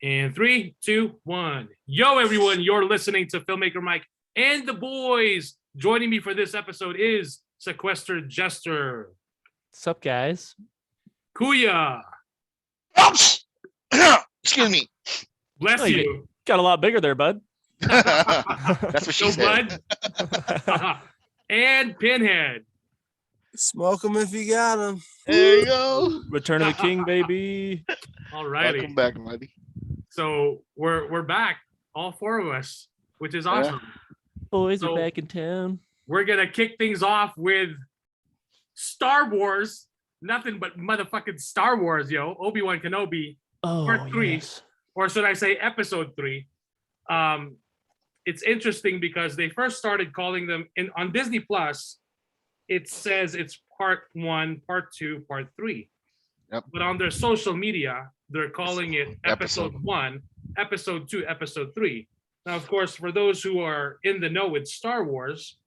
And 3, 2, 1. Yo, everyone, you're listening to Filmmaker Mike and the boys. Joining me for this episode is Sequestered Jester. What's up, guys? Kuya. Oops! Excuse me. Bless you. Got a lot bigger there, bud. That's what she said. Bud. And Pinhead. Smoke him if you got him. There you go. Return of the King, baby. All righty. Welcome back, buddy. So we're back, all four of us, which is awesome. Boys So- are back in town. We're gonna kick things off with Star Wars. Nothing but motherfucking Star Wars, yo. Obi-Wan Kenobi, Oh, Part 3. yes. or should I say Episode 3. It's interesting because they first started calling them on Disney Plus. It says it's Part 1, Part 2, Part 3. Yep. But on their social media, they're calling it Episode 1, Episode 2, Episode 3. Now, of course, for those who are in the know with Star Wars,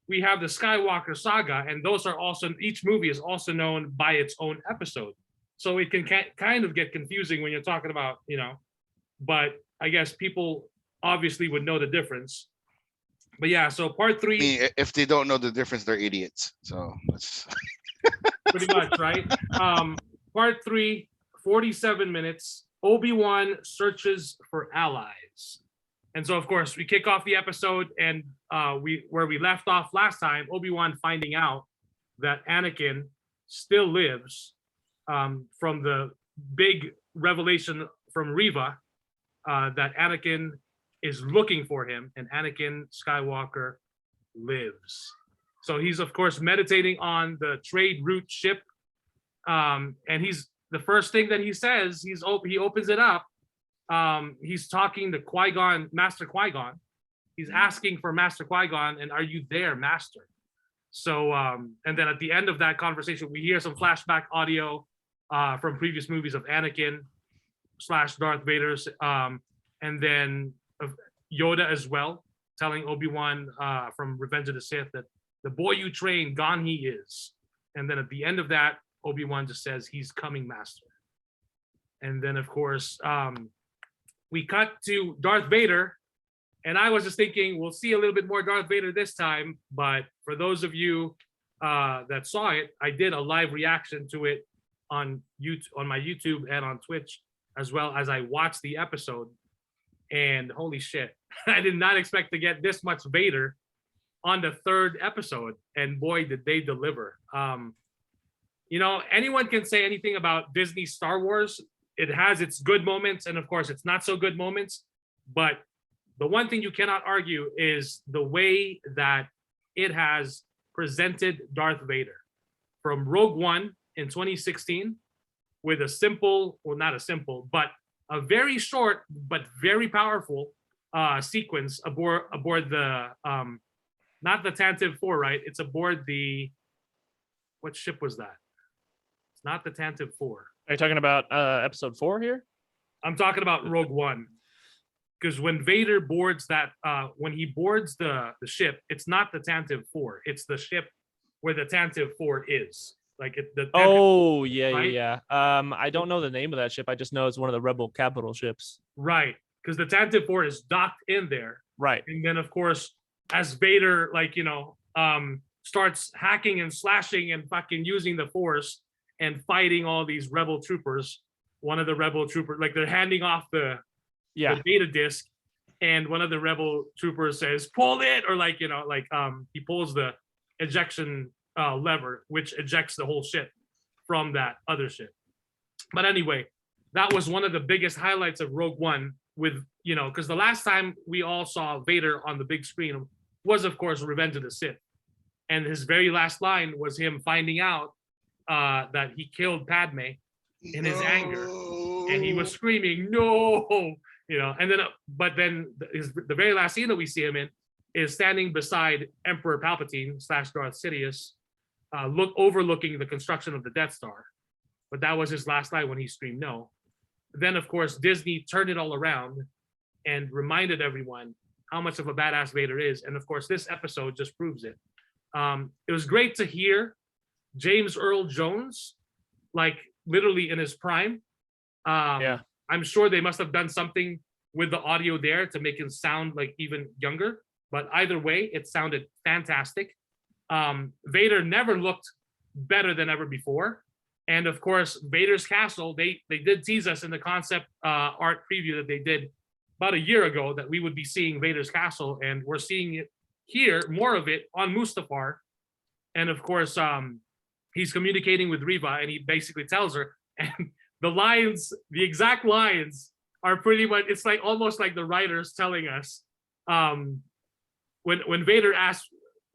we have the Skywalker saga, and those are also, each movie is also known by its own episode. So it can kind of get confusing when you're talking about, but I guess people obviously would know the difference. But yeah, so Part 3. I mean, if they don't know the difference, they're idiots. So that's Pretty much, right? Part 3, 47 minutes. Obi-Wan searches for allies. And so, of course, we kick off the episode, and where we left off last time, Obi-Wan finding out that Anakin still lives from the big revelation from Reva that Anakin is looking for him, and Anakin Skywalker lives. So he's, of course, meditating on the trade route ship, and he's the first thing that he says. He opens it up. He's talking to Qui-Gon, Master Qui-Gon. He's asking for Master Qui-Gon, and are you there, Master? So, and then at the end of that conversation, we hear some flashback audio from previous movies of Anakin / Darth Vader, and then of Yoda as well, telling Obi-Wan from Revenge of the Sith that the boy you trained, gone he is. And then at the end of that, Obi-Wan just says, he's coming, Master. And then, of course, we cut to Darth Vader, and I was just thinking we'll see a little bit more Darth Vader this time. But for those of you that saw it, I did a live reaction to it on my YouTube and on Twitch, as well as I watched the episode. And holy shit, I did not expect to get this much Vader on the third episode, and boy, did they deliver. Anyone can say anything about Disney Star Wars. It has its good moments, and of course, it's not so good moments. But the one thing you cannot argue is the way that it has presented Darth Vader. From Rogue One in 2016, with but a very short but very powerful sequence aboard the not the Tantive 4, right? It's aboard the, what ship was that? It's not the Tantive 4. Are you talking about episode 4 here? I'm talking about Rogue One. Because when Vader boards that, when he boards the ship, it's not the Tantive 4. It's the ship where the Tantive 4 is. Like yeah. I don't know the name of that ship. I just know it's one of the Rebel capital ships. Right. Because the Tantive 4 is docked in there. Right. And then, of course, as Vader, starts hacking and slashing and fucking using the Force and fighting all these rebel troopers, one of the rebel troopers, like they're handing off the data disc, and one of the rebel troopers says, pull it, or he pulls the ejection lever, which ejects the whole ship from that other ship. But anyway, that was one of the biggest highlights of Rogue One, with, because the last time we all saw Vader on the big screen was, of course, Revenge of the Sith. And his very last line was him finding out that he killed Padme in his anger. And he was screaming, no, and then, but then the very last scene that we see him in is standing beside Emperor Palpatine / Darth Sidious, overlooking the construction of the Death Star. But that was his last line when he screamed no. Then, of course, Disney turned it all around and reminded everyone how much of a badass Vader is. And of course, this episode just proves it. It was great to hear James Earl Jones, like literally in his prime, I'm sure they must have done something with the audio there to make him sound like even younger. But either way, it sounded fantastic. Vader never looked better than ever before. And of course, Vader's Castle, they did tease us in the concept art preview that they did about a year ago that we would be seeing Vader's Castle, and we're seeing it here, more of it on Mustafar. And of course, he's communicating with Reva, and he basically tells her, and the lines, the exact lines are pretty much, it's like almost like the writers telling us, when Vader asks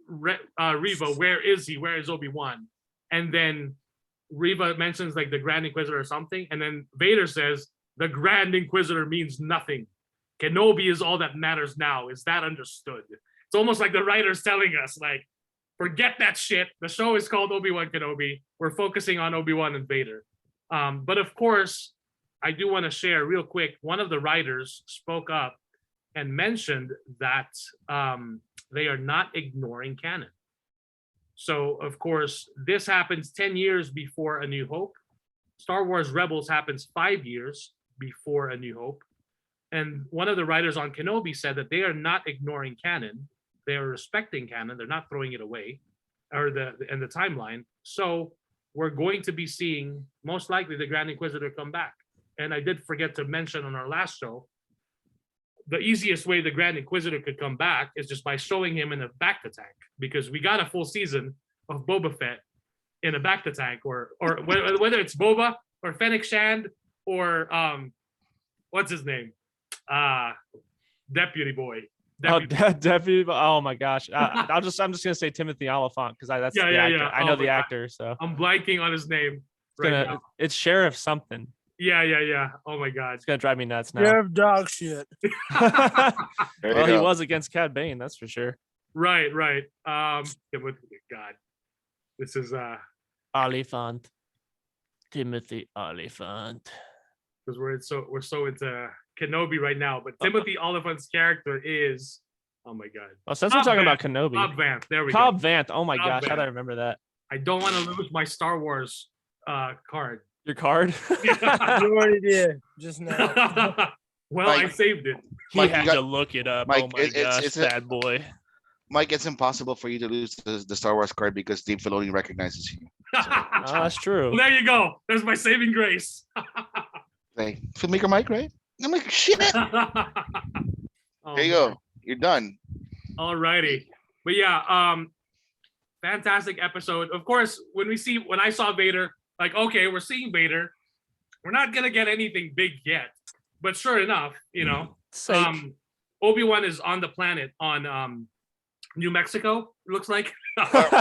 Reva, where is he? Where is Obi-Wan? And then Reva mentions like the Grand Inquisitor or something, and then Vader says, the Grand Inquisitor means nothing. Kenobi is all that matters now. Is that understood? It's almost like the writers telling us, like, forget that shit. The show is called Obi-Wan Kenobi. We're focusing on Obi-Wan and Vader. But of course, I do want to share real quick, one of the writers spoke up and mentioned that they are not ignoring canon. So, of course, this happens 10 years before A New Hope. Star Wars Rebels happens 5 years before A New Hope. And one of the writers on Kenobi said that they are not ignoring canon. They are respecting canon. They're not throwing it away, or the timeline. So we're going to be seeing, most likely, the Grand Inquisitor come back. And I did forget to mention on our last show, the easiest way the Grand Inquisitor could come back is just by showing him in a Bacta tank, because we got a full season of Boba Fett in a Bacta tank, or whether it's Boba or Fennec Shand or what's his name, Deputy Boy. Deputy. Oh my gosh. I'm just gonna say Timothy Oliphant because that's the actor. I know the actor, so I'm blanking on his name now. It's Sheriff something. Yeah. Oh my god. It's gonna drive me nuts now. Sheriff dog shit. Well, he was against Cad Bane, that's for sure. Right. God. This is Oliphant. Timothy Oliphant. Because we're so into Kenobi right now, but Timothy Oliphant's character is, oh my god. Well, since we're talking about Kenobi, Cobb Vanth. There we go. Cobb Vanth. Oh my Cobb gosh, how Vanth. do I remember that? I don't want to lose my Star Wars card. Your card? You already did just now. Well, Mike, I saved it. He Mike, had you got- to look it up. Mike, oh my gosh, it's a- bad boy. Mike, it's impossible for you to lose the Star Wars card because Dave Filoni recognizes you. Oh, that's true. Well, there you go. There's my saving grace. Like, filmmaker Mike, right? I'm like, shit. Oh, There you go. You're done. All righty. But yeah, fantastic episode. Of course, when I saw Vader, like, okay, we're seeing Vader. We're not gonna get anything big yet. But sure enough, Obi-Wan is on the planet on New Mexico, it looks like.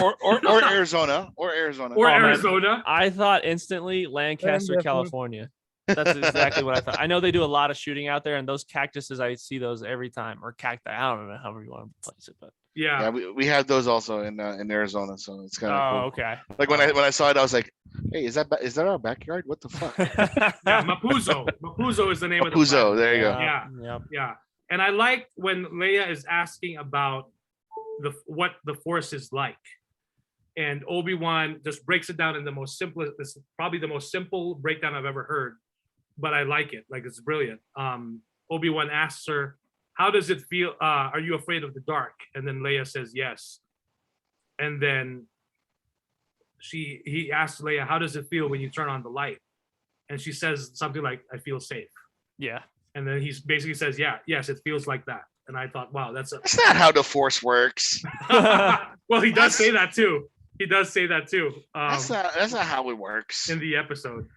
or Arizona. Or Arizona. Or man. Arizona. I thought instantly Lancaster, Definitely. California. That's exactly what I thought. I know they do a lot of shooting out there, and those cactuses, I see those every time, or cacti. I don't know however you want to place it, but Yeah. Yeah, we have those also in Arizona, so it's kind of cool. okay. Like when I saw it, I was like, "Hey, is that our backyard? What the fuck?" Yeah, Mapuzo. Mapuzo is the name of the Mapuzo, planet. there you go. Yeah. Yep. Yeah. And I like when Leia is asking about what the Force is like. And Obi-Wan just breaks it down in the most simplest, this is probably the most simple breakdown I've ever heard. But I like it. Like, it's brilliant. Obi-Wan asks her, how does it feel? Are you afraid of the dark? And then Leia says yes. And then he asks Leia, how does it feel when you turn on the light? And she says something like, I feel safe. Yeah. And then he basically says, yes, it feels like that. And I thought, wow, that's That's not how the Force works. well, he does say that too. That's That's not how it works. in the episode.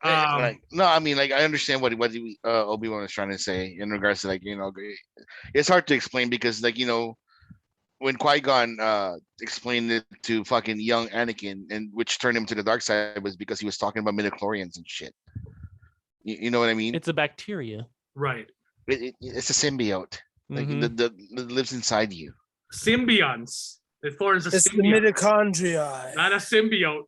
No, I mean, like, I understand what Obi-Wan is trying to say in regards to, like, it's hard to explain because, like, when Qui-Gon explained it to fucking young Anakin, and which turned him to the dark side, was because he was talking about midichlorians and shit. You know what I mean? It's a bacteria. Right. It's a symbiote, like Mhm. that lives inside you. Symbionts. It forms a It's the symbiote, mitochondria. not a symbiote.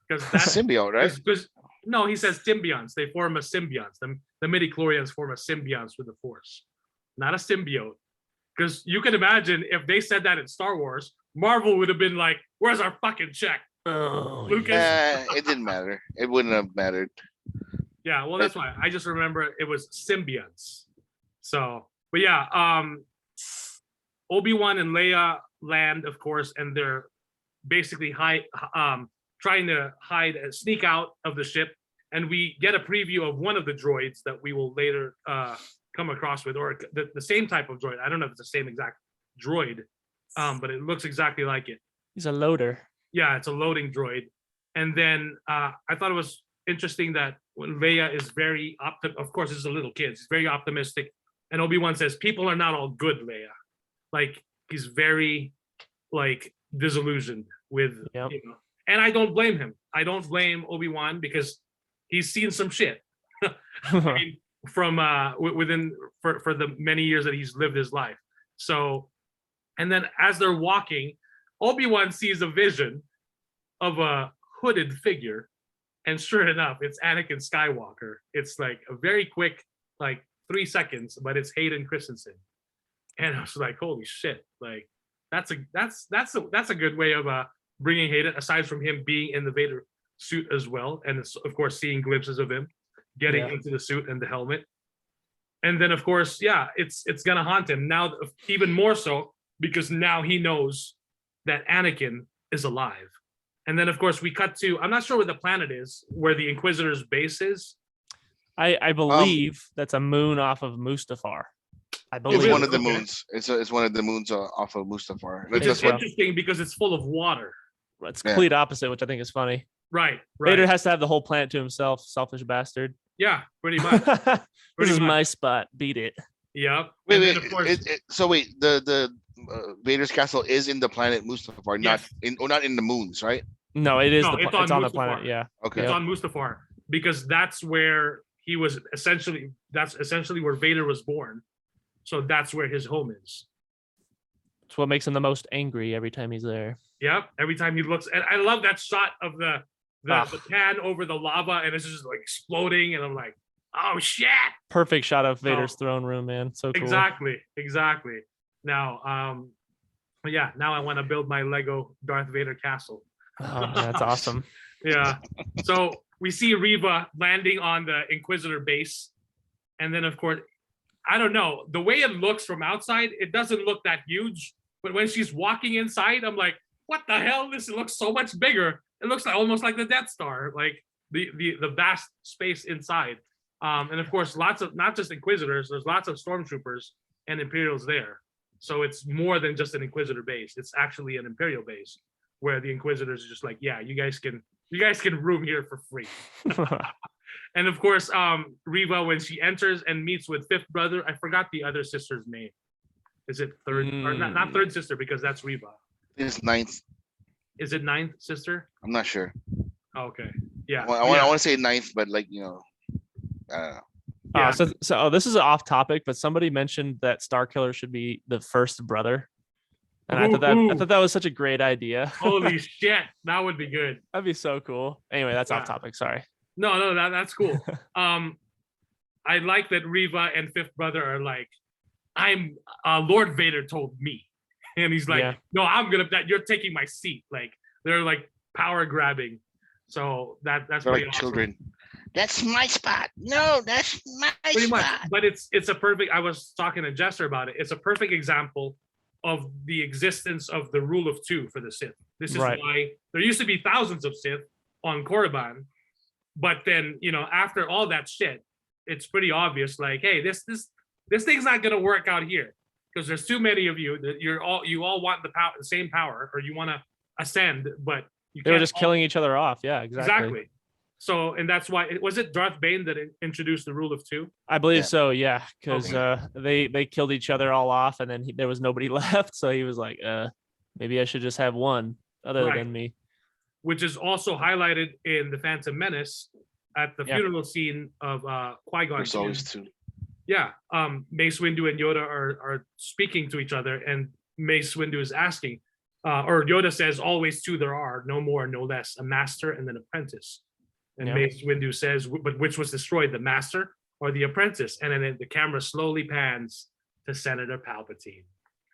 Because that's Symbiote, right? because no, he says symbionts. They form a symbionts. The midichlorians form a symbionts with the Force, not a symbiote. Because you can imagine if they said that in Star Wars, Marvel would have been like, "Where's our fucking check?" Oh, Lucas. It didn't matter. It wouldn't have mattered. Yeah, well, that's why I just remember it was symbionts. So, but yeah, Obi-Wan and Leia land, of course, and they're basically trying to sneak out of the ship, and we get a preview of one of the droids that we will later come across with, or the same type of droid. I don't know if it's the same exact droid, but it looks exactly like it. He's a loader. Yeah, it's a loading droid. And then I thought it was interesting that when Leia is very of course, this is a little kid, he's very optimistic, and Obi-Wan says, "People are not all good, Leia." Like, he's very like disillusioned with, Yep. you know, and I don't blame him. I don't blame Obi-Wan because he's seen some shit. I mean, from within for the many years that he's lived his life. So, and then as they're walking, Obi-Wan sees a vision of a hooded figure, and sure enough, it's Anakin Skywalker. It's like a very quick, like 3 seconds, but it's Hayden Christensen. And I was like, holy shit! Like, that's a good way of bringing Hayden, aside from him being in the Vader suit as well, and it's, of course, seeing glimpses of him getting into the suit and the helmet. And then, of course, yeah, it's gonna haunt him now, even more so, because now he knows that Anakin is alive. And then, of course, we cut to, I'm not sure where the planet is, where the Inquisitor's base is. I believe that's a moon off of Mustafar. I believe It's one of the Okay. moons. It's one of the moons off of Mustafar. Which That's is what. interesting because it's full of water. it's complete opposite, which I think is funny. Right. Vader has to have the whole planet to himself, selfish bastard. Yeah, pretty much. This Pretty is much. my spot. Beat it. Yep. Wait, And wait. then, of course, So wait, the Vader's castle is in the planet Mustafar, not in the moons, right? No, it is No, it's it's on on the Mustafar. planet. Yeah. Okay. it's on Mustafar, because that's where he was essentially. That's essentially where Vader was born. So that's where his home is. It's what makes him the most angry every time he's there. Yep. Every time he looks, and I love that shot of the pan over the lava, and it's just like exploding, and I'm like, oh shit! Perfect shot of Vader's throne room, man. So cool. Exactly. Now, but yeah, now I want to build my Lego Darth Vader castle. Oh, man, that's awesome. Yeah. So we see Reva landing on the Inquisitor base, and then, of course, I don't know, the way it looks from outside, it doesn't look that huge. But when she's walking inside, I'm like, what the hell? This looks so much bigger. It looks like almost like the Death Star, like the vast space inside. And of course, lots of, not just Inquisitors, there's lots of stormtroopers and Imperials there. So it's more than just an Inquisitor base. It's actually an Imperial base where the Inquisitors are just like, yeah, you guys can room here for free. And of course, Reva, when she enters and meets with Fifth Brother, I forgot the other sister's name. Is it third or not third sister, because that's Reva. It's ninth. Is it ninth sister? I'm not sure. Okay. Yeah. I want to say ninth, but like, I don't know. Yeah. So this is off topic, but somebody mentioned that Starkiller should be the first brother. And I thought that was such a great idea. Holy shit, that would be good. That'd be so cool. Anyway, that's off topic. Sorry. No, that's cool. I like that Reva and Fifth Brother are like, I'm Lord Vader told me, and he's like, no, you're taking my seat. Like, they're like power grabbing. So that's They're pretty like awesome. children. That's my spot. No, that's my Pretty much. spot. But it's a perfect. I was talking to Jester about it. It's a perfect example of the existence of the rule of two for the Sith. This is why there used to be thousands of Sith on Korriban, but then, after all that shit, it's pretty obvious. Like, hey, this thing's not gonna work out here because there's too many of you that you all want the same power, or you want to ascend, but they were just killing each other off. Yeah, exactly. So, and that's why was it Darth Bane that introduced the rule of two? I believe so. Yeah, because they killed each other all off, and then there was nobody left. So he was like, maybe I should just have one other than me. Which is also highlighted in the Phantom Menace at the funeral scene of Qui-Gon. There's always two. Yeah, Mace Windu and Yoda are speaking to each other, and Mace Windu is asking, or Yoda says, "Always two there are, no more, no less, a master and an apprentice." And Mace Windu says, "But which was destroyed, the master or the apprentice?" And then the camera slowly pans to Senator Palpatine,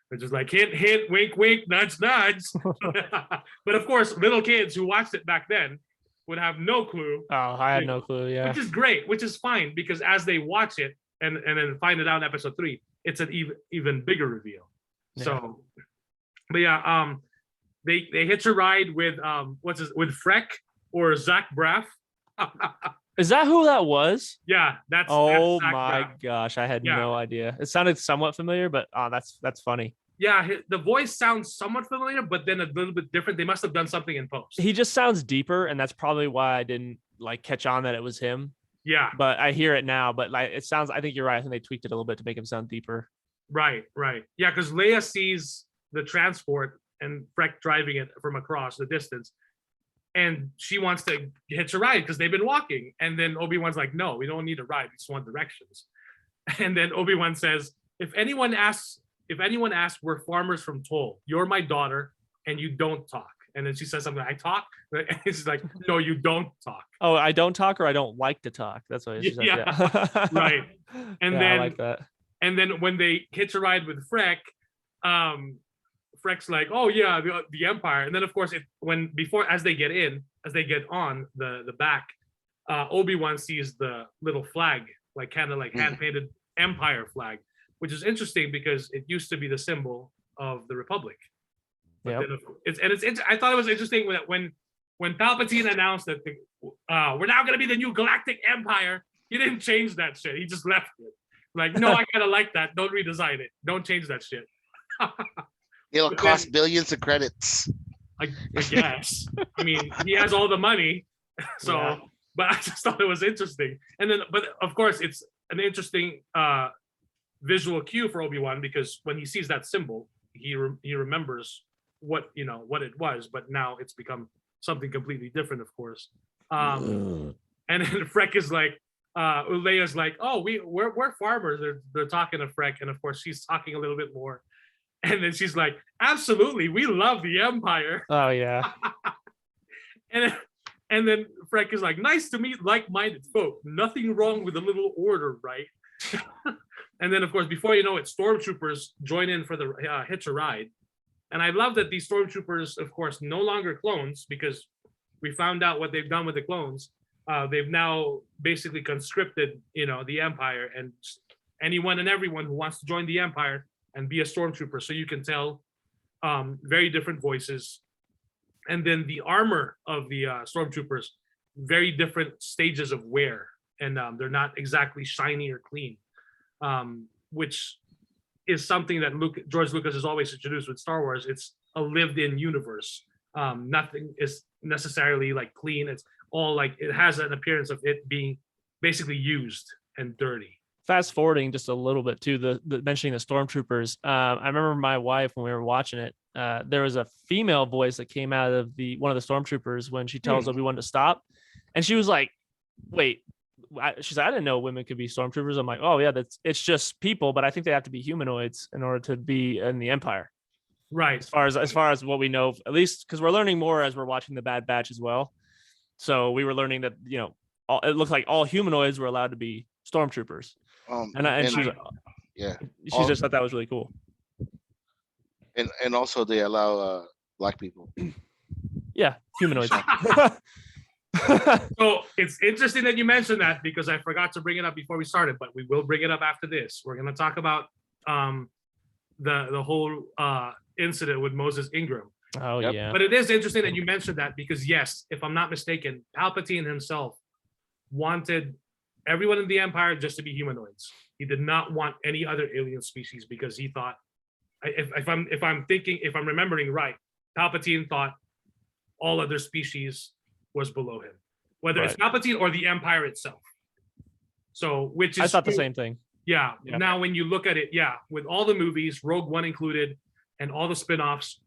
which is like hint, hint, wink, wink, nudge, nudge. But of course, little kids who watched it back then would have no clue. Oh, I had no clue. Yeah. Which is great, which is fine because as they watch it and then find it out in episode 3, it's an even bigger reveal. Yeah. So, but yeah, they hitch a ride with with Freck or Zach Braff. Is that who that was? Yeah, that's Oh Zach my Braff. gosh, I had Yeah. no idea. It sounded somewhat familiar, but that's funny. Yeah, the voice sounds somewhat familiar, but then a little bit different. They must have done something in post. He just sounds deeper, and that's probably why I didn't like catch on that it was him. Yeah, But I hear it now. But like, it sounds. I think you're right. I think they tweaked it a little bit to make him sound deeper. right. Yeah, because Leia sees the transport and Freck driving it from across the distance, and she wants to hitch a ride because they've been walking. And then Obi-Wan's like, "No, we don't need a ride. We just want directions." And then Obi-Wan says, "If anyone asks, we're farmers from Toll. You're my daughter, and you don't talk." And then she says something, "I talk." And she's like, "No, you don't talk." Oh, I don't talk, or I don't like to talk. That's what it says. Yeah. Right. And Yeah, then I like that. And then when they hitch a ride with Freck, Freck's like, "Oh yeah, the Empire." And then of course, as they get on the back, Obi-Wan sees the little flag, like kind of like hand painted Empire flag, which is interesting because it used to be the symbol of the Republic. But Yep. then I thought it was interesting when Palpatine announced that we're now gonna be the new Galactic Empire. He didn't change that shit. He just left it. Like, no, I kind of like that. Don't redesign it. Don't change that shit. It'll But cost then- billions of credits. I guess. I mean, he has all the money, so. Yeah. But I just thought it was interesting. And then, but of course, it's an interesting visual cue for Obi-Wan because when he sees that symbol, he remembers what it was, but now it's become something completely different, of course. And then Freck is like, Leia's like, "Oh, we're farmers." They're talking to Freck, and of course she's talking a little bit more. And then she's like, "Absolutely, we love the Empire." Oh yeah. And then Freck is like, "Nice to meet like-minded folk. Nothing wrong with a little order, right?" And then, of course, before you know it, stormtroopers join in for the hitch a ride. And I love that these stormtroopers, of course, no longer clones because we found out what they've done with the clones. They've now basically conscripted, the Empire, and anyone and everyone who wants to join the Empire and be a stormtrooper. So you can tell very different voices. And then the armor of the stormtroopers, very different stages of wear, and they're not exactly shiny or clean, which is something that George Lucas has always introduced with Star Wars. It's a lived-in universe. Nothing is necessarily like clean. It's all like it has an appearance of it being basically used and dirty. Fast forwarding just a little bit to the mentioning the stormtroopers. I remember my wife when we were watching it. There was a female voice that came out of one of the stormtroopers when she tells Obi-Wan to stop, and she was like, "Wait." She's like, "I didn't know women could be stormtroopers." I'm like, "Oh yeah, it's just people, but I think they have to be humanoids in order to be in the Empire." Right. As far as what we know, at least because we're learning more as we're watching the Bad Batch as well. So we were learning that it looks like all humanoids were allowed to be stormtroopers. And she was like, Yeah. she just thought that was really cool. And also they allow black people. Yeah, humanoids. So it's interesting that you mentioned that because I forgot to bring it up before we started, but we will bring it up after this. We're going to talk about the whole incident with Moses Ingram. Oh Yep. yeah. But it is interesting that you mentioned that because yes, if I'm not mistaken, Palpatine himself wanted everyone in the Empire just to be humanoids. He did not want any other alien species because he thought, if I'm remembering right, Palpatine thought all other species was below him, whether it's Palpatine or the Empire itself. So, which is I thought the same thing. Yeah. Yeah. Now, when you look at it, with all the movies, Rogue One included, and all the spin-offs,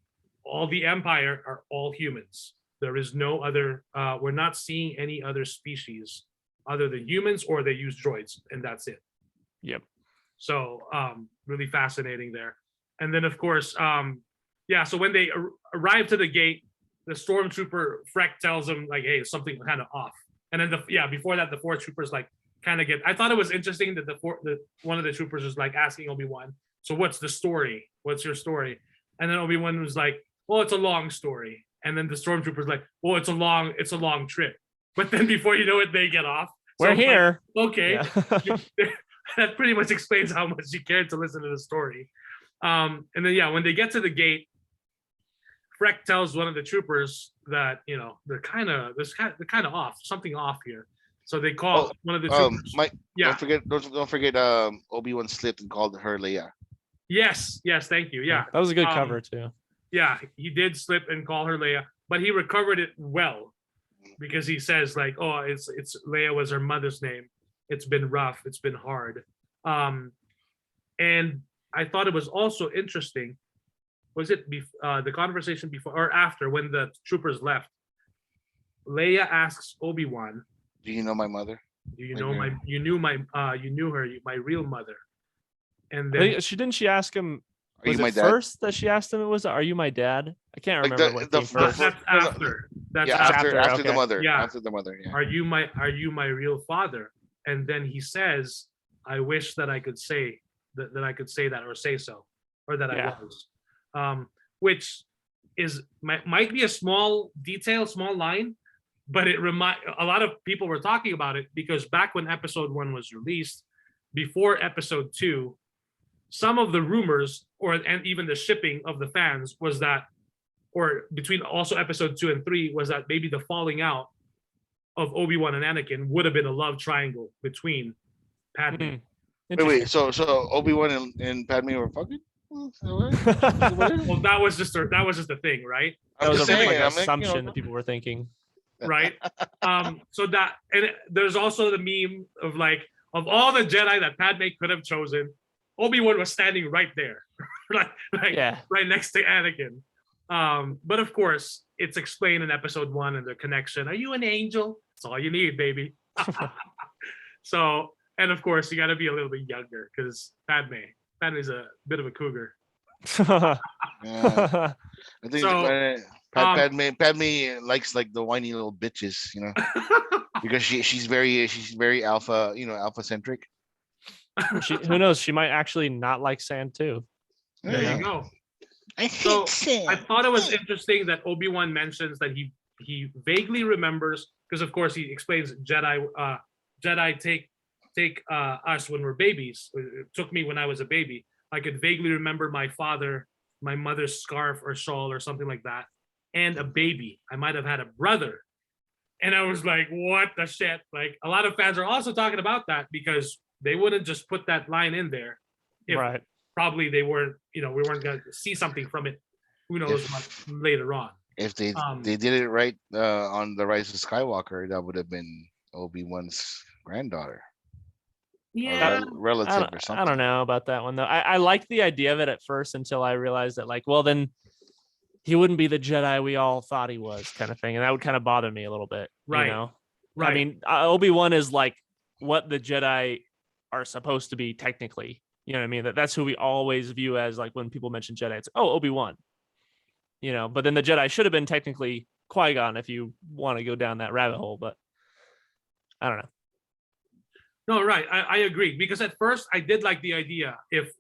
all the Empire are all humans. There is no other. We're not seeing any other species other than humans, or they use droids, and that's it. Yep. So, really fascinating there. And then, of course, so when they arrive to the gate, the stormtrooper Freck tells him like, "Hey, something kind of off." And then before that, the four troopers like kind of get. I thought it was interesting that one of the troopers was like asking Obi-Wan, "So what's the story? What's your story?" And then Obi-Wan was like, "Well, it's a long story." And then the stormtrooper's like, "Well, it's a long trip." But then before you know it, they get off. We're it's like, here. okay. Yeah. That pretty much explains how much you cared to listen to the story. And then when they get to the gate, Freck tells one of the troopers that they're kind of off, something off here. So they call one of the troopers. Don't forget Obi-Wan slipped and called her Leia. Yes, thank you. Yeah. That was a good cover too. Yeah, he did slip and call her Leia, but he recovered it well because he says like, "Oh, it's Leia was her mother's name. It's been rough. It's been hard." And I thought it was also interesting. Was it the conversation before or after when the troopers left? Leia asks Obi-Wan, "Do you know my mother? Do you know you knew her, my real mother?" And then she ask him? Are was you my it dad? first that she asked him? It was, "Are you my dad?" I can't remember what came first. That's after. That's after okay. the mother. Yeah. After the mother. Yeah. Are you my real father? And then he says, "I wish that I could say that I could say that or say so, or that I was," which is might be a small detail, small line, but a lot of people were talking about it because back when episode 1 was released, before episode 2, some of the rumors and even the shipping of the fans was that, or between also episode 2 and 3, was that maybe the falling out of Obi-Wan and Anakin would have been a love triangle between Padme. Wait. So Obi-Wan and Padme were fucking? Well, that was just the thing, right? That was saying, an assumption that people were thinking. Right. So that, and there's also the meme of like, of all the Jedi that Padme could have chosen, Obi-Wan was standing right there, right next to Anakin. But of course, it's explained in episode 1 and the connection. Are you an angel? That's all you need, baby. So, and of course, you got to be a little bit younger because Padme's a bit of a cougar. Yeah. I think So, Padme likes like the whiny little bitches, because she's very alpha, alpha centric. Who knows? She might actually not like sand too. There you go. I So sand. I thought it was interesting that Obi-Wan mentions that he vaguely remembers, because of course he explains Jedi take us when we're babies. It took me when I was a baby. I could vaguely remember my mother's scarf or shawl or something like that, and a baby. I might have had a brother. And I was like, what the shit? Like, a lot of fans are also talking about that because they wouldn't just put that line in there if probably they weren't, we weren't going to see something from it. Who knows what later on. If they did it right on The Rise of Skywalker, that would have been Obi-Wan's granddaughter. Yeah. Relative or something. I don't know about that one though. I liked the idea of it at first until I realized that, like, well, then he wouldn't be the Jedi we all thought he was, kind of thing, and that would kind of bother me a little bit. Right. Right. I mean, Obi-Wan is like what the Jedi are supposed to be technically. You know what I mean? That's who we always view as, like, when people mention Jedi, it's Obi-Wan. But then the Jedi should have been technically Qui-Gon if you want to go down that rabbit hole. But I don't know. No, right. I agree, because at first I did like the idea if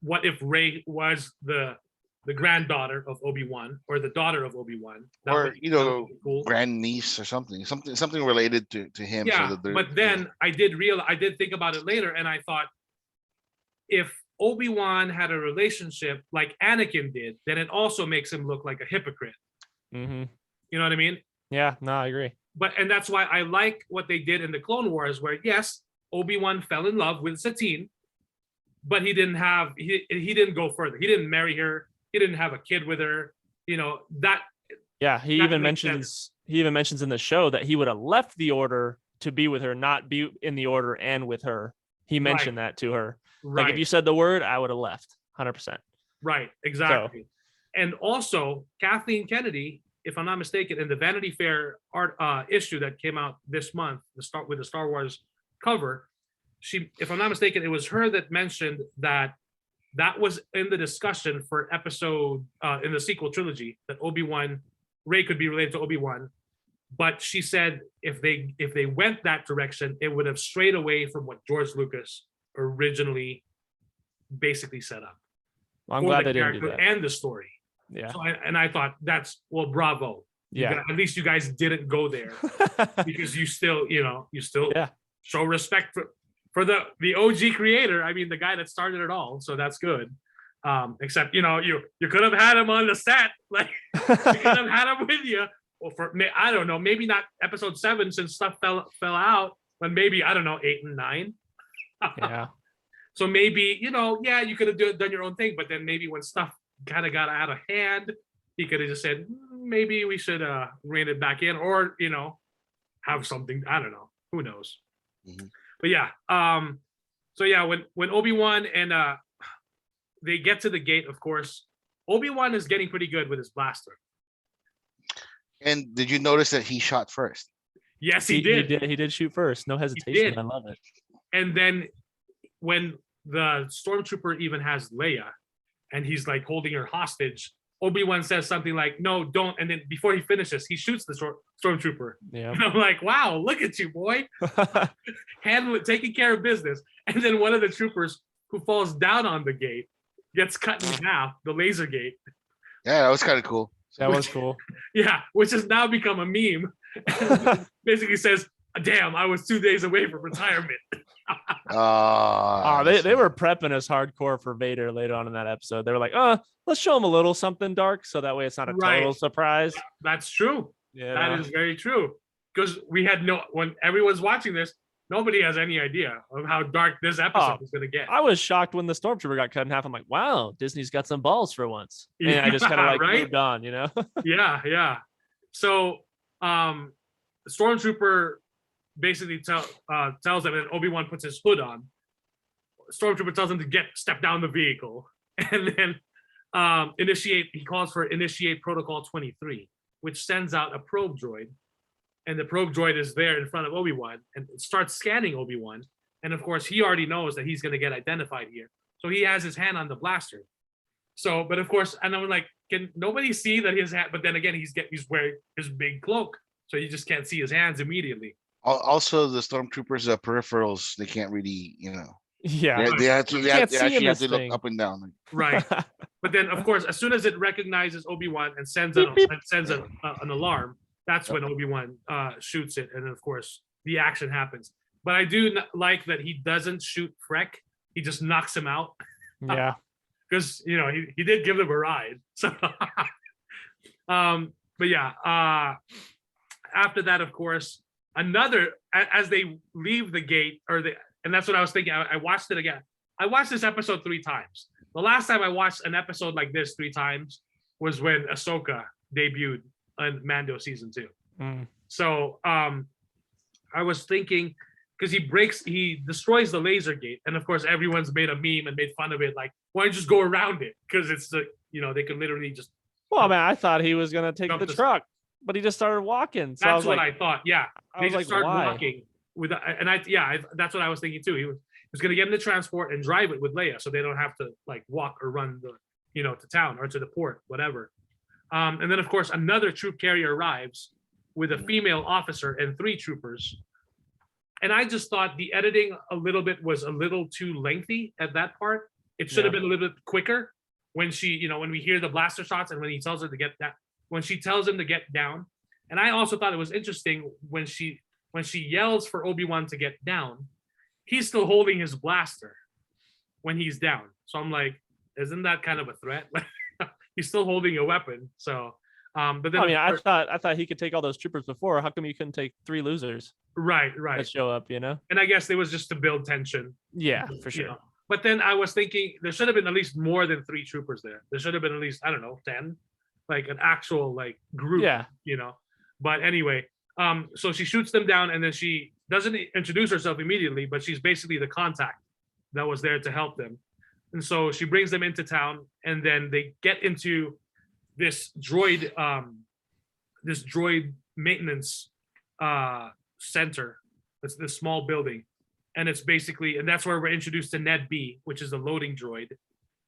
what if Rey was the granddaughter of Obi-Wan or the daughter of Obi-Wan, or cool. grandniece or something related to him. Yeah, so but then I did think about it later, and I thought if Obi-Wan had a relationship like Anakin did, then it also makes him look like a hypocrite. Mm-hmm. You know what I mean? Yeah, no, I agree. And that's why I like what they did in the Clone Wars, where yes, Obi-Wan fell in love with Satine, but he didn't go further. He didn't marry her. He didn't have a kid with her. That. Yeah, he even mentions in the show that he would have left the Order to be with her, not be in the Order and with her. He mentioned that to her. Right. Like, if you said the word, I would have left 100%. Right, exactly. So. And also Kathleen Kennedy, if I'm not mistaken, in the Vanity Fair art issue that came out this month, with the Star Wars cover, if I'm not mistaken, it was her that mentioned that was in the discussion for episode in the sequel trilogy, that Rey could be related to Obi-Wan, but she said if they went that direction, it would have strayed away from what George Lucas originally basically set up. Well, I'm glad they didn't do that. And the story. Yeah. So I thought bravo. Yeah. At least you guys didn't go there because you still Yeah. show respect for the OG creator. I mean, the guy that started it all. So that's good. Except you could have had him on the set, like you could have had him with you. Or I don't know, maybe not episode 7 since stuff fell out, but maybe I don't know 8 and 9. Yeah. So maybe you could have done your own thing, but then maybe when stuff kind of got out of hand, he could have just said maybe we should rein it back in, or have something. I don't know. Who knows? Mm-hmm. But yeah. So yeah, when Obi-Wan and they get to the gate, of course, Obi-Wan is getting pretty good with his blaster. And did you notice that he shot first? Yes, he did. He did shoot first. No hesitation. I love it. And then when the stormtrooper even has Leia and he's like holding her hostage, Obi-Wan says something like, "No, don't." And then before he finishes, he shoots the stormtrooper. Yeah. And I'm like, wow, look at you, boy. Taking care of business. And then one of the troopers who falls down on the gate gets cut in half, the laser gate. Yeah, that was kind of cool. That was cool. Yeah, which has now become a meme. Basically says, "Damn, I was 2 days away from retirement." They were prepping us hardcore for Vader later on in that episode. They were like, let's show him a little something dark, so that way it's not a total surprise. That's true. Yeah, that is very true. Because when everyone's watching this, nobody has any idea of how dark this episode is going to get. I was shocked when the stormtrooper got cut in half. I'm like, wow, Disney's got some balls for once. And I just kind of moved on, Yeah. So, the stormtrooper basically tells them, and Obi-Wan puts his hood on. Stormtrooper tells him to step down the vehicle, and then he calls for initiate protocol 23, which sends out a probe droid. And the probe droid is there in front of Obi-Wan and starts scanning Obi-Wan. And of course, he already knows that he's going to get identified here. So he has his hand on the blaster. So, but of course, and I'm like, can nobody see that his hand? But then again, he's wearing his big cloak. So you just can't see his hands immediately. Also, the stormtroopers' peripherals, they can't really, Yeah. They actually have to look up and down. Right. But then, of course, as soon as it recognizes Obi-Wan and sends an alarm, that's when Obi-Wan shoots it. And then, of course, the action happens. But I do like that he doesn't shoot Freck. He just knocks him out. Yeah. Because, he did give them a ride. So, but yeah. After that, of course, as they leave the gate, and that's what I was thinking. I watched it again. I watched this episode 3 times. The last time I watched an episode like this 3 times was when Ahsoka debuted on Mando season 2. So I was thinking, because he destroys the laser gate, and of course everyone's made a meme and made fun of it, like, why don't you just go around it? Because it's they could literally just. Well, man, I thought he was gonna take the truck, but he just started walking. So that's what I thought. Yeah, they just started walking with, that's what I was thinking too. He was gonna get him to transport and drive it with Leia, so they don't have to like walk or run to town or to the port, whatever. And then of course another troop carrier arrives with a female officer and 3 troopers. And I just thought the editing a little bit was a little too lengthy at that part. It should have been a little bit quicker when she, when we hear the blaster shots and when he tells her to get that, when she tells him to get down. And I also thought it was interesting when she yells for Obi-Wan to get down, he's still holding his blaster when he's down. So I'm like, isn't that kind of a threat? He's still holding a weapon. So, but then I thought he could take all those troopers before. How come you couldn't take 3 losers? Right. That show up, And I guess it was just to build tension. Yeah, for sure. But then I was thinking there should have been at least more than 3 troopers there. There should have been at least, I don't know, 10, like an actual like group. Yeah. But anyway, so she shoots them down, and then she doesn't introduce herself immediately, but she's basically the contact that was there to help them. And so she brings them into town, and then they get into this droid maintenance center. It's this small building, and it's basically, and that's where we're introduced to Ned B, which is the loading droid,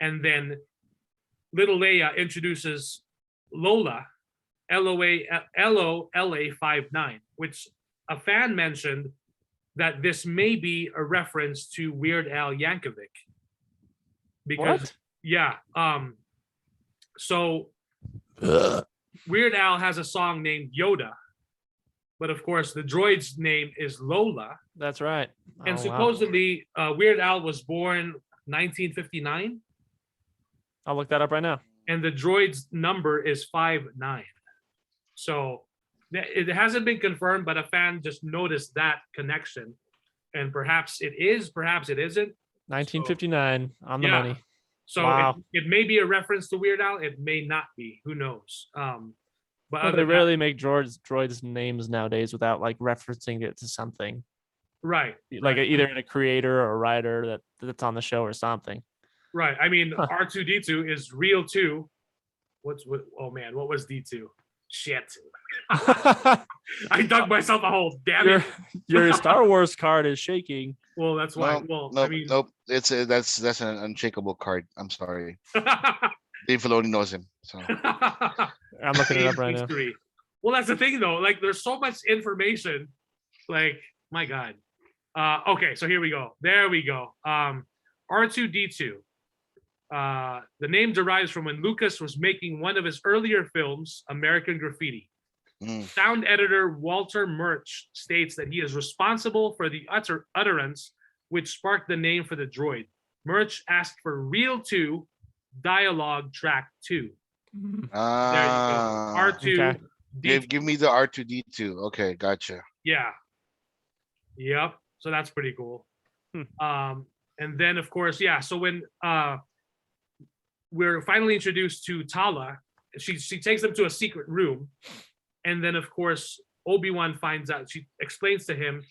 and then little Leia introduces Lola, LOLA59, which a fan mentioned that this may be a reference to Weird Al Yankovic. Because what? Yeah. So Weird Al has a song named Yoda, but of course the droid's name is Lola. That's right. And Oh, wow. supposedly Weird Al was born 1959, I'll look that up right now. and the droid's number is 59. So it hasn't been confirmed, but a fan just noticed that connection, and perhaps it is, perhaps it isn't. 1959 on the yeah. money. So Wow. it may be a reference to Weird Al. It may not be. Who knows? But Well, other they than that- rarely make droids names nowadays without like referencing it to something, right, like right. either a creator or a writer that's on the show or something. Right. I mean, R2D2 is real too. Oh man, what was D2? Shit. I dug myself a hole. Damn it. Your Star Wars card is shaking. Well, that's why. Nope, nope. It's that's an unshakable card. I'm sorry. Dave Filoni knows him. So I'm looking it up right now. History. Well, that's the thing though. Like, there's so much information. Like, my God. Okay, so here we go. There we go. R2D2. The name derives from when Lucas was making one of his earlier films, American Graffiti. Sound editor Walter Murch states that he is responsible for the utterance which sparked the name for the droid. Murch asked for Reel 2 Dialogue Track 2. There you go. R2. Okay. give me the R2D2. Okay, gotcha. Yeah. Yep. So that's pretty cool. And then of course, yeah. So when we're finally introduced to Tala, she takes them to a secret room, and then of course Obi-Wan finds out. She explains to him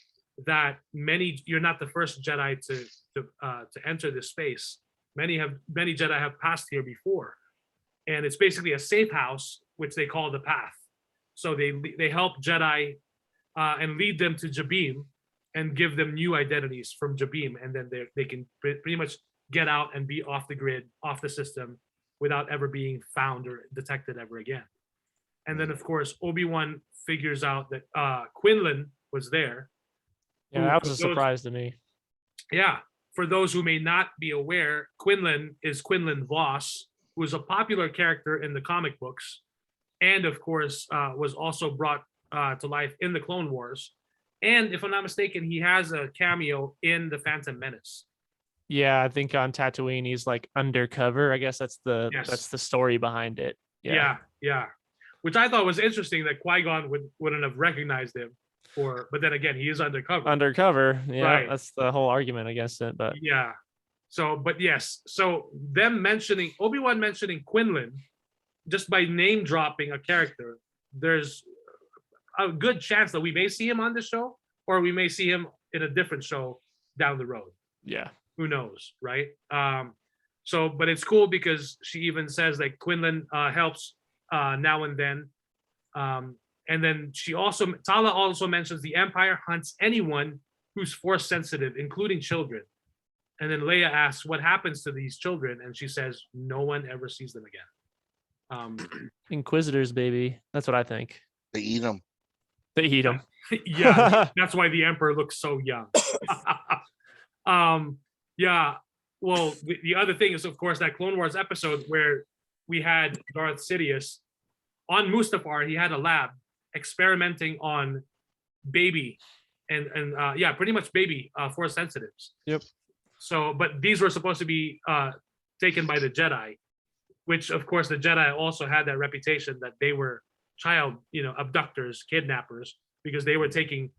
that you're not the first Jedi to enter this space. Many Jedi have passed here before, and it's basically a safe house, which they call the Path. So they help Jedi and lead them to Jabim and give them new identities from Jabim, and then they can pretty much get out and be off the grid, off the system, without ever being found or detected ever again. And then of course Obi-Wan figures out that Quinlan was there. Yeah, that was a surprise to me. Yeah. For those who may not be aware, Quinlan is Quinlan Vos, who is a popular character in the comic books, and of course was also brought to life in the Clone Wars. And if I'm not mistaken, he has a cameo in the Phantom Menace. Yeah, I think on Tatooine he's like undercover. I guess that's the story behind it. Yeah. Which I thought was interesting that Qui-Gon wouldn't have recognized him but then again, he is undercover. Undercover, yeah, right. That's the whole argument against it. But yeah, but yes, so Obi-Wan mentioning Quinlan just by name dropping a character, there's a good chance that we may see him on the show, or we may see him in a different show down the road. Yeah, who knows, right? But it's cool because she even says that Quinlan helps now and then. And then Tala also mentions the Empire hunts anyone who's Force sensitive, including children. And then Leia asks what happens to these children, and she says no one ever sees them again. Inquisitors, baby. That's what I think. They eat them. They eat them. Yeah, that's why the Emperor looks so young. Yeah. Well, the other thing is, of course, that Clone Wars episode where we had Darth Sidious on Mustafar. He had a lab experimenting on baby and pretty much baby Force sensitives. Yep. So, but these were supposed to be taken by the Jedi, which of course the Jedi also had that reputation that they were child, abductors, kidnappers, because they were taking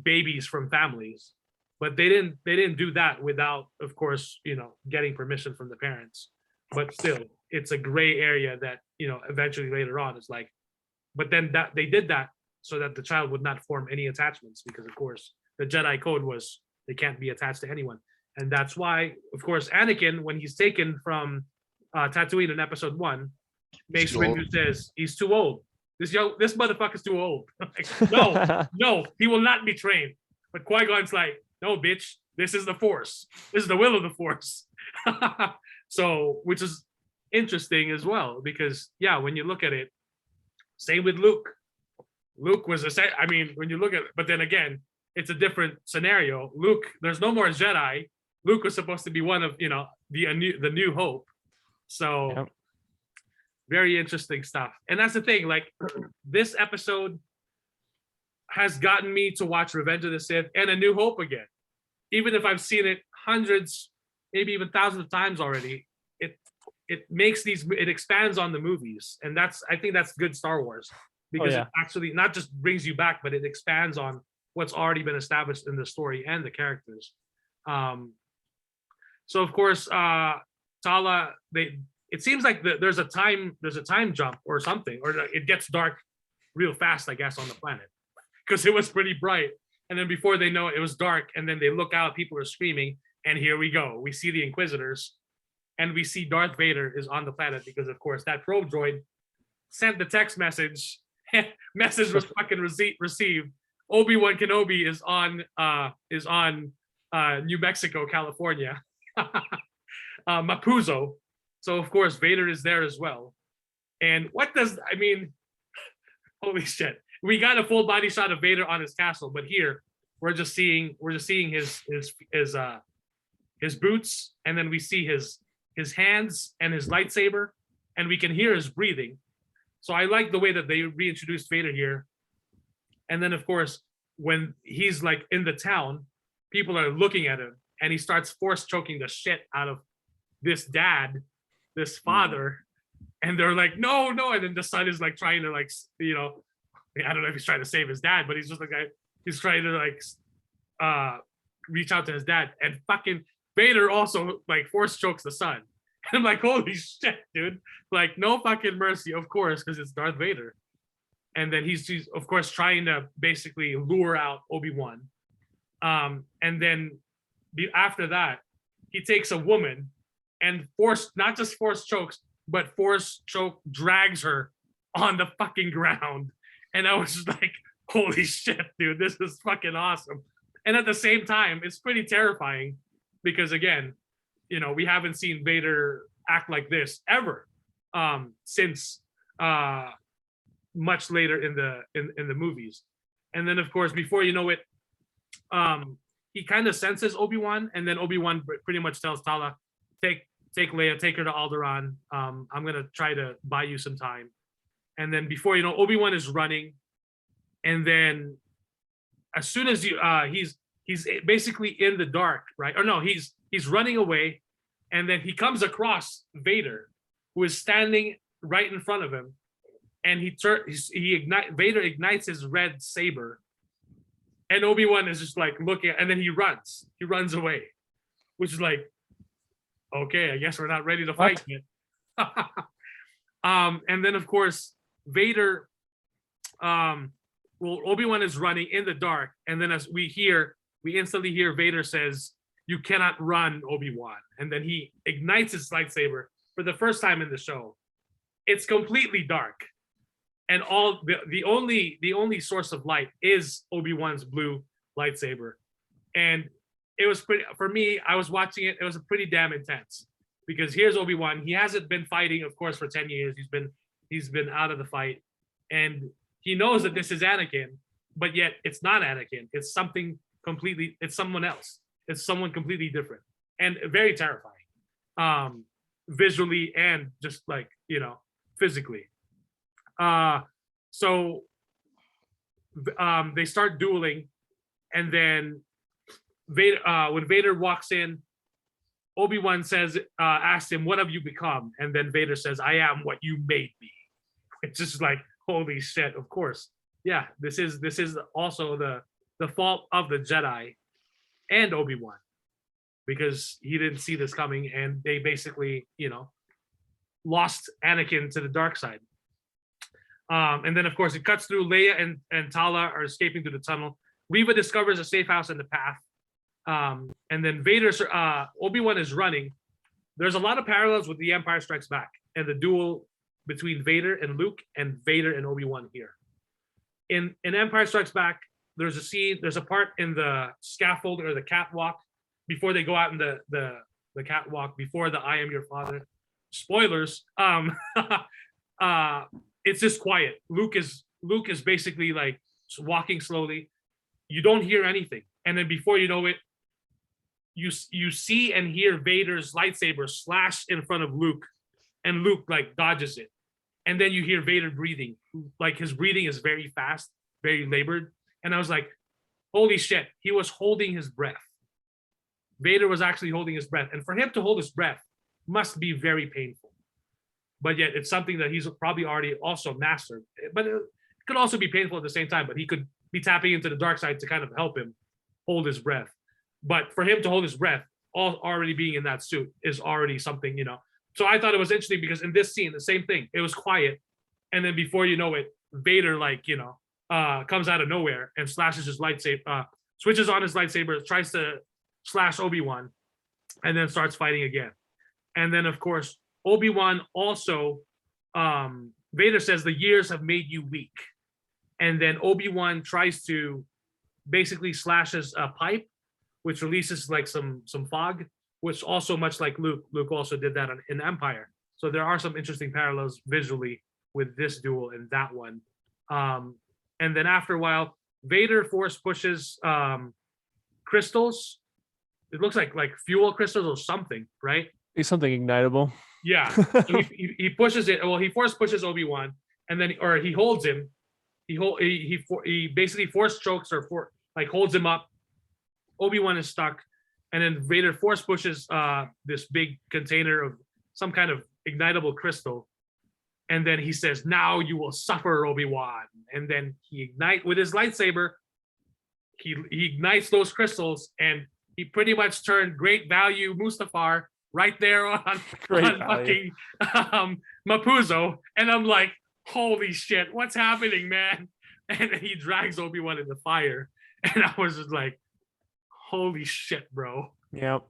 babies from families. But they didn't do that without, of course, getting permission from the parents. But still, it's a gray area that, eventually later on is like, but then that they did that so that the child would not form any attachments, because of course the Jedi code was they can't be attached to anyone. And that's why, of course, Anakin, when he's taken from Tatooine in episode 1, Mace Windu says he's too old. This motherfucker's too old. Like, no, he will not be trained. But Qui-Gon's like, no, bitch, this is the Force. This is the will of the Force. So, which is interesting as well, because yeah, when you look at it, same with Luke. Luke was when you look at it, but then again, it's a different scenario. Luke, there's no more Jedi. Luke was supposed to be one of, the new hope. So Very interesting stuff. And that's the thing, like this episode has gotten me to watch Revenge of the Sith and A New Hope again. Even if I've seen it hundreds, maybe even thousands of times already, it makes it expands on the movies. And I think that's good Star Wars, because it actually not just brings you back, but it expands on what's already been established in the story and the characters. So of course, Tala, it seems like there's a time jump or something, or it gets dark real fast, I guess, on the planet, because it was pretty bright. And then before they know it, it was dark. And then they look out, people are screaming. And here we go. We see the Inquisitors, and we see Darth Vader is on the planet, because of course that probe droid sent the text message. Message was fucking received. Obi-Wan Kenobi is on New Mexico, California, Mapuzo. So of course Vader is there as well. And holy shit. We got a full body shot of Vader on his castle, but here we're just seeing his boots, and then we see his hands and his lightsaber, and we can hear his breathing. So I like the way that they reintroduced Vader here. And then of course, when he's like in the town, people are looking at him, and he starts force choking the shit out of this father, and they're like, no, and then the son is like trying to like, I don't know if he's trying to save his dad, but he's just like, he's trying to like reach out to his dad, and fucking Vader also like force chokes the son. And I'm like, holy shit, dude. Like, no fucking mercy, of course, because it's Darth Vader. And then he's of course trying to basically lure out Obi-Wan. And then after that, he takes a woman and not just force chokes, but force choke drags her on the fucking ground. And I was just like, holy shit, dude, this is fucking awesome. And at the same time, it's pretty terrifying, because again, we haven't seen Vader act like this ever since much later in the movies. And then of course, before you know it, he kind of senses Obi-Wan, and then Obi-Wan pretty much tells Tala, take Leia, take her to Alderaan. I'm gonna try to buy you some time. And then before you know, Obi-Wan is running, and then as soon as he's basically in the dark, right? Or no, he's running away, and then he comes across Vader, who is standing right in front of him, and Vader ignites his red saber, and Obi-Wan is just like looking, and then he runs away, which is like, okay, I guess we're not ready to fight yet. And then of course Vader, Obi-Wan is running in the dark, and then as we instantly hear Vader says, "You cannot run, Obi-Wan." And then he ignites his lightsaber for the first time in the show. It's completely dark, and the only source of light is Obi-Wan's blue lightsaber. And it was pretty, for me, I was watching it, it was pretty damn intense, because here's Obi-Wan. He hasn't been fighting, of course, for 10 years. He's been out of the fight, and he knows that this is Anakin, but yet it's not Anakin. It's someone else. It's someone completely different, and very terrifying, visually and just like, physically. So they start dueling, and then Vader, when Vader walks in, Obi-Wan asks him, "What have you become?" And then Vader says, "I am what you made me." It's just like, holy shit, of course. Yeah, this is also the fault of the Jedi and Obi-Wan, because he didn't see this coming, and they basically, lost Anakin to the dark side. And then of course it cuts through. Leia and Tala are escaping through the tunnel. Reva discovers a safe house in the path. And then Obi-Wan is running. There's a lot of parallels with The Empire Strikes Back and the duel between Vader and Luke, and Vader and Obi-Wan here. In Empire Strikes Back, there's a part in the scaffold or the catwalk before they go out in the catwalk before the "I am your father" spoilers. It's just quiet. Luke is basically like walking slowly. You don't hear anything, and then before you know it, you see and hear Vader's lightsaber slash in front of Luke, and Luke like dodges it, and then you hear Vader breathing. Like his breathing is very fast, very labored. And I was like, holy shit, he was holding his breath. Vader was actually holding his breath. And for him to hold his breath must be very painful. But yet it's something that he's probably already also mastered. But it could also be painful at the same time, but he could be tapping into the dark side to kind of help him hold his breath. But for him to hold his breath, already being in that suit is already something, you know. So I thought it was interesting because in this scene, the same thing. It was quiet. And then before you know it, Vader, like, you know, comes out of nowhere and slashes his lightsaber, switches on his lightsaber, tries to slash Obi-Wan, and then starts fighting again. And then, of course, Obi-Wan also, Vader says, the years have made you weak. And then Obi-Wan tries to basically slashes a pipe, which releases like some fog, which also much like Luke also did that in Empire. So there are some interesting parallels visually with this duel and that one. And then after a while, Vader force pushes crystals. It looks like fuel crystals or something, right? It's something ignitable. Yeah. So he pushes it. Well, he force pushes Obi-Wan, and then he holds him. He basically force chokes or holds him up. Obi-Wan is stuck, and then Vader force pushes this big container of some kind of ignitable crystal, and then he says, "Now you will suffer, Obi-Wan." And then he ignites with his lightsaber. He ignites those crystals, and he pretty much turned Great Value Mustafar right there on fucking Mapuzo. And I'm like, holy shit, what's happening, man? And he drags Obi-Wan in the fire. And I was just like, holy shit, bro. Yep.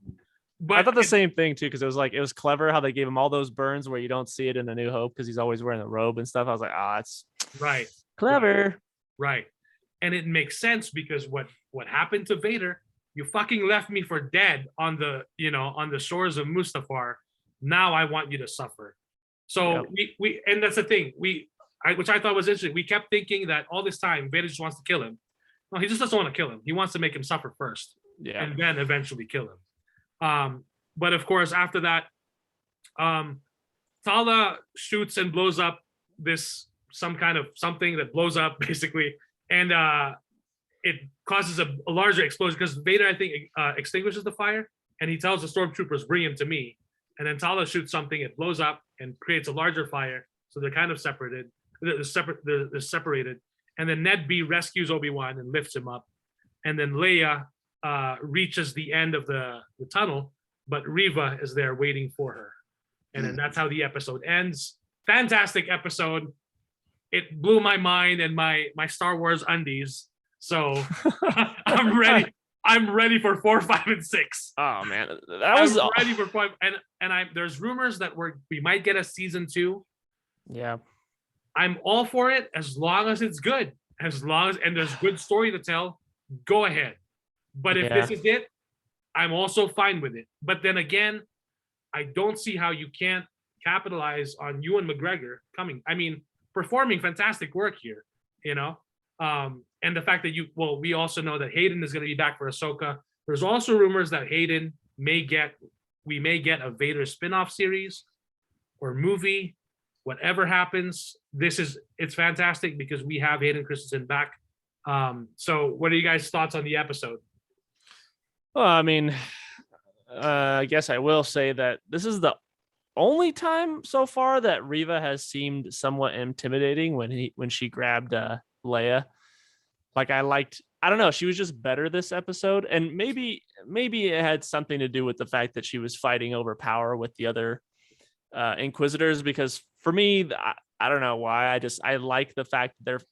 But I thought the same thing too, because it was clever how they gave him all those burns where you don't see it in A New Hope because he's always wearing a robe and stuff. I was like, it's right. Clever. Right. And it makes sense because what happened to Vader, you fucking left me for dead on the shores of Mustafar. Now I want you to suffer. So we and that's the thing. Which I thought was interesting. We kept thinking that all this time Vader just wants to kill him. No, he just doesn't want to kill him. He wants to make him suffer first. Yeah. And then eventually kill him. But of course, after that, Tala shoots and blows up some kind of something that blows up basically. And it causes a larger explosion because Vader, I think, extinguishes the fire, and he tells the stormtroopers, "Bring him to me." And then Tala shoots something, it blows up and creates a larger fire. So they're kind of separated. They're separated. And then Ned B rescues Obi-Wan and lifts him up. And then Leia reaches the end of the tunnel, but Reva is there waiting for her. And then that's how the episode ends. Fantastic episode. It blew my mind and my Star Wars undies. So I'm ready. I'm ready for 4, 5, and 6. Oh man, I'm ready for 5. And there's rumors that we might get a season 2. Yeah, I'm all for it as long as it's good. And there's good story to tell, go ahead. But if this is it, I'm also fine with it. But then again, I don't see how you can't capitalize on Ewan McGregor performing fantastic work here, you know? And the fact that we also know that Hayden is going to be back for Ahsoka. There's also rumors that Hayden we may get a Vader spin-off series or movie. Whatever happens, it's fantastic because we have Hayden Christensen back. So what are you guys' thoughts on the episode? Well, I guess I will say that this is the only time so far that Reva has seemed somewhat intimidating when she grabbed Leia. Like I don't know, she was just better this episode, and maybe it had something to do with the fact that she was fighting over power with the other Inquisitors, because for me, I don't know why, I like the fact that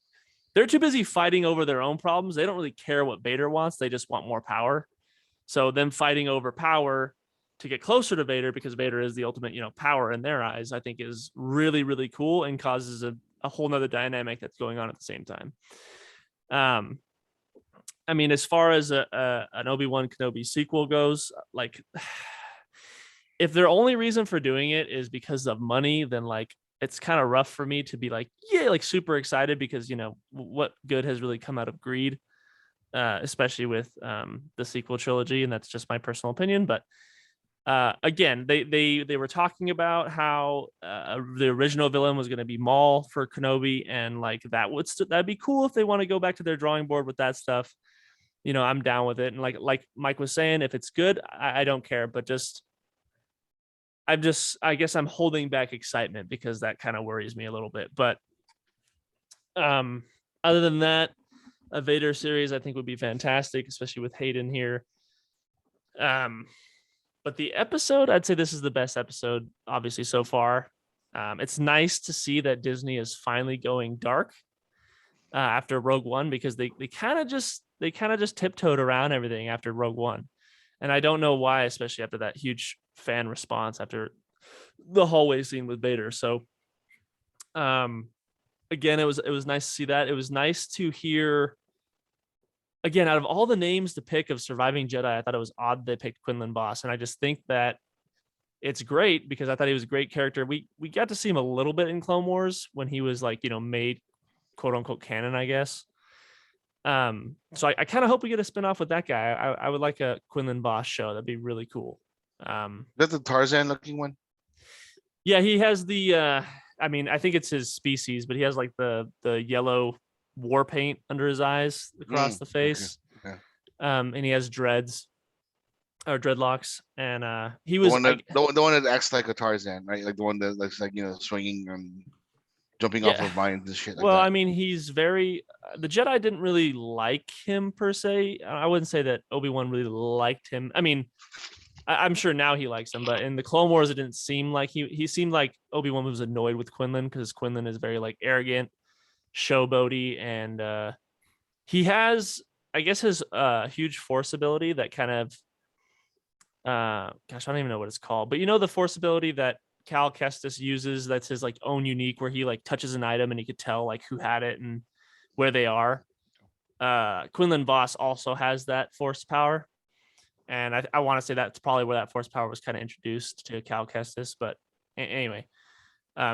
they're too busy fighting over their own problems. They don't really care what Vader wants. They just want more power. So them fighting over power to get closer to Vader, because Vader is the ultimate, power in their eyes, I think is really, really cool and causes a whole nother dynamic that's going on at the same time. As far as an Obi-Wan Kenobi sequel goes, like, if their only reason for doing it is because of money, then like it's kind of rough for me to be like, super excited, because what good has really come out of greed, especially with the sequel trilogy, and that's just my personal opinion. But again, they were talking about how the original villain was going to be Maul for Kenobi, and like that'd be cool if they want to go back to their drawing board with that stuff. I'm down with it. And like Mike was saying, if it's good, I don't care. But I guess I'm holding back excitement because that kind of worries me a little bit. But other than that, a Vader series I think would be fantastic, especially with Hayden here. But the episode, I'd say this is the best episode, obviously, so far. It's nice to see that Disney is finally going dark after Rogue One, because they kind of just tiptoed around everything after Rogue One. And I don't know why, especially after that huge fan response after the hallway scene with Vader. So again, it was nice to see that. It was nice to hear, again, out of all the names to pick of surviving Jedi, I thought it was odd they picked Quinlan Voss. And I just think that it's great because I thought he was a great character. We got to see him a little bit in Clone Wars when he was like, made quote unquote canon, I guess. So I kind of hope we get a spinoff with that guy. I would like a Quinlan Voss show. That'd be really cool. That's the Tarzan looking one. Yeah, he has the I think it's his species, but he has like the yellow war paint under his eyes across the face. Okay. And he has dreadlocks, and he The was one that acts like a Tarzan, right? Like the one that looks like swinging and jumping off of vines and shit like well, that. I mean, he's very the Jedi didn't really like him per se. I wouldn't say that Obi-Wan really liked him. I mean, I'm sure now he likes him, but in the Clone Wars, it didn't seem like he seemed like Obi-Wan was annoyed with Quinlan because Quinlan is very like arrogant, showboaty, and he has, I guess, his huge force ability that kind of gosh, I don't even know what it's called, but the force ability that Cal Kestis uses, that's his like own unique, where he like touches an item and he could tell like who had it and where they are. Quinlan Voss also has that force power, and I want to say that's probably where that force power was kind of introduced to Cal Kestis. But anyway,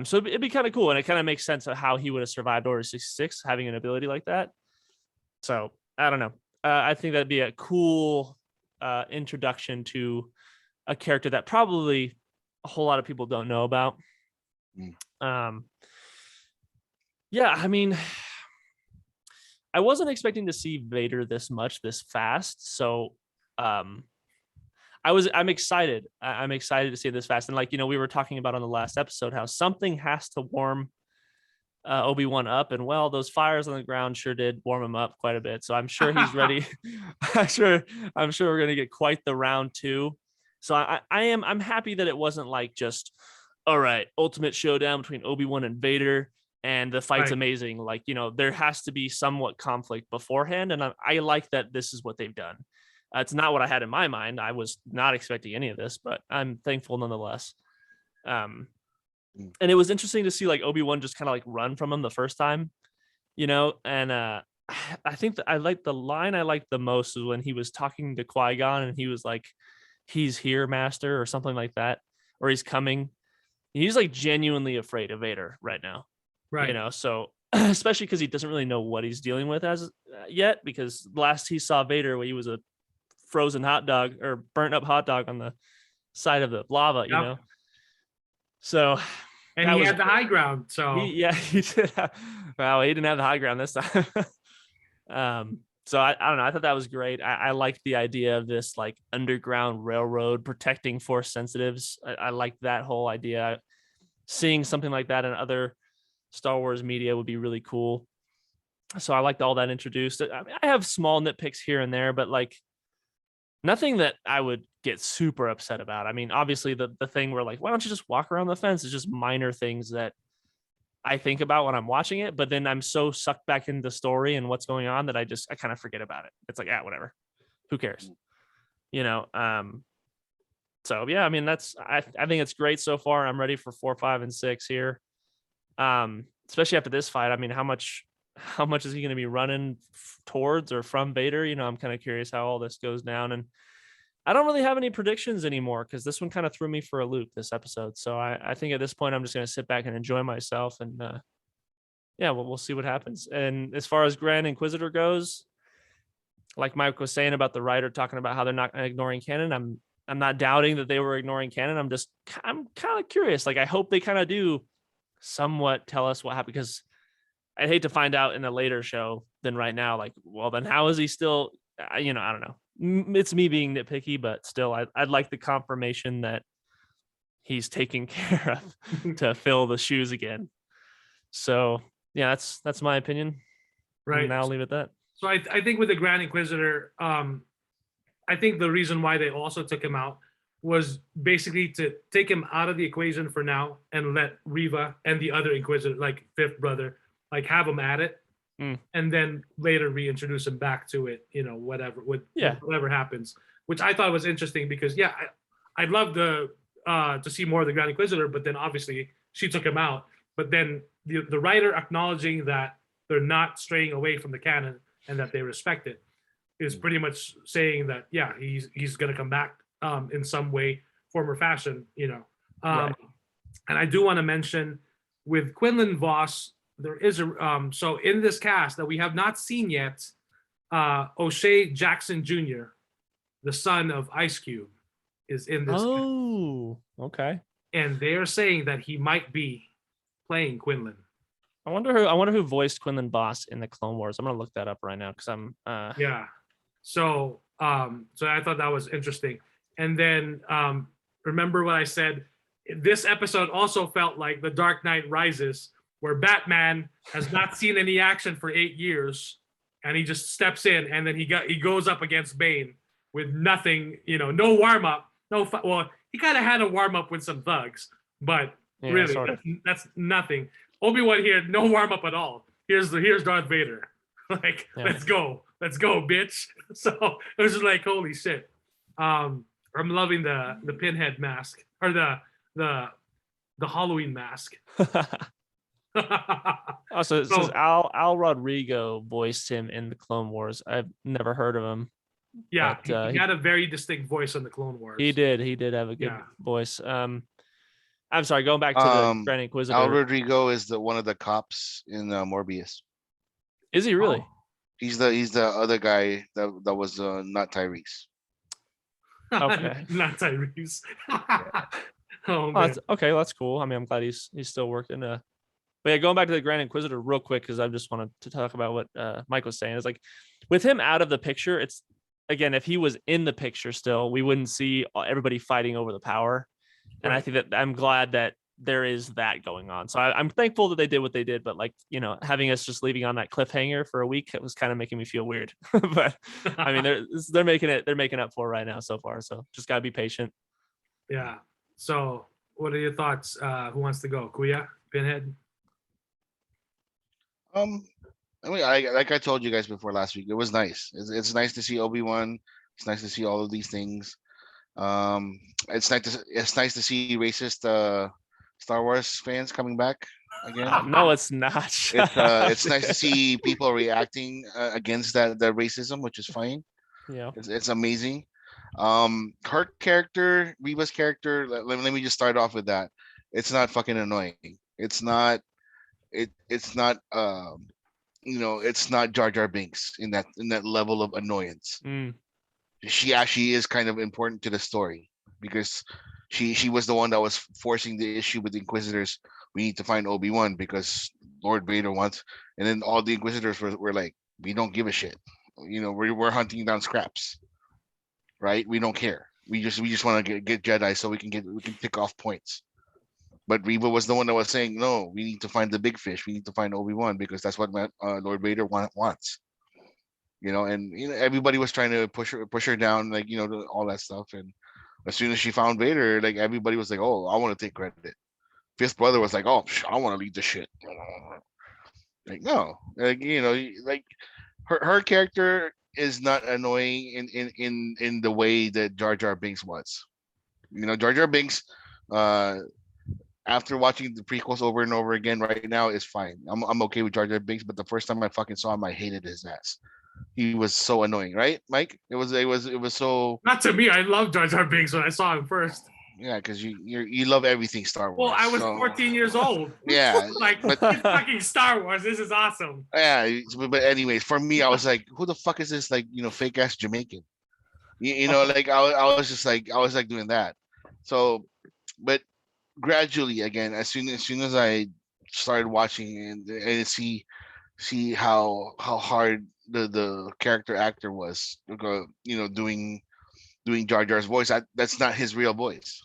so it'd be kind of cool, and it kind of makes sense of how he would have survived Order 66 having an ability like that. So I don't know. I think that'd be a cool introduction to a character that probably a whole lot of people don't know about. Yeah, I mean, I wasn't expecting to see Vader this fast, so I'm excited. I'm excited to see it this fast. And like we were talking about on the last episode, how something has to warm Obi-Wan up, and well, those fires on the ground sure did warm him up quite a bit. So I'm sure he's ready. I'm sure we're gonna get quite the round 2. So I'm happy that it wasn't like just, all right, ultimate showdown between Obi-Wan and Vader, and the fight's amazing. Like, there has to be somewhat conflict beforehand, and I like that this is what they've done. It's not what I had in my mind. I was not expecting any of this, but I'm thankful nonetheless. And it was interesting to see like Obi-Wan just kind of like run from him the first time, and I think that I like the line I liked the most is when he was talking to Qui-Gon and he was like, "He's here, Master," or something like that, or he's coming. He's like genuinely afraid of Vader right now, right? So especially because he doesn't really know what he's dealing with as yet, because last he saw Vader, he was a frozen hot dog or burnt up hot dog on the side of the lava, So, and he had the high ground. So he did. Well, he didn't have the high ground this time. So I don't know. I thought that was great. I liked the idea of this like underground railroad protecting force sensitives. I liked that whole idea. Seeing something like that in other Star Wars media would be really cool. So I liked all that introduced. I mean, I have small nitpicks here and there, but like nothing that I would get super upset about. I mean, obviously the thing where like, why don't you just walk around the fence? Is just minor things that I think about when I'm watching it, but then I'm so sucked back into the story and what's going on that I kind of forget about it. It's like, whatever. Who cares? So yeah, I mean, I think it's great so far. I'm ready for 4, 5, and 6 here. Especially after this fight. I mean, how much is he going to be running towards or from Vader? I'm kind of curious how all this goes down, and I don't really have any predictions anymore because this one kind of threw me for a loop this episode. So I think at this point I'm just going to sit back and enjoy myself, and we'll see what happens. And as far as Grand Inquisitor goes, like Mike was saying about the writer talking about how they're not ignoring canon, I'm not doubting that they were ignoring canon. I'm kind of curious. Like, I hope they kind of do somewhat tell us what happened, because I'd hate to find out in a later show than right now. Like, well, then how is he still, I don't know. It's me being nitpicky, but still, I'd like the confirmation that he's taken care of to fill the shoes again. So yeah, that's my opinion. Right. And I'll leave it at that. So I think with the Grand Inquisitor, I think the reason why they also took him out was basically to take him out of the equation for now and let Reva and the other Inquisitor, like fifth brother, like have him at it, and then later reintroduce him back to it. Whatever happens, which I thought was interesting because I'd love to see more of the Grand Inquisitor, but then obviously she took him out. But then the writer acknowledging that they're not straying away from the canon and that they respect it is pretty much saying that he's going to come back in some way, form, or fashion. Right. And I do want to mention with Quinlan Vos, there is so in this cast that we have not seen yet, O'Shea Jackson Jr., the son of Ice Cube, is in this. Oh, okay. And they're saying that he might be playing Quinlan. I wonder who voiced Quinlan Vos in the Clone Wars. I'm gonna look that up right now because I'm So I thought that was interesting. And then remember what I said? This episode also felt like The Dark Knight Rises, where Batman has not seen any action for 8 years, and he just steps in, and then he goes up against Bane with nothing, no warm up, well, he kind of had a warm up with some thugs, but really that's nothing. Obi-Wan here, no warm up at all. Here's Darth Vader. Like, let's go, bitch. So it was just like, holy shit. I'm loving the Pinhead mask, or the Halloween mask. Also, it says Al Rodrigo voiced him in the Clone Wars. I've never heard of him. Yeah, but, he had a very distinct voice on the Clone Wars. He did have a good voice. I'm sorry, going back to the Grand Inquisitor. Al Rodrigo is one of the cops in Morbius. Is he really? Oh. He's the other guy that was not Tyrese. Okay. Not Tyrese. Oh, man. That's cool. I mean, I'm glad he's still working. But yeah, going back to the Grand Inquisitor real quick, because I just wanted to talk about what Mike was saying. Is like, with him out of the picture, it's, again, if he was in the picture still, we wouldn't see everybody fighting over the power. And I think that I'm glad that there is that going on. So I'm thankful that they did what they did, but having us just leaving on that cliffhanger for a week, it was kind of making me feel weird. But I mean, they're making up for it right now so far. So just gotta be patient. Yeah. So what are your thoughts? Who wants to go? Kuya? Pinhead? I mean, like I told you guys before last week, it was nice. It's nice to see Obi-Wan. It's nice to see all of these things. It's nice to see racist Star Wars fans coming back again. No, it's not. It's nice to see people reacting against that racism, which is fine. Yeah, it's amazing. Her character, Reva's character. Let me just start off with that. It's not fucking annoying. It's not. It's not. It's not Jar Jar Binks in that level of annoyance. She actually is kind of important to the story because she was the one that was forcing the issue with the Inquisitors. We need to find Obi-Wan because Lord Vader wants, and then all the Inquisitors were like, we don't give a shit. We're hunting down scraps, right? We don't care. We just want to get Jedi so we can pick off points. But Reva was the one that was saying, no, we need to find the big fish. We need to find Obi-Wan because that's what Lord Vader wants. And everybody was trying to push her down, like, all that stuff. And as soon as she found Vader, like, everybody was like, oh, I want to take credit. Fifth brother was like, oh, I want to lead the shit. Like, no, like, like her character is not annoying in the way that Jar Jar Binks was. Jar Jar Binks, after watching the prequels over and over again right now, is fine. I'm okay with Jar Jar Binks, but the first time I fucking saw him, I hated his ass. He was so annoying, right, Mike? It was so. Not to me. I love Jar Jar Binks when I saw him first. Yeah, because you love everything Star Wars. Well, I was 14 years old. Yeah, but it's fucking Star Wars. This is awesome. Yeah, but anyways, for me, I was like, who the fuck is this? Like, fake ass Jamaican. You know, like I was just like I was like doing that. So, but gradually again, as soon as I started watching and see how hard the character actor was, you know, doing Jar Jar's voice. That's not his real voice.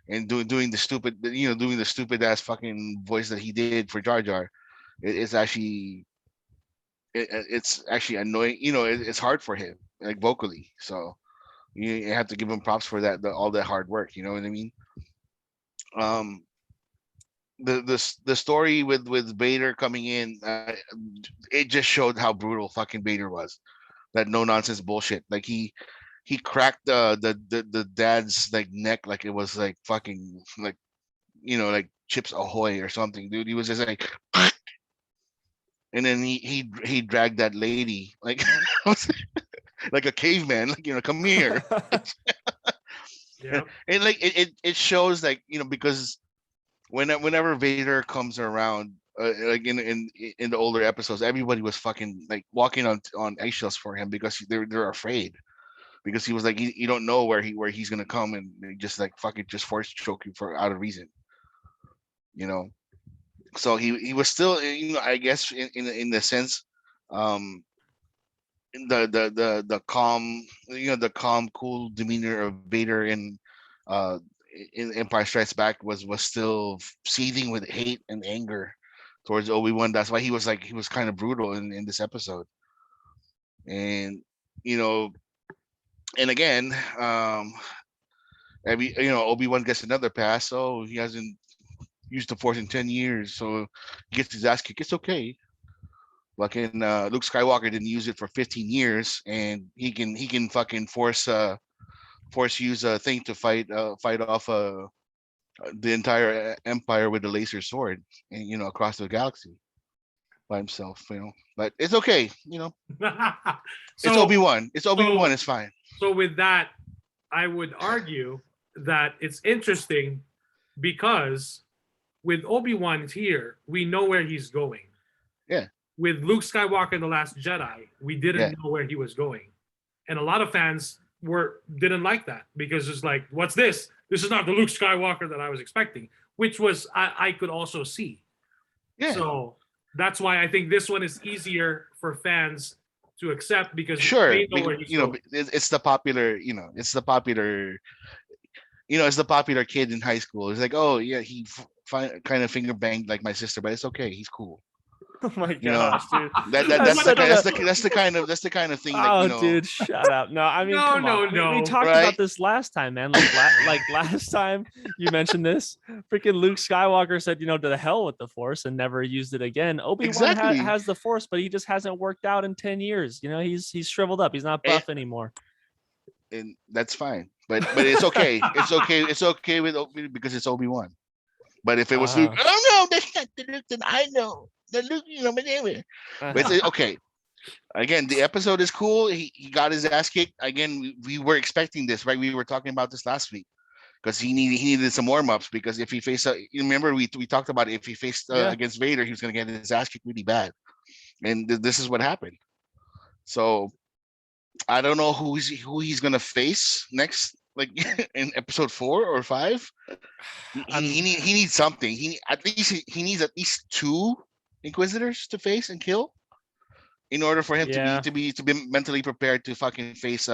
And doing the stupid, you know, doing the stupid ass fucking voice that he did for Jar Jar, it's actually it's actually annoying. You know, it's hard for him, like vocally. So you have to give him props for that, all that hard work. You know what I mean? Um, the story with Vader coming in, it just showed how brutal fucking Vader was. That no nonsense bullshit. Like he cracked the dad's like neck like it was like fucking like, you know, like Chips Ahoy or something, dude. He was just like, and then he dragged that lady like like a caveman, like, you know, come here. Yeah. And like it shows, like, you know, because whenever Vader comes around, like in the older episodes, everybody was fucking like walking on eggshells for him because they're afraid, because he was like, you don't know where he's gonna come, and they just like fucking just force choke you for out of reason, you know. So he was still, you know, I guess in the sense, um the calm, you know, the calm cool demeanor of Vader uh in Empire Strikes Back was still seething with hate and anger towards Obi-Wan. That's why he was kind of brutal in this episode. And you know, and again, every, you know, Obi-Wan gets another pass. Oh, he hasn't used the Force in 10 years, so he gets his ass kicked. It's okay. Like in Luke Skywalker didn't use it for 15 years, and he can fucking force use a thing to fight off the entire empire with a laser sword, and, you know, across the galaxy by himself, you know. But it's okay, you know. It's So Obi-Wan. It's Obi-Wan. so It's fine. so with that, I would argue that it's interesting because with Obi-Wan here, we know where he's going. Yeah. With Luke Skywalker in The Last Jedi, we didn't Yeah. know where he was going. And a lot of fans didn't like that because it's like, what's this? This is not the Luke Skywalker that I was expecting, which was I could also see. Yeah. So that's why I think this one is easier for fans to accept because Sure. they know where he's You know, going. it's the popular, you know, it's the popular, you know, it's the popular kid in high school. It's like, oh yeah, he kind of finger banged like my sister, but it's okay. He's cool. Oh my You know, gosh, dude. that's the kind of thing, like, Oh, you know. dude, shut up. No, I mean, No, come on. no, We no. talked Right? about this last time, man. Like, like last time you mentioned this, freaking Luke Skywalker said, you know, to the hell with the Force and never used it again. Obi-Wan Exactly. has the Force, but he just hasn't worked out in 10 years. You know, he's shriveled up. He's not buff anymore. And that's fine. But it's okay. It's okay. It's okay with because it's Obi-Wan. But if it was Luke, oh no, that's not the Luke that I know. The Luke, you know, but it's okay. Again, the episode is cool. He got his ass kicked. Again, we were expecting this, right? We were talking about this last week because he needed some warm ups, because if he faced, you remember we talked about it, if he faced against Vader, he was gonna get his ass kicked really bad, and this is what happened. So I don't know who he's gonna face next, like in episode 4 or 5. He needs something. He needs at least 2 Inquisitors to face and kill in order for him to be mentally prepared to fucking face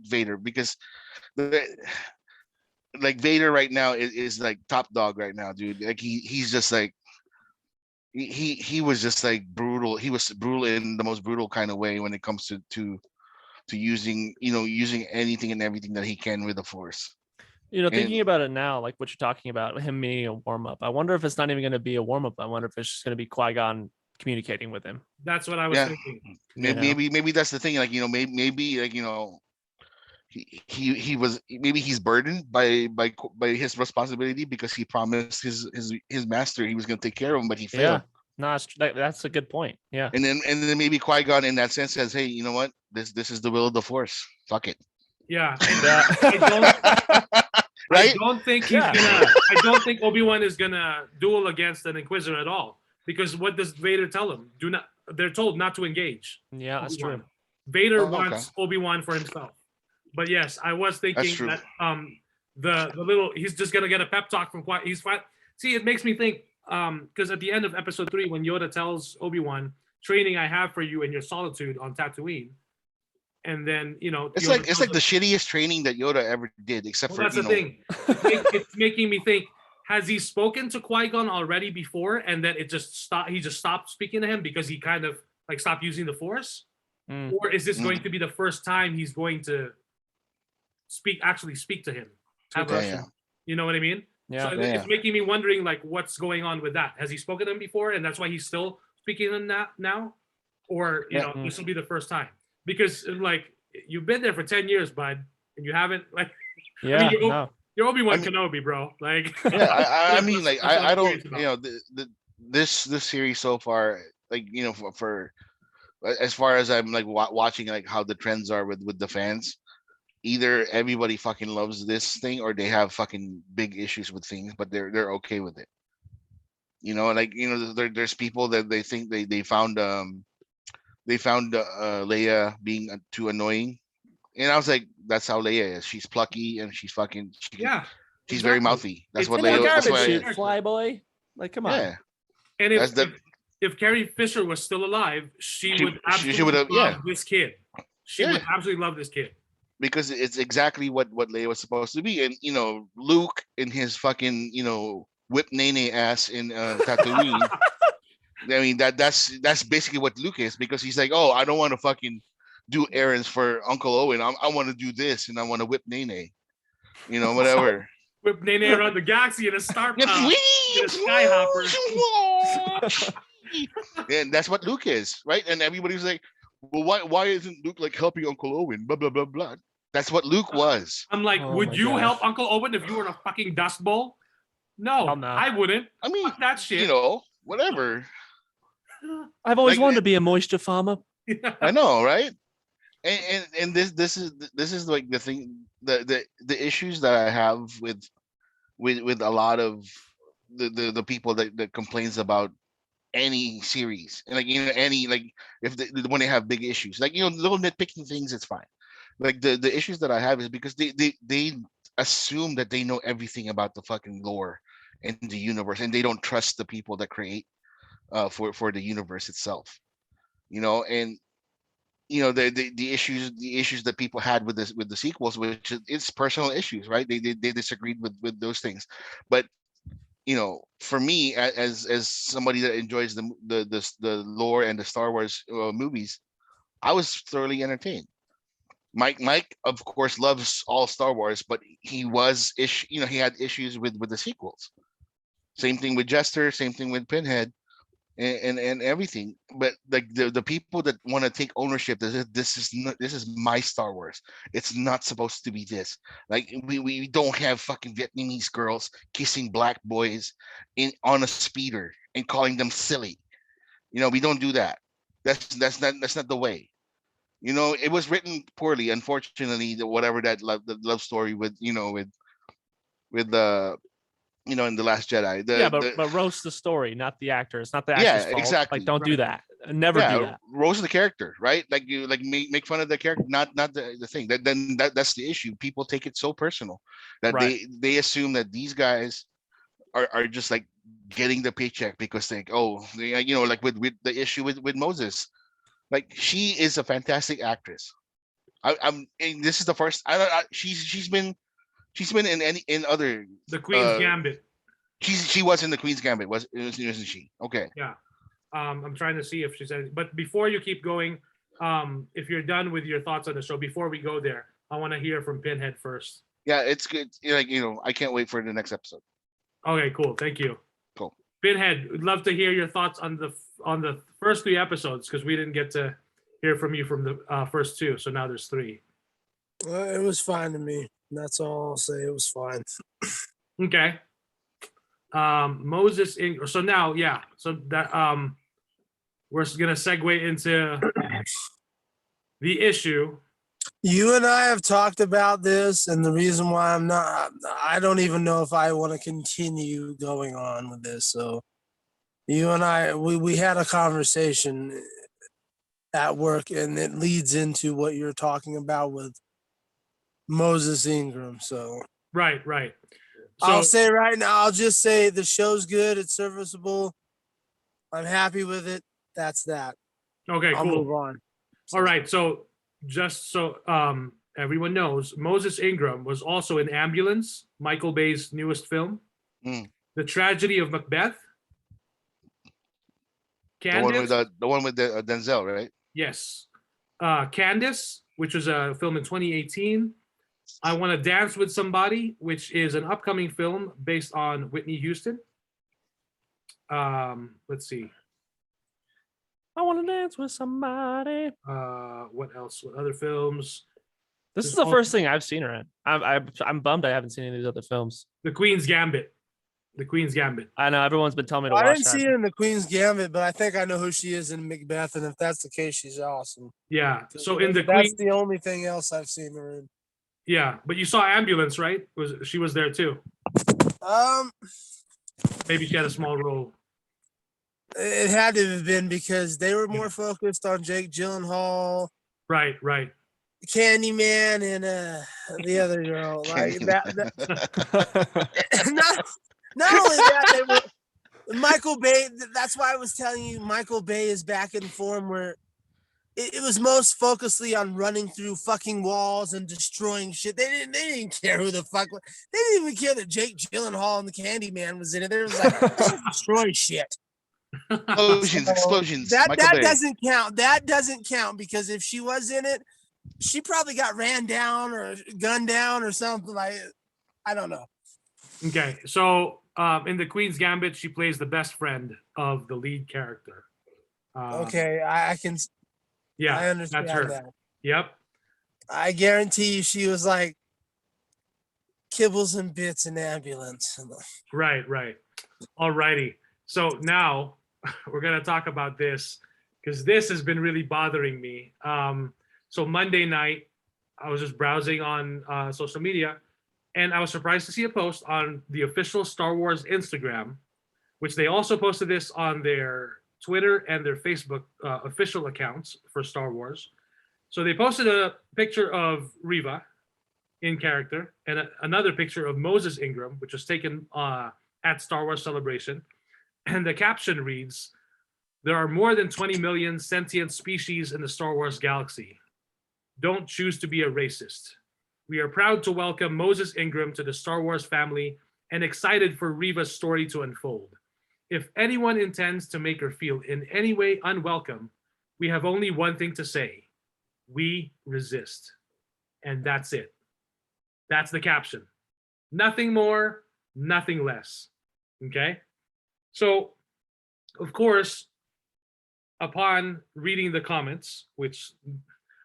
Vader, because like Vader right now is like top dog right now, dude. Like he's just like he was just like brutal. He was brutal in the most brutal kind of way when it comes to using, you know, using anything and everything that he can with the Force. You know, thinking about it now, like what you're talking about, him being a warm up. I wonder if it's not even going to be a warm up. I wonder if it's just going to be Qui-Gon communicating with him. That's what I was thinking. Maybe that's the thing. Like, you know, maybe like, you know, he was, maybe he's burdened by his responsibility because he promised his master he was going to take care of him, but he failed. No, that's a good point. Yeah. And then maybe Qui-Gon in that sense says, hey, you know what? This is the will of the Force. Fuck it. Yeah. Right? I don't think he's gonna. I don't think Obi-Wan is gonna duel against an Inquisitor at all. Because what does Vader tell him? They're told not to engage. Yeah, that's Obi-Wan. true. Vader wants Obi-Wan for himself. But yes, I was That's thinking true. that the little he's just gonna get a pep talk from Qui. He's fine. See, it makes me think because at the end of episode 3, when Yoda tells Obi-Wan, "Training I have for you in your solitude on Tatooine," and then It's Yoda like tells the him, shittiest training that Yoda ever did, except well, for that's the thing. It's making me think: has he spoken to Qui-Gon already before, and then it just stopped? He just stopped speaking to him because he kind of like stopped using the Force, or is this going to be the first time he's going to actually speak to him? Have a, yeah. you know what I mean? Yeah. So Yeah. it's making me wondering, like, what's going on with that? Has he spoken to him before, and that's why he's still speaking to him now, or Yeah. this will be the first time? Because like you've been there for 10 years, bud, and you haven't like. Yeah. I mean, No. you're Obi-Wan I mean- Kenobi, bro. Like, Yeah, I mean, like, that's what I'm I don't, curious about. this series so far, like, for as far as I'm like watching, like how the trends are with the fans, either everybody fucking loves this thing or they have fucking big issues with things, but they're okay with it. Like, there's people that they think they found Leia being too annoying, and I was like, that's how Leia is. She's plucky and she's fucking Yeah, she's very exactly. mouthy. That's It's what In the Leia. That's garbage why. chute, character. flyboy. Like, come on. Yeah. And That's the- if Carrie Fisher was still alive, she would she absolutely would've- love yeah. this kid. She Yeah. would absolutely love this kid. Because it's exactly what Leia was supposed to be. And Luke in his fucking whip nene ass in Tatooine. I mean that's basically what Luke is, because he's like, oh, I don't want to fucking do errands for Uncle Owen. I want to do this, and I want to whip nene. Whatever. Whip Nene around the galaxy in a star in a skyhopper. And that's what Luke is, right? And everybody's like, well, why isn't Luke like helping Uncle Owen? Blah blah blah blah. That's what Luke was. I'm like, Oh would my you gosh. help Uncle Owen if you were in a fucking dust bowl? No, Hell no. I wouldn't. I mean, Fuck that shit. whatever. I've always Like, wanted to be a moisture farmer. I know, right? And this is like the thing, the issues that I have with a lot of the people that complains about any series, and like any, like, if when they have big issues, like little nitpicking things, it's fine. Like the issues that I have is because they assume that they know everything about the fucking lore and the universe, and they don't trust the people that create for the universe itself. And the issues that people had with this, with the sequels, which it's personal issues, right? They disagreed with those things. But for me, as somebody that enjoys the lore and the Star Wars movies, I was thoroughly entertained. Mike of course loves all Star Wars, but he had issues with the sequels. Same thing with Jester, same thing with Pinhead, and everything. But like the people that want to take ownership, this is my Star Wars. It's not supposed to be this. Like we don't have fucking Vietnamese girls kissing black boys on a speeder and calling them silly. We don't do that. That's not the way. It was written poorly, unfortunately. Whatever the love story with in the Last Jedi. But roast the story, not the actor. It's not the Yeah, actor's fault. exactly. Like, don't do that. Never do that. Roast the character, right? Like you make fun of the character, not the thing. That's the issue. People take it so personal that Right. they assume that these guys are just like getting the paycheck because like like with the issue with Moses. Like, she is a fantastic actress. And this is the first. She's been in other. The Queen's Gambit. She was in the Queen's Gambit, wasn't she? Okay. Yeah. I'm trying to see if she said. But before you keep going, if you're done with your thoughts on the show, before we go there, I want to hear from Pinhead first. Yeah, it's good. Like I can't wait for the next episode. Okay, cool. Thank you. Cool. Pinhead, would love to hear your thoughts on the first 3 episodes, because we didn't get to hear from you from the first 2, so now there's 3. It was fine to me. That's all I'll say. It was fine. Okay. Moses Ingram. So now, yeah. So that we're gonna segue into the issue. You and I have talked about this, and the reason why I don't even know if I want to continue going on with this. So you and I, we had a conversation at work, and it leads into what you're talking about with Moses Ingram. So Right. So I'll say right now, I'll just say the show's good. It's serviceable. I'm happy with it. That's that. okay, I'll cool. move on. All right. So just so everyone knows, Moses Ingram was also in Ambulance, Michael Bay's newest film. Mm. The Tragedy of Macbeth. The one with Candace. Denzel, right? Yes. Candace, which was a film in 2018. I Want to Dance with Somebody, which is an upcoming film based on Whitney Houston. Let's see. I want to dance with somebody. What else? What other films? This is the first thing I've seen her in. I'm bummed I haven't seen any of these other films. The Queen's Gambit. The Queen's Gambit. I know everyone's been telling me to I watch didn't see her in the Queen's Gambit, but I think I know who she is in Macbeth, and if that's the case, she's awesome. Yeah. So in the That's Queen. the only thing else I've seen her in. Yeah, but you saw Ambulance, right? She was there too? Maybe she had a small role. It had to have been because they were more focused on Jake Gyllenhaal, Right. Candyman, and the other girl. Like that. Not only that, they were Michael Bay. That's why I was telling you, Michael Bay is back in form where it was most focusedly on running through fucking walls and destroying shit. They didn't care who the fuck. They didn't even care that Jake Gyllenhaal and the Candyman was in it. They was like, destroy shit. Explosions. That doesn't count. That doesn't count because if she was in it, she probably got ran down or gunned down or something like. I don't know. Okay, so in the Queen's Gambit, she plays the best friend of the lead character. Okay, I can. Yeah, I understand that's her. that. Yep. I guarantee you, she was like kibbles and bits in Ambulance. Right. All righty. So now we're gonna talk about this because this has been really bothering me. So Monday night, I was just browsing on social media, and I was surprised to see a post on the official Star Wars Instagram, which they also posted this on their Twitter and their Facebook official accounts for Star Wars. So they posted a picture of Reva in character and another picture of Moses Ingram, which was taken at Star Wars Celebration. And the caption reads, "There are more than 20 million sentient species in the Star Wars galaxy. Don't choose to be a racist. We are proud to welcome Moses Ingram to the Star Wars family and excited for Reva's story to unfold. If anyone intends to make her feel in any way unwelcome, we have only one thing to say. We resist." And that's it. That's the caption. Nothing more, nothing less. Okay? So, of course, upon reading the comments, which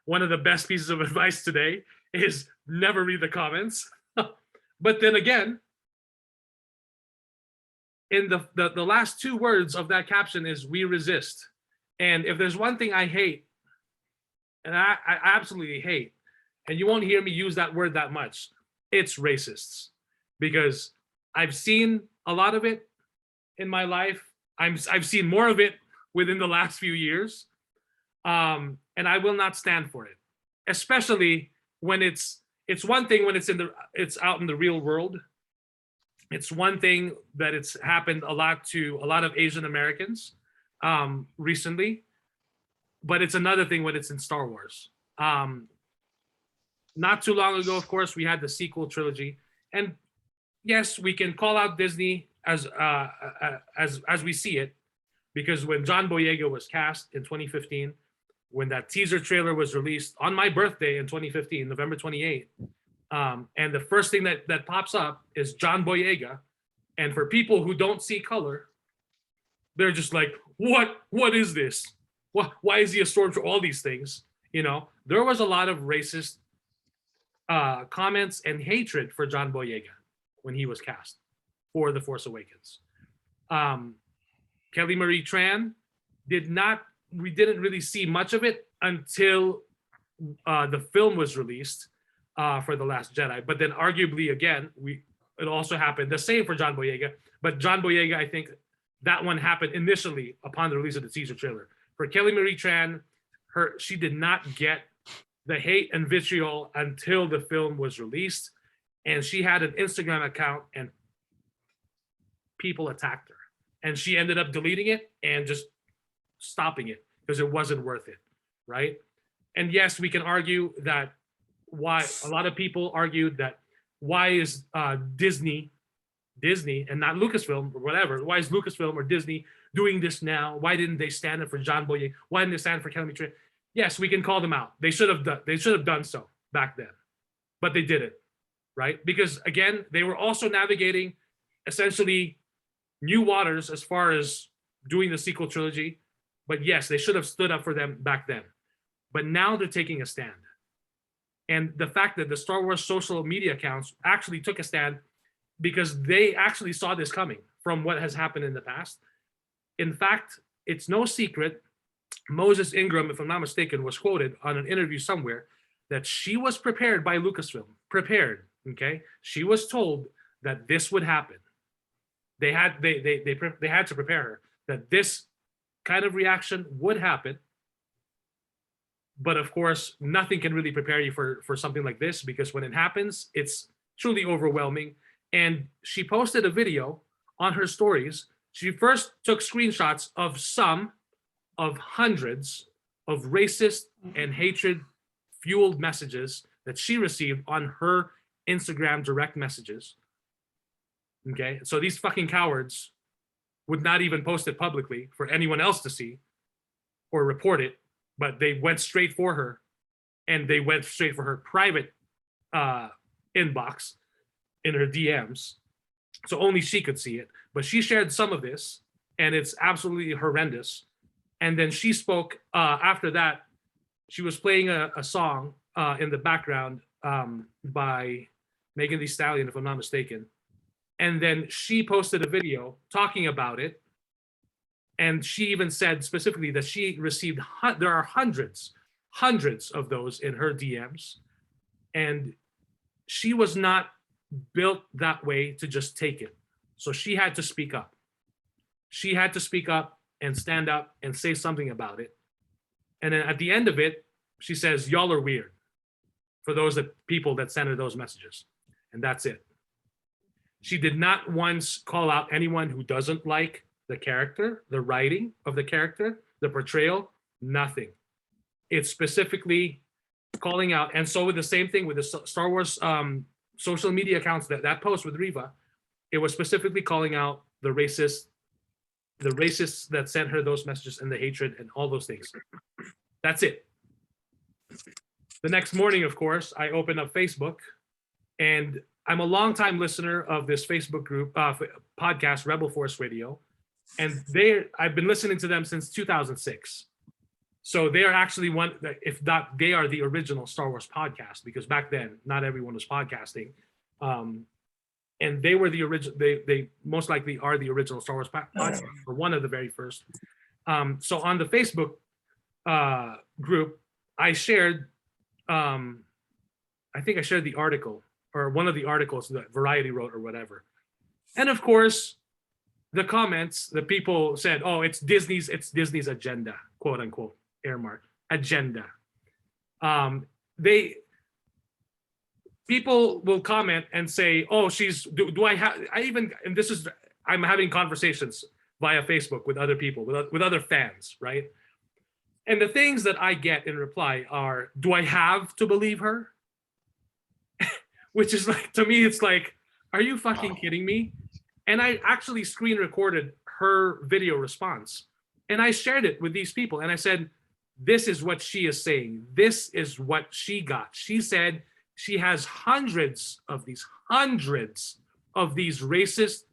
one of the best pieces of advice today is never read the comments. But then again, in the last two words of that caption is "we resist." And if there's one thing I hate, and I absolutely hate, and you won't hear me use that word that much, it's racists. Because I've seen a lot of it in my life. I've seen more of it within the last few years. And I will not stand for it. Especially when it's one thing when it's out in the real world. It's one thing that it's happened a lot to a lot of Asian Americans recently, but it's another thing when it's in Star Wars. Not too long ago, of course, we had the sequel trilogy, and yes, we can call out Disney as we see it, because when John Boyega was cast in 2015, when that teaser trailer was released on my birthday in 2015, November 28th. And the first thing that pops up is John Boyega. And for people who don't see color, they're just like, what is this? Why is he a stormtrooper? All these things, there was a lot of racist comments and hatred for John Boyega when he was cast for The Force Awakens. Kelly Marie Tran we didn't really see much of it until the film was released for The Last Jedi. But then arguably, again, it also happened the same for John Boyega. But John Boyega, I think that one happened initially upon the release of the teaser trailer. For Kelly Marie Tran, she did not get the hate and vitriol until the film was released. And she had an Instagram account and people attacked her. And she ended up deleting it and just stopping it because it wasn't worth it, right? And yes, we can argue that why a lot of people argued that why is Disney and not Lucasfilm or whatever, why is Lucasfilm or Disney doing this now? Why didn't they stand up for John Boyega? Why didn't they stand for Kenobi? Yes, we can call them out. They should have done so back then, but they didn't, right? Because again, they were also navigating essentially new waters as far as doing the sequel trilogy. But yes, they should have stood up for them back then. But now they're taking a stand. And the fact that the Star Wars social media accounts actually took a stand because they actually saw this coming from what has happened in the past. In fact, it's no secret, Moses Ingram, if I'm not mistaken, was quoted on an interview somewhere that she was prepared by Lucasfilm, okay? She was told that this would happen. They had to prepare her that this kind of reaction would happen. But of course, nothing can really prepare you for something like this, because when it happens, it's truly overwhelming. And she posted a video on her stories. She first took screenshots of some of hundreds of racist and hatred fueled messages that she received on her Instagram direct messages. Okay, so these fucking cowards would not even post it publicly for anyone else to see or report it, but they went straight for her, and they went straight for her private inbox in her DMs, so only she could see it. But she shared some of this, and it's absolutely horrendous. And then she spoke after that. She was playing a song in the background by Megan Thee Stallion, if I'm not mistaken. And then she posted a video talking about it. And she even said specifically that she received, there are hundreds of those in her DMs. And she was not built that way to just take it. So she had to speak up. She had to speak up and stand up and say something about it. And then at the end of it, she says, y'all are weird, for those people that sent her those messages. And that's it. She did not once call out anyone who doesn't like the character, the writing of the character, the portrayal, nothing. It's specifically calling out. And so with the same thing with the Star Wars social media accounts, that post with Riva, it was specifically calling out the racists that sent her those messages and the hatred and all those things. That's it. The next morning, of course, I opened up Facebook, and I'm a longtime listener of this Facebook group podcast, Rebel Force Radio, and I've been listening to them since 2006. So they are actually one, if not, they are the original Star Wars podcast, because back then not everyone was podcasting, and they were the original. They most likely are the original Star Wars podcast, or one of the very first. So on the Facebook group, I shared, I think I shared the article, or one of the articles that Variety wrote or whatever. And of course, the comments, the people said, oh, it's Disney's agenda, quote unquote, air mark, agenda. People will comment and say, oh, I'm having conversations via Facebook with other people, with other fans, right? And the things that I get in reply are, do I have to believe her? Which is like, to me, it's like, are you fucking kidding me? And I actually screen recorded her video response, and I shared it with these people. And I said, this is what she is saying. This is what she got. She said she has hundreds of these racist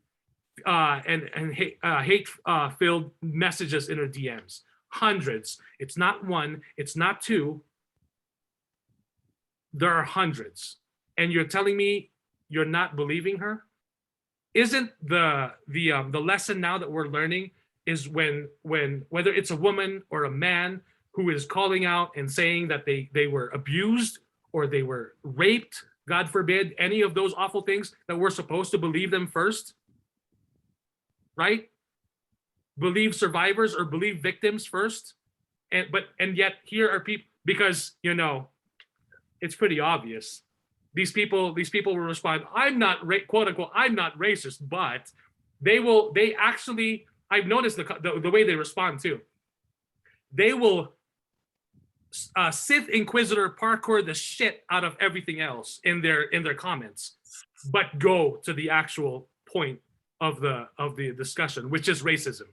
and hate-filled messages in her DMs. Hundreds. It's not one. It's not two. There are hundreds. And you're telling me you're not believing her? Isn't the lesson now that we're learning is when whether it's a woman or a man who is calling out and saying that they were abused or they were raped, God forbid, any of those awful things, that we're supposed to believe them first, right? Believe survivors or believe victims first. And yet here are people, because it's pretty obvious. These people will respond, I'm not quote unquote, I'm not racist, but they actually, I've noticed the way they respond too. They will Sith Inquisitor parkour the shit out of everything else in their comments, but go to the actual point of the discussion, which is racism.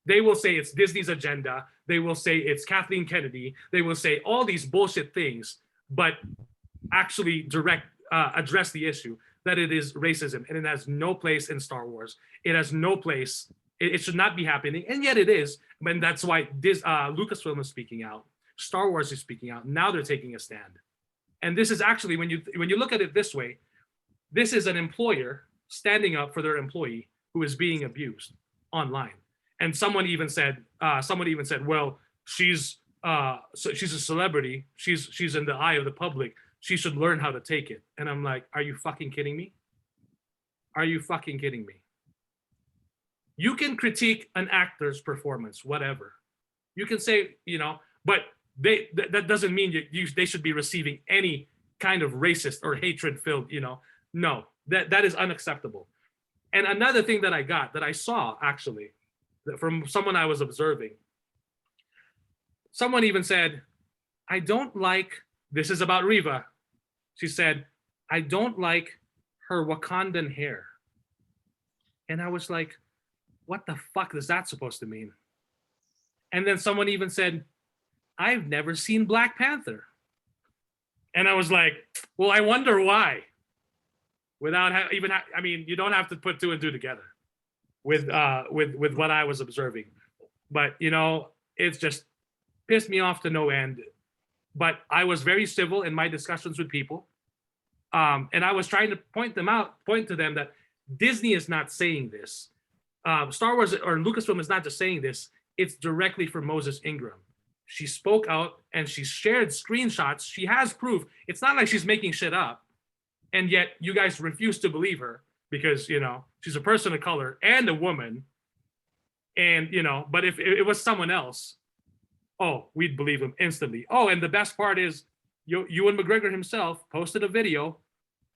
They will say it's Disney's agenda. They will say it's Kathleen Kennedy. They will say all these bullshit things, but actually address the issue that it is racism, and it has no place in Star Wars. It has no place. It should not be happening, and yet it is. And that's why Lucasfilm is speaking out. Star Wars is speaking out. Now they're taking a stand. And this is actually, when you look at it this way, this is an employer standing up for their employee who is being abused online. And someone even said, well, she's a celebrity. She's in the eye of the public. She should learn how to take it. And I'm like, are you fucking kidding me? Are you fucking kidding me? You can critique an actor's performance, whatever. You can say, but that doesn't mean they should be receiving any kind of racist or hatred-filled, No, that is unacceptable. And another thing that I saw actually, from someone I was observing, someone even said, I don't like, this is about Reva. She said, I don't like her Wakandan hair. And I was like, what the fuck is that supposed to mean? And then someone even said, I've never seen Black Panther. And I was like, well, I wonder why. Without I mean, you don't have to put two and two together with what I was observing. But, it's just pissed me off to no end. But I was very civil in my discussions with people. And I was trying to point to them that Disney is not saying this. Star Wars or Lucasfilm is not just saying this. It's directly from Moses Ingram. She spoke out and she shared screenshots. She has proof. It's not like she's making shit up. And yet you guys refuse to believe her because, she's a person of color and a woman. And, but if it was someone else, oh, we'd believe him instantly. Oh, and the best part is Ewan McGregor himself posted a video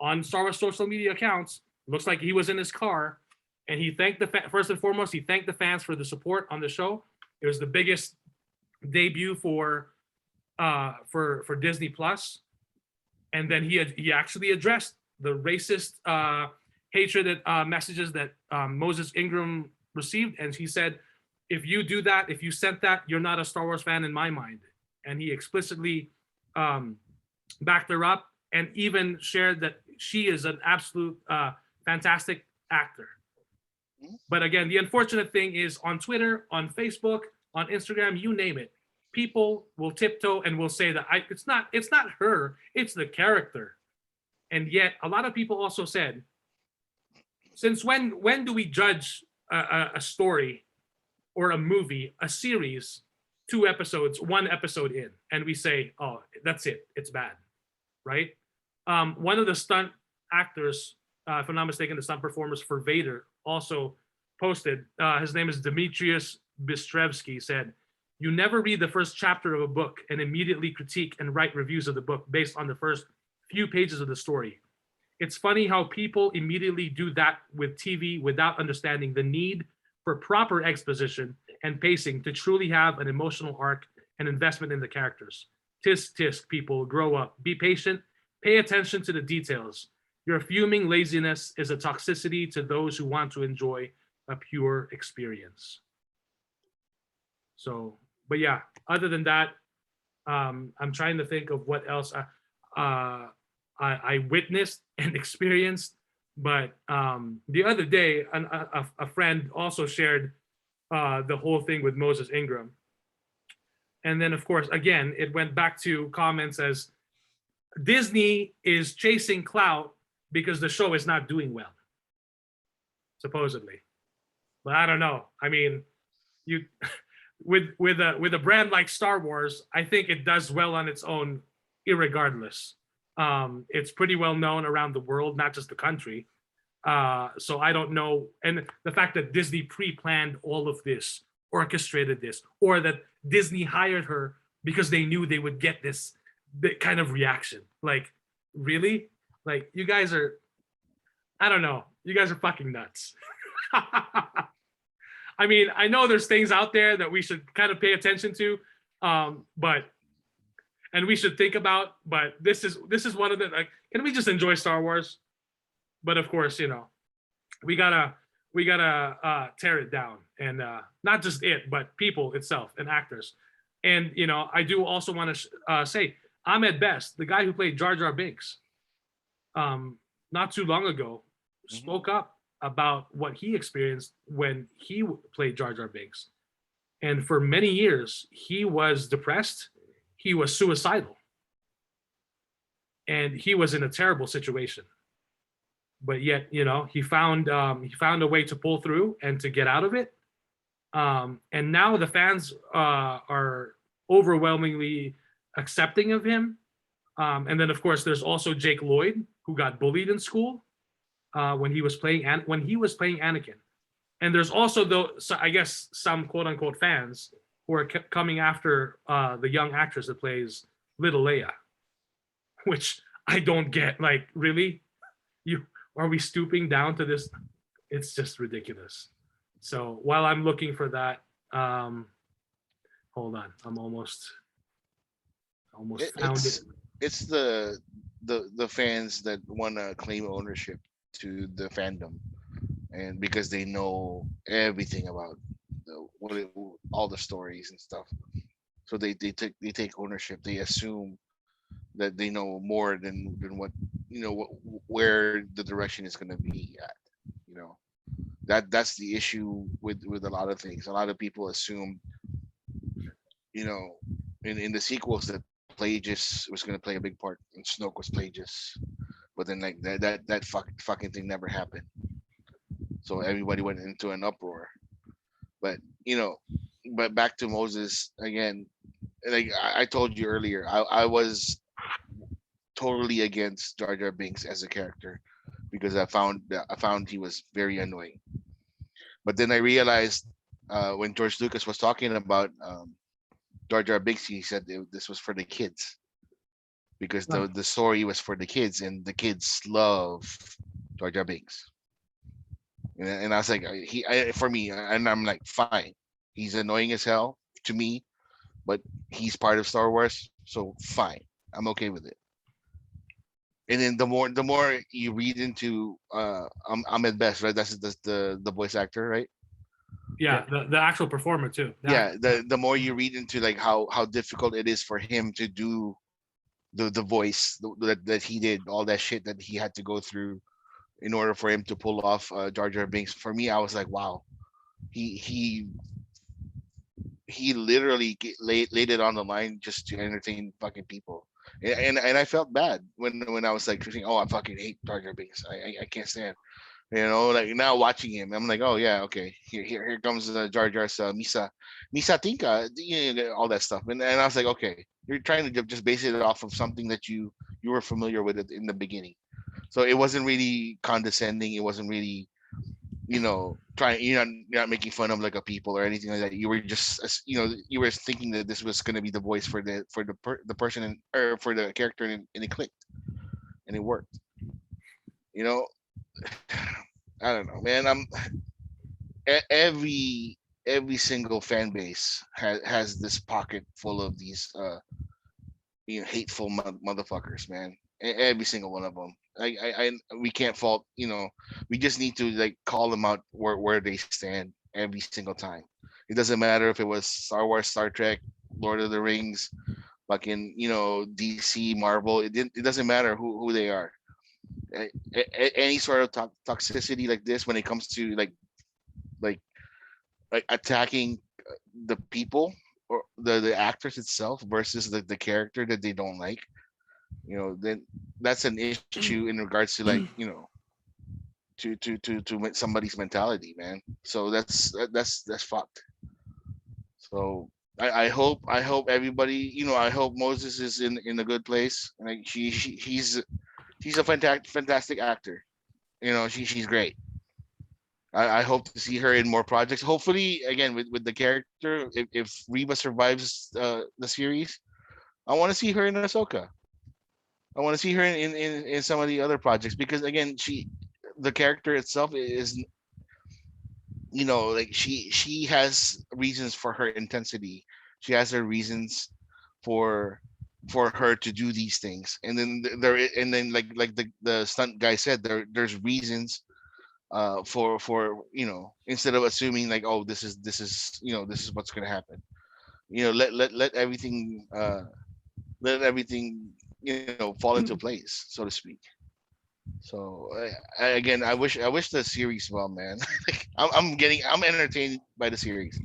on Star Wars social media accounts. Looks like he was in his car, and he thanked first and foremost, he thanked the fans for the support on the show. It was the biggest debut for Disney Plus. And then he actually addressed the racist hatred messages that Moses Ingram received. And he said, if you do that, if you sent that, you're not a Star Wars fan in my mind. And he explicitly backed her up and even shared that she is an absolute fantastic actor. But again, the unfortunate thing is on Twitter, on Facebook, on Instagram, you name it, people will tiptoe and will say that it's not her, it's the character. And yet a lot of people also said, since when do we judge a story or a movie, a series, 2 episodes, 1 episode in, and we say, oh, that's it, it's bad, right? One of the stunt actors, if I'm not mistaken, the stunt performers for Vader also posted, his name is Demetrius Bistrevsky, said, you never read the first chapter of a book and immediately critique and write reviews of the book based on the first few pages of the story. It's funny how people immediately do that with TV without understanding the need for proper exposition and pacing to truly have an emotional arc and investment in the characters. Tisk, people, grow up. Be patient. Pay attention to the details. Your fuming laziness is a toxicity to those who want to enjoy a pure experience. So, but yeah, other than that, I'm trying to think of what else I witnessed and experienced. But the other day, a friend also shared the whole thing with Moses Ingram. And then, of course, again, it went back to comments as Disney is chasing clout because the show is not doing well, supposedly. But I don't know. I mean, you with a brand like Star Wars, I think it does well on its own, irregardless. It's pretty well known around the world, not just the country. So I don't know. And the fact that Disney pre-planned all of this, orchestrated this, or that Disney hired her because they knew they would get this that kind of reaction. Like, really? Like, you guys are, I don't know, you guys are fucking nuts. I mean, I know there's things out there that we should kind of pay attention to, but and we should think about. But this is one of the, like, can we just enjoy Star Wars? But of course, you know, we gotta tear it down, and not just it, but people itself and actors. And you know, I do also want to say Ahmed Best, the guy who played Jar Jar Binks, not too long ago, spoke up about what he experienced when he played Jar Jar Binks. And for many years, he was depressed, he was suicidal, and he was in a terrible situation. But yet, you know, he found a way to pull through and to get out of it. And now the fans are overwhelmingly accepting of him. And then, of course, there's also Jake Lloyd, who got bullied in school when he was playing Anakin. And there's also I guess some quote unquote fans who are coming after the young actress that plays Little Leia, which I don't get. Like, really, are we stooping down to this? It's just ridiculous. So while I'm looking for that, hold on, I'm almost found it. It's the fans that want to claim ownership to the fandom, and because they know everything about all the stories and stuff, so they take ownership. They assume that they know more than what, you know, where the direction is going to be at. You know, that's the issue with a lot of things. A lot of people assume, you know, in the sequels that Plagueis was going to play a big part and Snoke was Plagueis, but then like that fucking thing never happened. So everybody went into an uproar. But you know, but back to Moses again. Like I told you earlier, I was totally against Jar Jar Binks as a character because I found he was very annoying. But then I realized when George Lucas was talking about Jar Jar Binks, he said this was for the kids because the story was for the kids, and the kids love Jar Jar Binks. And I was like, for me, and I'm like, fine, he's annoying as hell to me, but he's part of Star Wars, so fine, I'm okay with it. And then the more you read into Ahmed Best, right? That's the voice actor, right? Yeah, the actual performer too. Yeah, the more you read into like how difficult it is for him to do the voice that he did, all that shit that he had to go through in order for him to pull off Jar Jar Binks. For me, I was like, wow, he literally laid it on the line just to entertain fucking people. And I felt bad when I was like thinking, oh, I fucking hate Jar Jar Binks. I can't stand. You know, like now watching him, I'm like, oh yeah, okay, here comes Jar Jar's Misa Tinka, you know, all that stuff, and I was like, okay, you're trying to just base it off of something that you were familiar with it in the beginning, so it wasn't really condescending. It wasn't really, you know, you're not making fun of like a people or anything like that. You were just, you know, you were thinking that this was gonna be the voice for the person or for the character, and it clicked, and it worked. You know, I don't know, man. Every single fan base has this pocket full of these you know, hateful motherfuckers, man. Every single one of them. We can't fault, you know, we just need to like call them out where they stand every single time. It doesn't matter if it was Star Wars, Star Trek, Lord of the Rings, fucking, you know, DC, Marvel. It doesn't matter who they are. Any sort of toxicity like this when it comes to like attacking the people or the actors itself versus the character that they don't like, you know, then that's an issue in regards to like, you know, to somebody's mentality, man. So that's fucked. So I hope everybody, you know, I hope Moses is in a good place. Like she's a fantastic actor. You know, she's great. I hope to see her in more projects. Hopefully, again with the character, if Reba survives the series, I want to see her in Ahsoka. I want to see her in some of the other projects because again, the character itself is, like she has reasons for her intensity. She has her reasons for her to do these things, and then like the stunt guy said, there's reasons for instead of assuming like, oh, this is this is what's gonna happen. Let everything fall into place, so to speak. So again, I wish the series well, man. Like, I'm entertained by the series.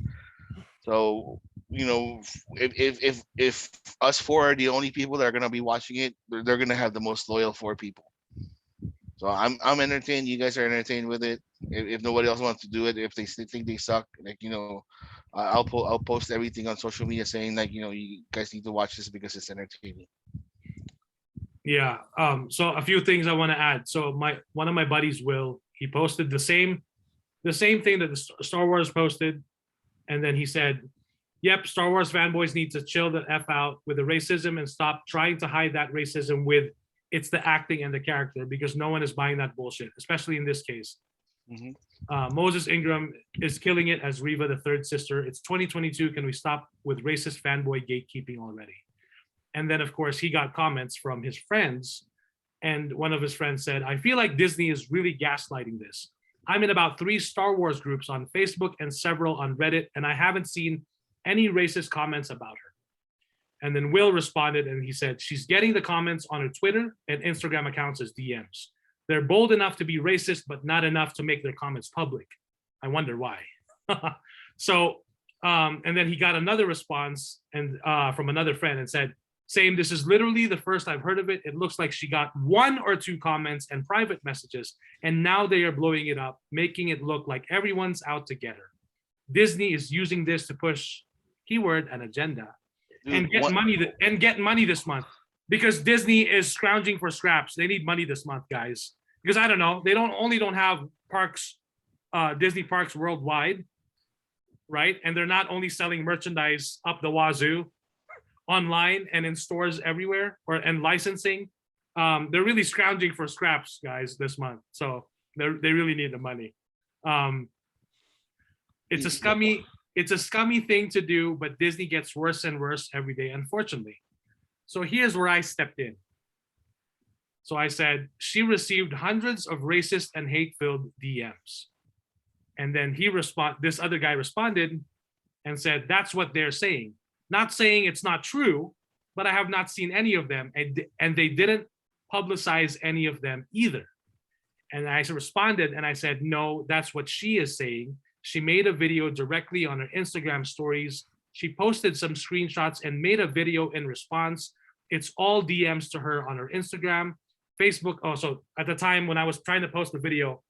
So if us four are the only people that are gonna be watching it, they're gonna have the most loyal four people. So I'm entertained. You guys are entertained with it. If nobody else wants to do it, if they still think they suck, like I'll post everything on social media saying like you guys need to watch this because it's entertaining. Yeah. So a few things I want to add. So one of my buddies, Will, he posted the same thing that the Star Wars posted, and then he said, "Yep, Star Wars fanboys need to chill the f out with the racism and stop trying to hide that racism with it's the acting and the character because no one is buying that bullshit, especially in this case." Moses Ingram is killing it as Reva, the third sister. It's 2022. Can we stop with racist fanboy gatekeeping already? And then, of course, he got comments from his friends. And one of his friends said, "I feel like Disney is really gaslighting this. I'm in about 3 Star Wars groups on Facebook and several on Reddit, and I haven't seen any racist comments about her." And then Will responded and he said, "She's getting the comments on her Twitter and Instagram accounts as DMs. They're bold enough to be racist, but not enough to make their comments public. I wonder why." So, and then he got another response and from another friend and said, "Same, this is literally the first I've heard of it. It looks like she got 1 or 2 comments and private messages, and now they are blowing it up, making it look like everyone's out to get her. Disney is using this to push keyword an agenda." Dude, and get money this month because Disney is scrounging for scraps. They need money this month, guys. Because I don't know, they don't have parks, Disney parks worldwide, right? And they're not only selling merchandise up the wazoo online and in stores everywhere and licensing. They're really scrounging for scraps, guys, this month. So they really need the money. It's a scummy thing to do, but Disney gets worse and worse every day, unfortunately. So here's where I stepped in. So I said, she received hundreds of racist and hate-filled DMs. And then this other guy responded and said, "That's what they're saying. Not saying it's not true, but I have not seen any of them. And they didn't publicize any of them either." And I responded and I said, "No, that's what she is saying. She made a video directly on her Instagram stories. She posted some screenshots and made a video in response. It's all DMs to her on her Instagram, Facebook." Oh, so at the time when I was trying to post the video,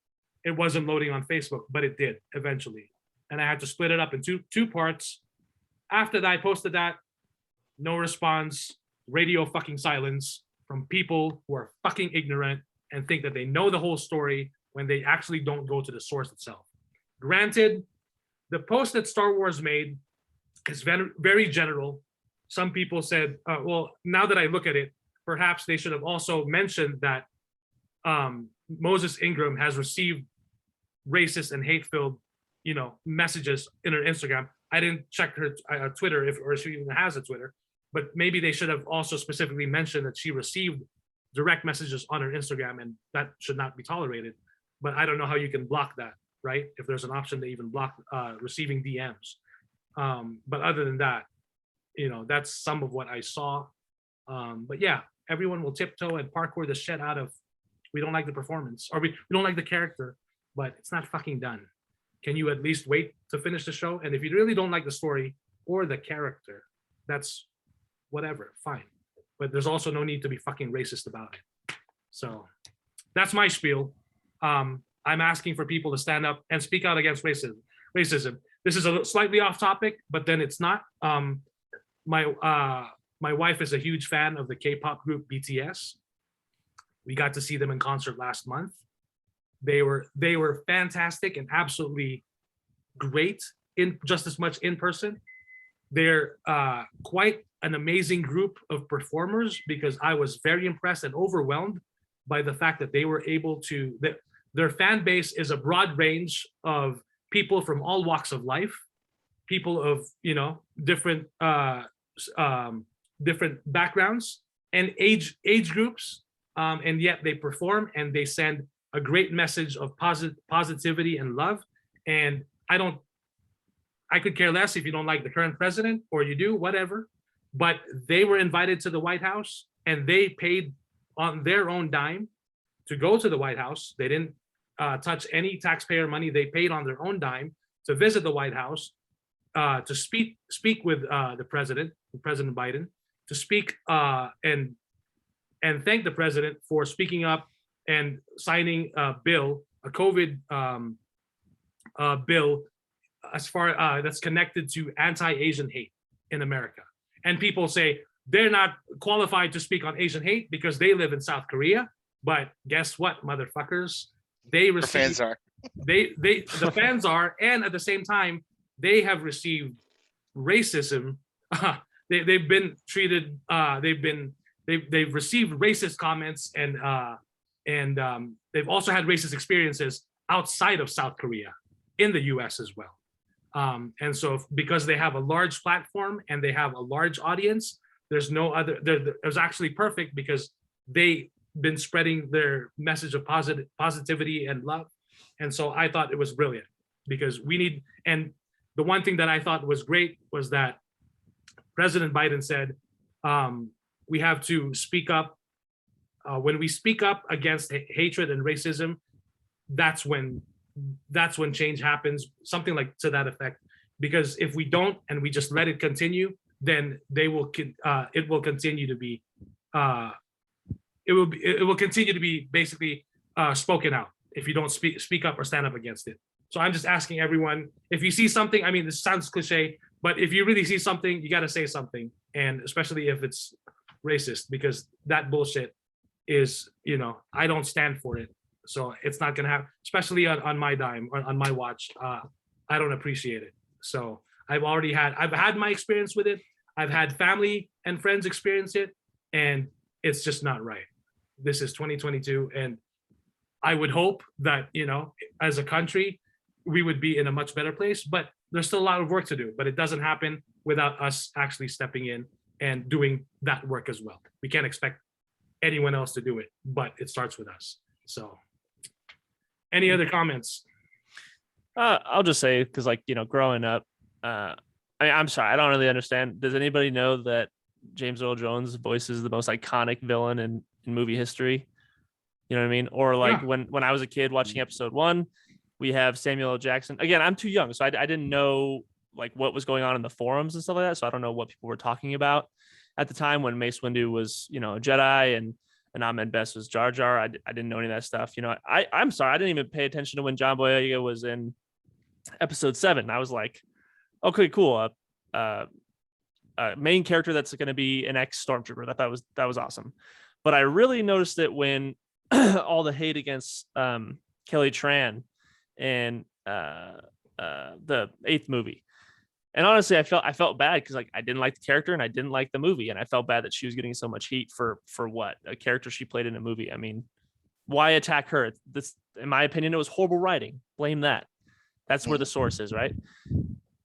it wasn't loading on Facebook, but it did eventually. And I had to split it up in two parts. After that, I posted that, no response, radio fucking silence from people who are fucking ignorant and think that they know the whole story when they actually don't go to the source itself. Granted, the post that Star Wars made is very, very general. Some people said, well, now that I look at it, perhaps they should have also mentioned that Moses Ingram has received racist and hate-filled, messages in her Instagram. I didn't check her Twitter or she even has a Twitter, but maybe they should have also specifically mentioned that she received direct messages on her Instagram, and that should not be tolerated. But I don't know how you can block that, right? If there's an option to even block receiving DMs. But other than that, that's some of what I saw. But yeah, everyone will tiptoe and parkour the shit out of, we don't like the performance or we don't like the character, but it's not fucking done. Can you at least wait to finish the show? And if you really don't like the story or the character, that's whatever, fine. But there's also no need to be fucking racist about it. So that's my spiel. I'm asking for people to stand up and speak out against racism. This is a slightly off topic, but then it's not. My wife is a huge fan of the K-pop group BTS. We got to see them in concert last month. They were fantastic and absolutely great in just as much in person. They're quite an amazing group of performers because I was very impressed and overwhelmed by the fact that they were able to, that their fan base is a broad range of people from all walks of life, people of, different different backgrounds and age groups, and yet they perform and they send a great message of positivity and love. And I could care less if you don't like the current president or you do, whatever, but they were invited to the White House and they paid on their own dime to go to the White House. They didn't touch any taxpayer money. They paid on their own dime to visit the White House, to speak with the President Biden, to speak and thank the president for speaking up and signing a COVID bill as far that's connected to anti-Asian hate in America. And people say they're not qualified to speak on Asian hate because they live in South Korea. But guess what, motherfuckers? They receive, fans are. The fans are, and at the same time, they have received racism. They've been treated. They've received racist comments, and they've also had racist experiences outside of South Korea, in the U.S. as well. And so, because they have a large platform and they have a large audience, there's no other. It was actually perfect because they've been spreading their message of positivity and love. And so I thought it was brilliant because we need. And the one thing that I thought was great was that President Biden said, we have to speak up. When we speak up against hatred and racism, that's when change happens, something like to that effect. Because if we don't and we just let it continue, then it will continue to be it will continue to be basically spoken out if you don't speak up or stand up against it. So I'm just asking everyone, if you see something, I mean, this sounds cliche, but if you really see something, you got to say something, and especially if it's racist, because that bullshit is, I don't stand for it. So it's not gonna happen, especially on my dime, on my watch. I don't appreciate it. So I've had my experience with it. I've had family and friends experience it, and it's just not right. This is 2022, and I would hope that, as a country, we would be in a much better place, but there's still a lot of work to do, but it doesn't happen without us actually stepping in and doing that work as well. We can't expect anyone else to do it, but it starts with us. So any other comments? I'll just say, because growing up, I'm sorry, I don't really understand. Does anybody know that James Earl Jones voices the most iconic villain in movie history? You know what I mean? Or when I was a kid watching episode 1, we have Samuel L. Jackson. Again, I'm too young, so I didn't know what was going on in the forums and stuff like that. So I don't know what people were talking about at the time when Mace Windu was, a Jedi and Ahmed Best was Jar Jar. I didn't know any of that stuff. I'm sorry, I didn't even pay attention to when John Boyega was in episode 7. I was like, okay, cool. Main character that's going to be an ex-stormtrooper. That was awesome. But I really noticed it when all the hate against Kelly Tran and the 8th movie. And honestly, I felt bad because I didn't like the character and I didn't like the movie, and I felt bad that she was getting so much heat for what, a character she played in a movie. I mean, why attack her? This, in my opinion, it was horrible writing. Blame that. That's where the source is, right?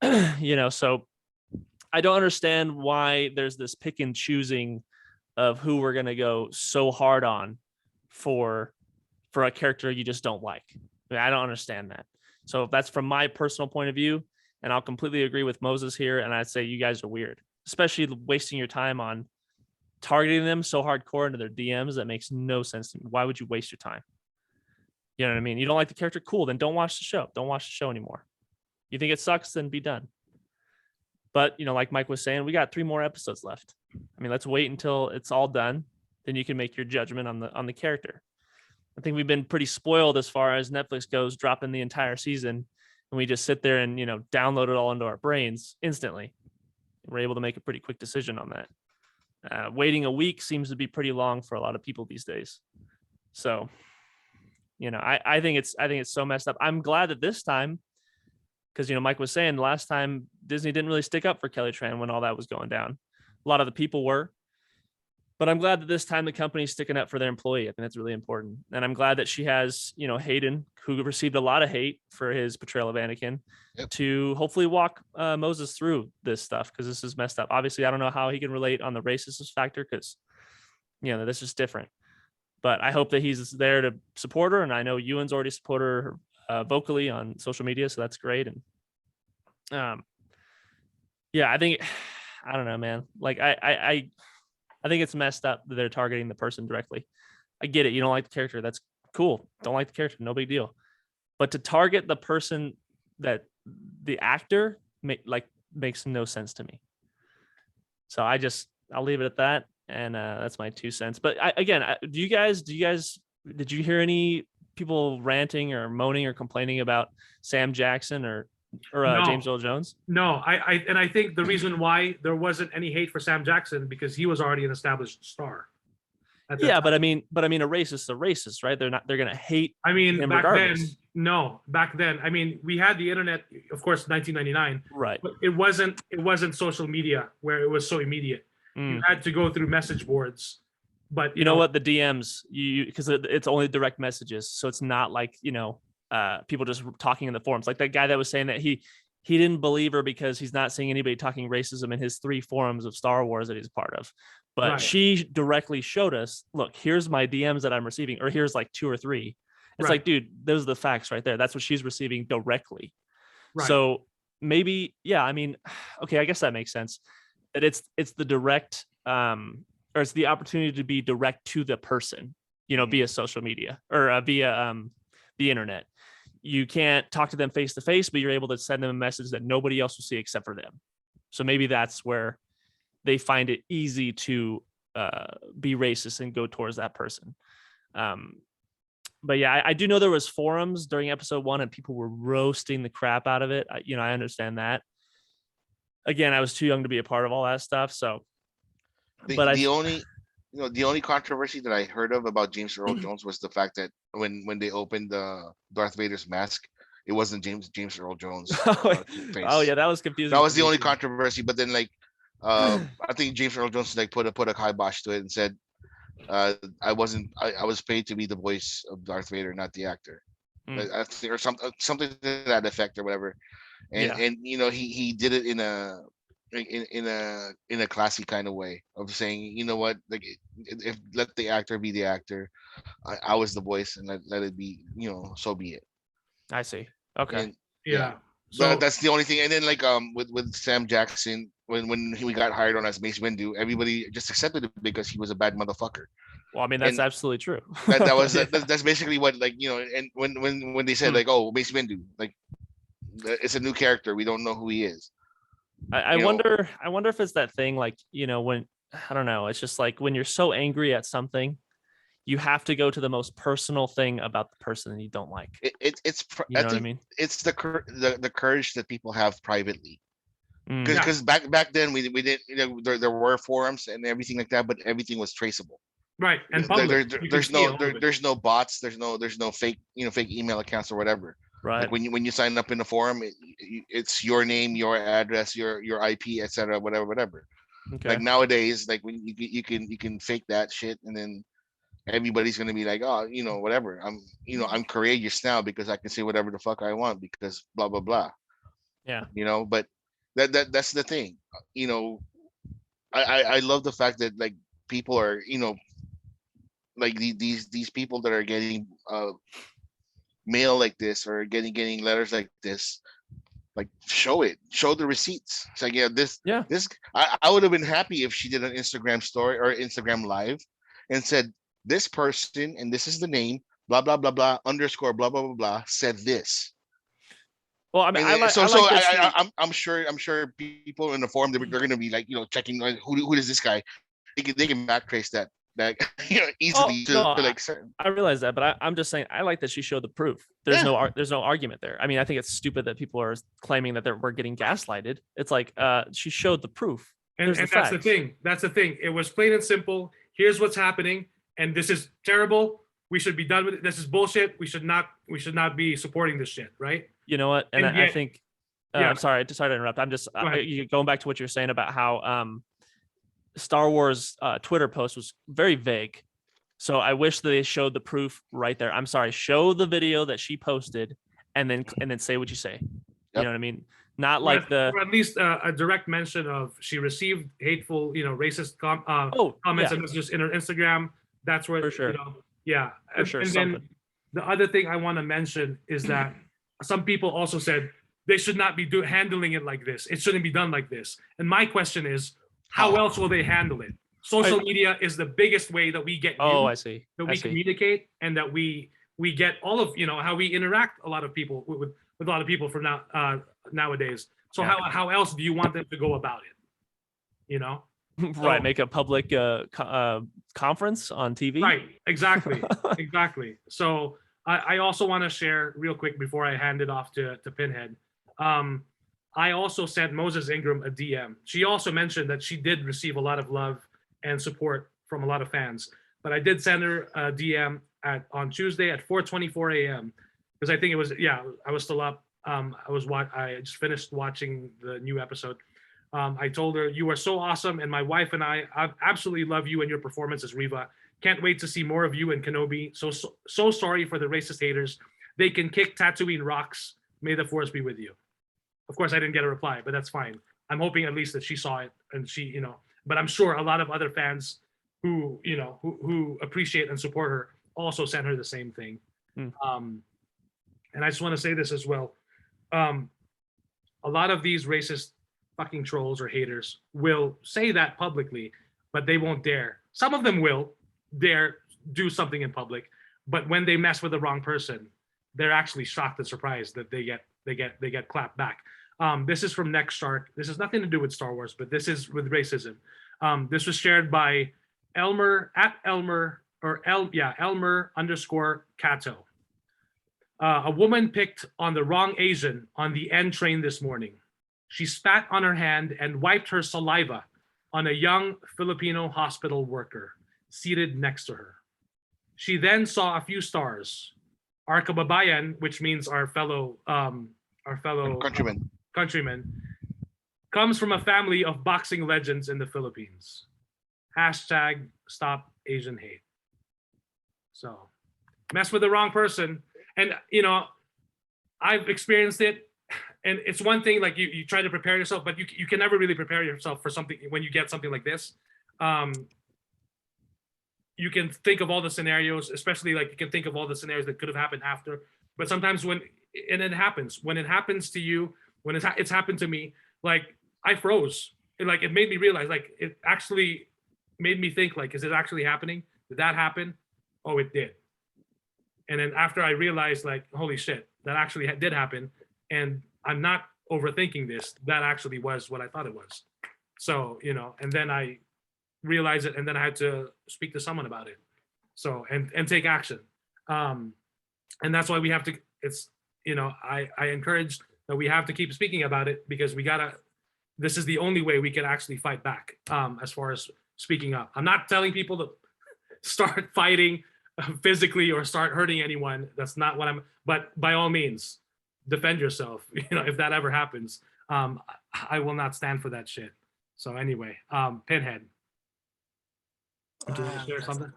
So I don't understand why there's this pick and choosing of who we're gonna go so hard on for a character you just don't like. I don't understand that. So if that's from my personal point of view, and I'll completely agree with Moses here, and I'd say you guys are weird, especially wasting your time on targeting them so hardcore into their DMs. That makes no sense to me. Why would you waste your time? You know what I mean? You don't like the character? Cool, then don't watch the show. Don't watch the show anymore. You think it sucks? Then be done. But, like Mike was saying, we got 3 more episodes left. I mean, let's wait until it's all done. Then you can make your judgment on the character. I think we've been pretty spoiled as far as Netflix goes, dropping the entire season. And we just sit there and, download it all into our brains instantly. We're able to make a pretty quick decision on that. Waiting a week seems to be pretty long for a lot of people these days. So, I think it's so messed up. I'm glad that this time, because, Mike was saying last time Disney didn't really stick up for Kelly Tran when all that was going down. a lot of the people were. But I'm glad that this time the company's sticking up for their employee. I think that's really important. And I'm glad that she has, Hayden, who received a lot of hate for his portrayal of Anakin, to hopefully walk Moses through this stuff, because this is messed up. Obviously, I don't know how he can relate on the racist factor, because, this is different. But I hope that he's there to support her. And I know Ewan's already supported her vocally on social media. So that's great. And I think, I don't know, man. Like, I think it's messed up that they're targeting the person directly. I get it. You don't like the character. That's cool. Don't like the character. No big deal. But to target the person that the actor makes no sense to me. So I'll leave it at that. And that's my 2 cents. But did you hear any people ranting or moaning or complaining about Sam Jackson or No. James Earl Jones? No, I think the reason why there wasn't any hate for Sam Jackson, because he was already an established star. Yeah, but I mean, a racist is a racist, right? They're going to hate. I mean, him back regardless. back then, I mean, we had the internet, of course, 1999, right? But it wasn't social media where it was so immediate. You had to go through message boards. But you know what, the DMs, because it's only direct messages, so it's not like people just talking in the forums. Like that guy that was saying that he didn't believe her because he's not seeing anybody talking racism in his 3 forums of Star Wars that he's part of. But Right. she directly showed us, look, here's my DMs that I'm receiving, or here's like 2 or 3. It's like, dude, those are the facts right there. That's what she's receiving directly. Right. So maybe, I mean, okay, I guess that makes sense. That it's the direct, or it's the opportunity to be direct to the person, via social media or via the internet. You can't talk to them face to face, but you're able to send them a message that nobody else will see except for them. So maybe that's where they find it easy to be racist and go towards that person. But I do know there was forums during episode 1 and people were roasting the crap out of it. I understand that. Again, I was too young to be a part of all that stuff. So, the only controversy that I heard of about James Earl Jones was the fact that when they opened Darth Vader's mask, it wasn't James Earl Jones. Face. Oh yeah, that was confusing. That was the only controversy. But then I think James Earl Jones put a kibosh to it and said, I was paid to be the voice of Darth Vader, not the actor. I think, or something to that effect or whatever. And he did it in a classy kind of way of saying, you know what, like, if let the actor be the actor. I was the voice, and let it be, so be it. I see. Okay. And, yeah. So that's the only thing. And then with Sam Jackson, when he got hired on as Mace Windu, everybody just accepted it because he was a bad motherfucker. Well, I mean, that's absolutely true. That's basically what, and when they said oh, Mace Windu, it's a new character, we don't know who he is. I wonder if it's that thing, when, I don't know, it's just like when you're so angry at something, you have to go to the most personal thing about the person that you don't like. What I mean? It's the courage that people have privately. Because back then we didn't, there were forums and everything like that, but everything was traceable. Right. And public. There's no bots, there's no fake fake email accounts or whatever. Right. Like when you sign up in the forum, it's your name, your address, your IP, etc., whatever. Okay. Like nowadays, when you can fake that shit, and then everybody's gonna be like, oh, whatever. I'm courageous now because I can say whatever the fuck I want because blah blah blah. Yeah. But that's the thing. I love the fact that people are these people that are getting mail like this or getting letters like this, show the receipts. It's this I would have been happy if she did an Instagram story or Instagram live and said, this person, and this is the name, blah blah blah blah _ blah blah blah blah, said this. Well, I mean, I'm sure people in the forum, they're going to be checking who is this guy. They can backtrace that easily certain. I realize that, but I'm just saying, I like that she showed the proof. There's no argument there. I mean, I think it's stupid that people are claiming that we're getting gaslighted. It's like she showed the proof. And that's the thing. That's the thing. It was plain and simple. Here's what's happening, and this is terrible. We should be done with it. This is bullshit. We should not be supporting this shit, right? You know what? And I think I'm sorry to interrupt. I'm just going back to what you're saying about how Star Wars Twitter post was very vague. So I wish they showed the proof right there. I'm sorry, show the video that she posted and then say what you say. You know what I mean? Not like or at least a direct mention of she received hateful, racist comments and messages in her Instagram. That's where, For sure. Yeah. For sure, And something. then the other thing I want to mention is that some people also said they should not be handling it like this. It shouldn't be done like this. And my question is, how else will they handle it? Social media is the biggest way that we get I news, see. that we communicate, and that we get all of how we interact a lot of people with a lot of people from nowadays. So how else do you want them to go about it? Right, make a public conference on TV. Right, exactly. Exactly. So I also want to share real quick before I hand it off to Pinhead. I also sent Moses Ingram a DM. She also mentioned that she did receive a lot of love and support from a lot of fans. But I did send her a DM on Tuesday at 4:24 a.m. because I think it was I was still up. I just finished watching the new episode. I told her, "You are so awesome, and my wife and I absolutely love you and your performance as Reva. Can't wait to see more of you and Kenobi. So sorry for the racist haters. They can kick Tatooine rocks. May the force be with you." Of course, I didn't get a reply, but that's fine. I'm hoping at least that she saw it and she, but I'm sure a lot of other fans who appreciate and support her also sent her the same thing. And I just want to say this as well. A lot of these racist fucking trolls or haters will say that publicly, but they won't dare. Some of them will dare do something in public, but when they mess with the wrong person, they're actually shocked and surprised that they get clapped back. This is from Next Shark. This has nothing to do with Star Wars, but this is with racism. This was shared by Elmer _Cato. A woman picked on the wrong Asian on the N train this morning. She spat on her hand and wiped her saliva on a young Filipino hospital worker seated next to her. She then saw a few stars. Our kababayan, which means our fellow countrymen, comes from a family of boxing legends in the Philippines. Hashtag stop Asian hate. So mess with the wrong person. And, I've experienced it. And it's one thing, like you try to prepare yourself, but you can never really prepare yourself for something when you get something like this. You can think of all the scenarios, especially like you can think of all the scenarios that could have happened after. But sometimes when it happens to you, when it's happened to me, like I froze. It made me realize, like it actually made me think, like, is it actually happening? Did that happen? Oh, it did. And then after I realized, like, holy shit, that actually did happen. And I'm not overthinking this. That actually was what I thought it was. So, and then I realized it, and then I had to speak to someone about it. So, and take action. And that's why we have to, I encourage that we have to keep speaking about it, because this is the only way we can actually fight back, as far as speaking up. I'm not telling people to start fighting physically or start hurting anyone. That's not what but by all means, defend yourself. If that ever happens, I will not stand for that shit. So anyway, Pinhead. Do you want to share something?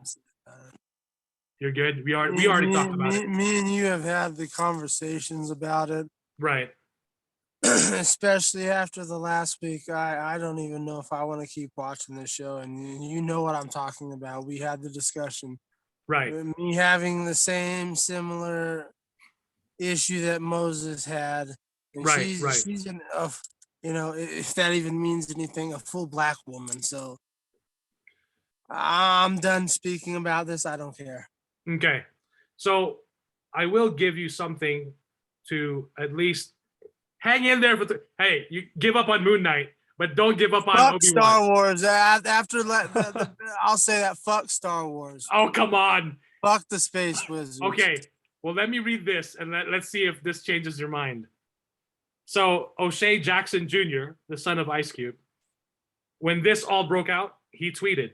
You're good. We already talked about it. Me and you have had the conversations about it. Right. Especially after the last week. I don't even know if I want to keep watching this show. And you know what I'm talking about. We had the discussion. Right. Me having the similar issue that Moses had. And right. She's if that even means anything, a full black woman. So I'm done speaking about this. I don't care. Okay. So I will give you something to at least hang in there hey, you give up on Moon Knight, but don't give up on Obi-Wan. Star Wars. After I'll say that. Fuck Star Wars. Oh, come on. Fuck the Space Wizards. Okay. Well, let me read this and let's see if this changes your mind. So O'Shea Jackson Jr., the son of Ice Cube, when this all broke out, he tweeted.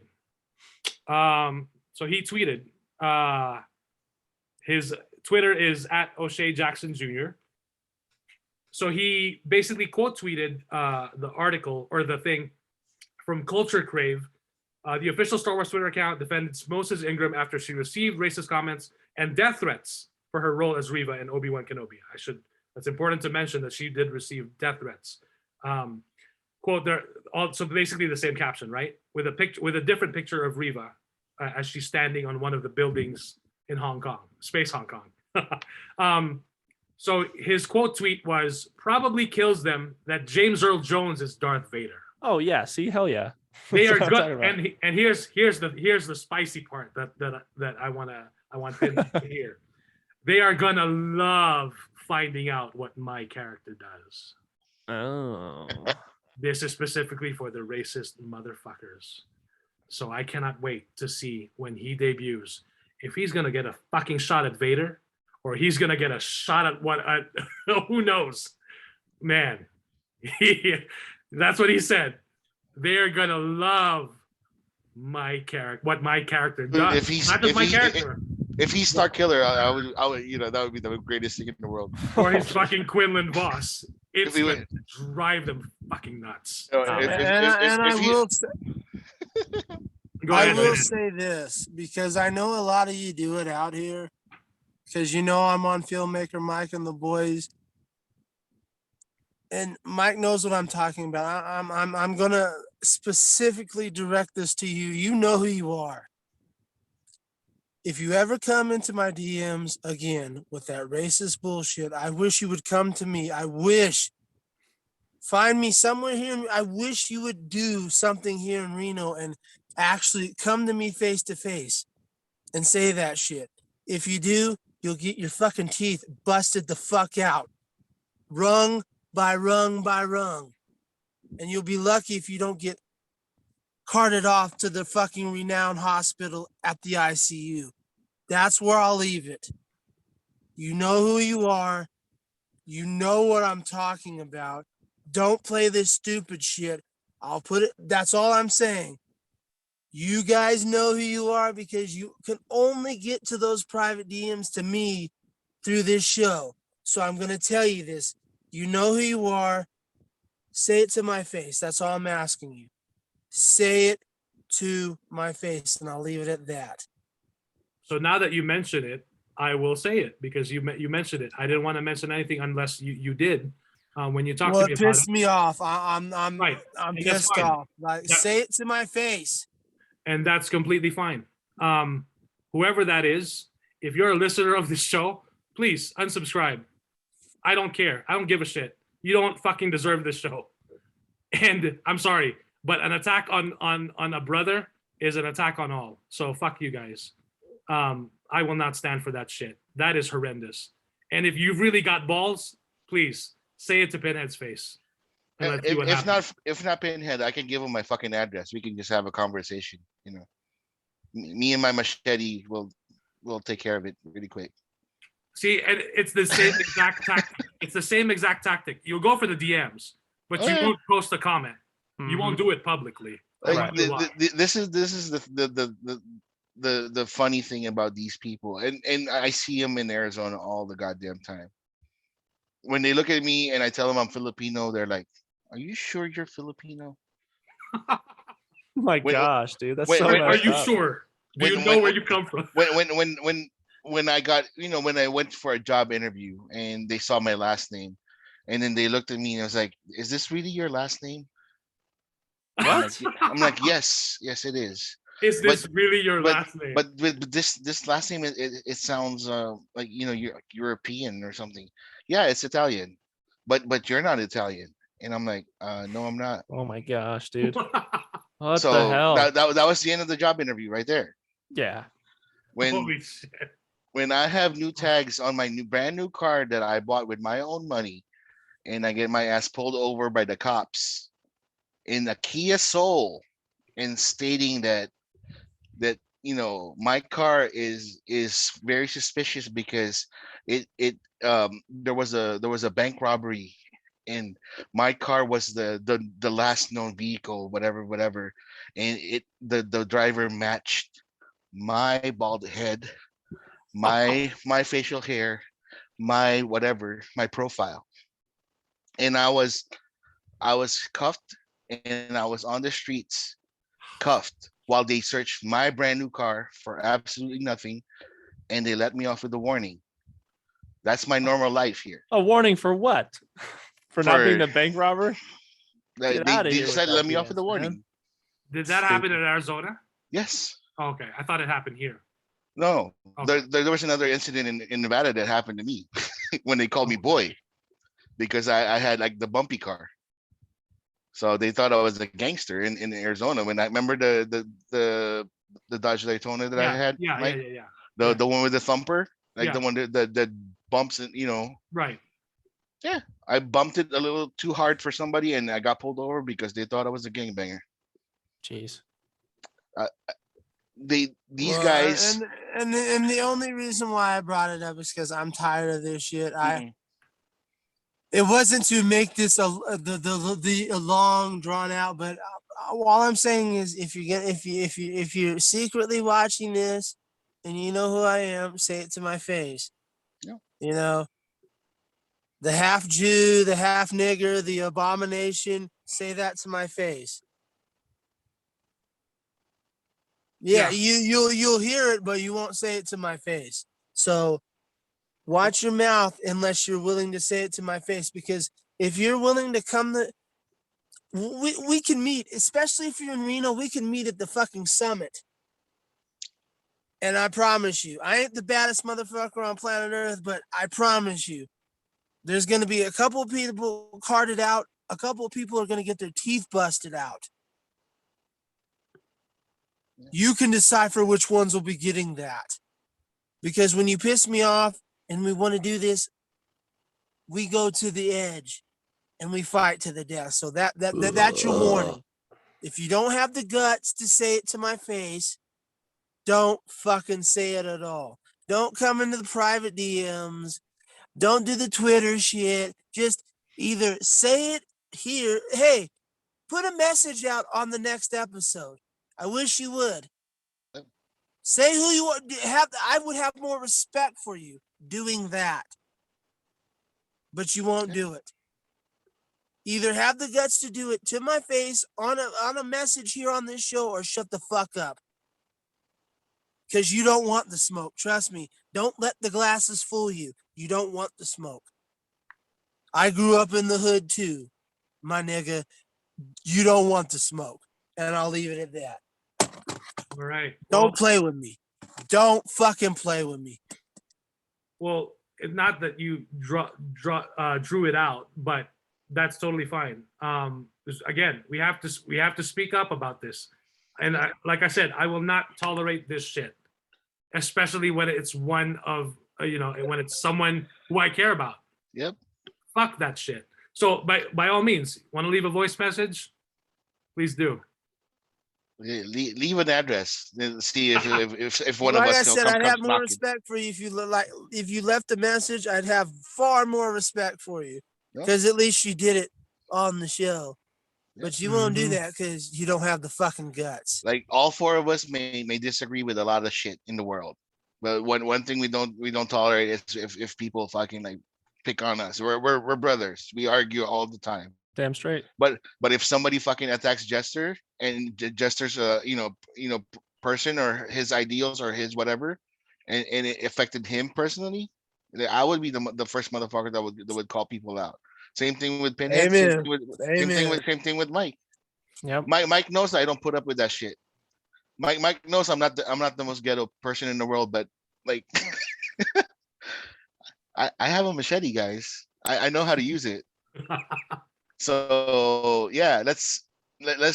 His Twitter is @O'Shea Jackson Jr. So he basically quote tweeted the article or the thing from Culture Crave The official Star Wars Twitter account defended Moses Ingram after she received racist comments and death threats for her role as Reva in Obi-Wan Kenobi. That's important to mention that she did receive death threats. Quote, they're also basically the same caption, right? With a different picture of Reva as she's standing on one of the buildings in Hong Kong, space Hong Kong. So his quote tweet was, "Probably kills them that James Earl Jones is Darth Vader." Oh yeah, see, hell yeah. They are That's what I'm good, talking about. and here's the spicy part that I want them to hear. They are gonna love finding out what my character does. Oh. This is specifically for the racist motherfuckers. So I cannot wait to see when he debuts if he's gonna get a fucking shot at Vader, or he's gonna get a shot at what? Who knows, man? That's what he said. They're gonna love my character, what my character does. If he's Not just my character, if he's Star Killer, I would that would be the greatest thing in the world. or his fucking Quinlan Voss. It's If he gonna would- drive them fucking nuts. If I he- will Go I ahead, will man. say this because I know a lot of you do it out here because you know I'm on Filmmaker Mike and the boys, and Mike knows what I'm talking about. I'm gonna specifically direct this to you. You know who you are. If you ever come into my DMs again with that racist bullshit, I wish you would come to me. I wish. Find me somewhere here. I wish you would do something here in Reno and actually come to me face to face and say that shit. If you do, you'll get your fucking teeth busted the fuck out. Rung by rung by rung. And you'll be lucky if you don't get carted off to the fucking renowned hospital at the ICU. That's where I'll leave it. You know who you are. You know what I'm talking about. Don't play this stupid shit. I'll put it, that's all I'm saying. You guys know who you are because you can only get to those private DMs to me through this show. So I'm going to tell you this. You know who you are. Say it to my face. That's all I'm asking you. Say it to my face, and I'll leave it at that. So now that you mention it, I will say it because you mentioned it. I didn't want to mention anything unless you did when you talked Well, to me it about pissed it. me off. I'm Right. I'm And that's pissed fine. off. Like, Yeah. say it to my face. And that's completely fine. Whoever that is, if you're a listener of this show, please unsubscribe. I don't care. I don't give a shit. You don't fucking deserve this show. And I'm sorry, but an attack on a brother is an attack on all. So fuck you guys. I will not stand for that shit. That is horrendous. And if you've really got balls, please say it to Pinhead's face. And let's see what happens. If not Pinhead, I can give him my fucking address. We can just have a conversation. You know, me and my machete will take care of it really quick. See, and it's the same exact tactic. It's the same exact tactic. You'll go for the DMs, but you won't post a comment. You won't do it publicly. Like, this is the funny thing about these people, and I see them in Arizona all the goddamn time. When they look at me and I tell them I'm Filipino, they're like, "Are you sure you're Filipino?" My gosh, dude, that's wait, so wait, Are messed you up. sure? Do you know where you come from? When I got, when I went for a job interview and they saw my last name, and then they looked at me and I was like, "Is this really your last name?" What? I'm like, yes, it is. Is this really your last name? But this last name, it sounds like you're European or something. Yeah, it's Italian, but you're not Italian. And I'm like, no, I'm not. Oh my gosh, dude. What So the hell? that was the end of the job interview right there. Yeah. Holy shit. When I have new tags on my brand new car that I bought with my own money, and I get my ass pulled over by the cops in a Kia Soul, and stating that my car is very suspicious because there was a bank robbery and my car was the last known vehicle, whatever, and the driver matched my bald head, my facial hair, my whatever, my profile, and I was cuffed and I was on the streets cuffed while they searched my brand new car for absolutely nothing, and they let me off with a warning. That's my normal life here. A warning for what? For not being For- the bank robber? They Get outta here decided with to let that me off with a BS, warning. man. Did that happen in Arizona? Yes. Okay, I thought it happened here. No. Okay. There was another incident in Nevada that happened to me when they called me boy because I had like the bumpy car. So they thought I was a gangster in Arizona. When I remember the Dodge Daytona that I had, Mike, the one with the thumper, like the one that bumps and Right. Yeah, I bumped it a little too hard for somebody, and I got pulled over because they thought I was a gangbanger. Jeez. These guys. And the only reason why I brought it up is because I'm tired of this shit. It wasn't to make this a long drawn out, but all I'm saying is if you're secretly watching this and you know who I am, say it to my face. Yeah. You know, the half Jew, the half nigger, the abomination, say that to my face. Yeah, you'll hear it, but you won't say it to my face. So watch your mouth unless you're willing to say it to my face, because if you're willing to come we can meet, especially if you're in Reno, we can meet at the fucking summit. And I promise you, I ain't the baddest motherfucker on planet Earth, but I promise you, there's going to be a couple of people carted out. A couple of people are going to get their teeth busted out. You can decipher which ones will be getting that. Because when you piss me off and we want to do this, we go to the edge and we fight to the death. So that's your warning. If you don't have the guts to say it to my face, don't fucking say it at all. Don't come into the private DMs. Don't do the Twitter shit. Just either say it here. Hey, put a message out on the next episode. I wish you would. Say who you are. I would have more respect for you doing that. But you won't do it. Either have the guts to do it to my face on a message here on this show, or shut the fuck up. Because you don't want the smoke. Trust me. Don't let the glasses fool you. You don't want the smoke. I grew up in the hood too, my nigga. You don't want the smoke. And I'll leave it at that. All right. Don't play with me. Don't fucking play with me. Well, it's not that you drew it out, but that's totally fine. Again, we have to speak up about this. And like I said, I will not tolerate this shit, especially when it's one of, when it's someone who I care about. Yep. Fuck that shit. So by all means, want to leave a voice message? Please do. Leave an address and see if one like of us I said, comes I'd have more knocking. respect for you if you left a message. I'd have far more respect for you, because at least you did it on the show. But you won't do that because you don't have the fucking guts. Like all four of us may disagree with a lot of shit in the world, but one thing we don't tolerate is if people fucking like pick on us. We're brothers. We argue all the time. Damn straight. But if somebody fucking attacks Jester, and Jester's person or his ideals or his whatever, and it affected him personally, I would be the first motherfucker that would call people out. Same thing with Pinhead. Amen. Same thing with Mike. Yep. Mike knows I don't put up with that shit. Mike knows I'm not the most ghetto person in the world, but like I have a machete, guys. I know how to use it. So yeah, let's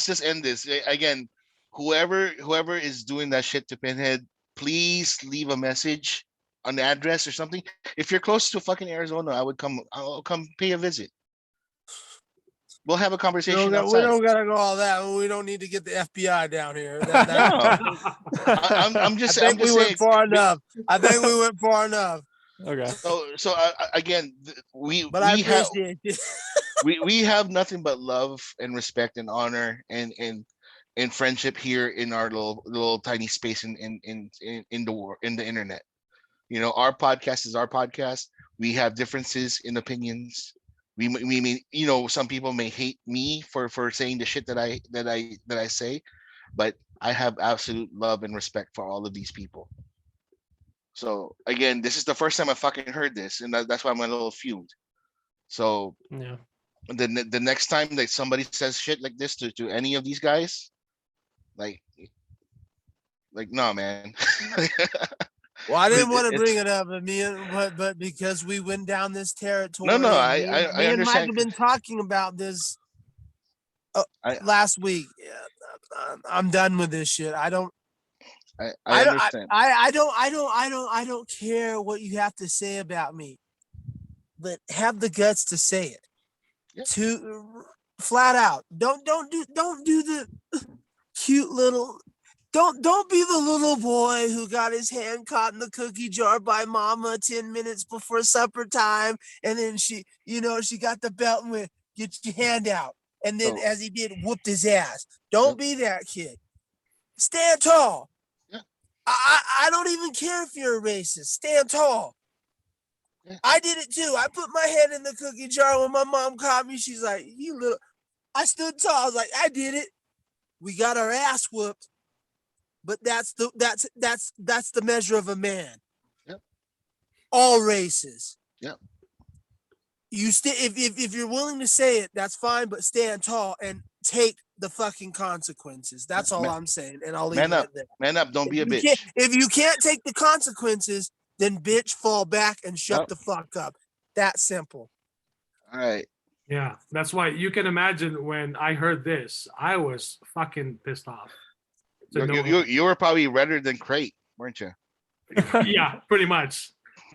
just end this. Again, whoever is doing that shit to Pinhead, please leave a message on the address or something. If you're close to fucking Arizona, I'll come pay a visit. We'll have a conversation outside. We don't gotta go all that. We don't need to get the FBI down here. I'm just saying. Went far enough. I think we went far enough. Okay. So again, we have we have nothing but love and respect and honor and friendship here in our little tiny space in the world, in the internet. Our podcast is our podcast. We have differences in opinions. We may, some people may hate me for saying the shit that I say, but I have absolute love and respect for all of these people. So again, this is the first time I fucking heard this, and that's why I'm a little fumed. So Yeah. the next time that somebody says shit like this to any of these guys, like no, man. Well, I didn't want to It's- bring it up, but because we went down this territory. No, and me I and Mike understand. have been talking about this I last week. I'm done with this shit. I don't understand. I don't care what you have to say about me, but have the guts to say it. Yeah. To flat out. Don't do the cute little. Don't be the little boy who got his hand caught in the cookie jar by mama 10 minutes before supper time, and then she got the belt and went, get your hand out, and then So- as he did, whooped his ass. Don't be that kid. Stand tall. Yeah. I don't even care if you're a racist. Stand tall. Yeah. I did it too. I put my hand in the cookie jar when my mom caught me. She's like, "You little." I stood tall. I was like, "I did it." We got our ass whooped, but that's the measure of a man. Yep. All races. Yep. You if you're willing to say it, that's fine. But stand tall and take the fucking consequences. That's all I'm saying, and I'll leave Man it up. at that. Man up. Don't be a bitch. If you can't take the consequences, then bitch, fall back and shut the fuck up. That simple. All right. Yeah, that's why you can imagine when I heard this, I was fucking pissed off. You were probably redder than Crate, weren't you? Yeah, pretty much.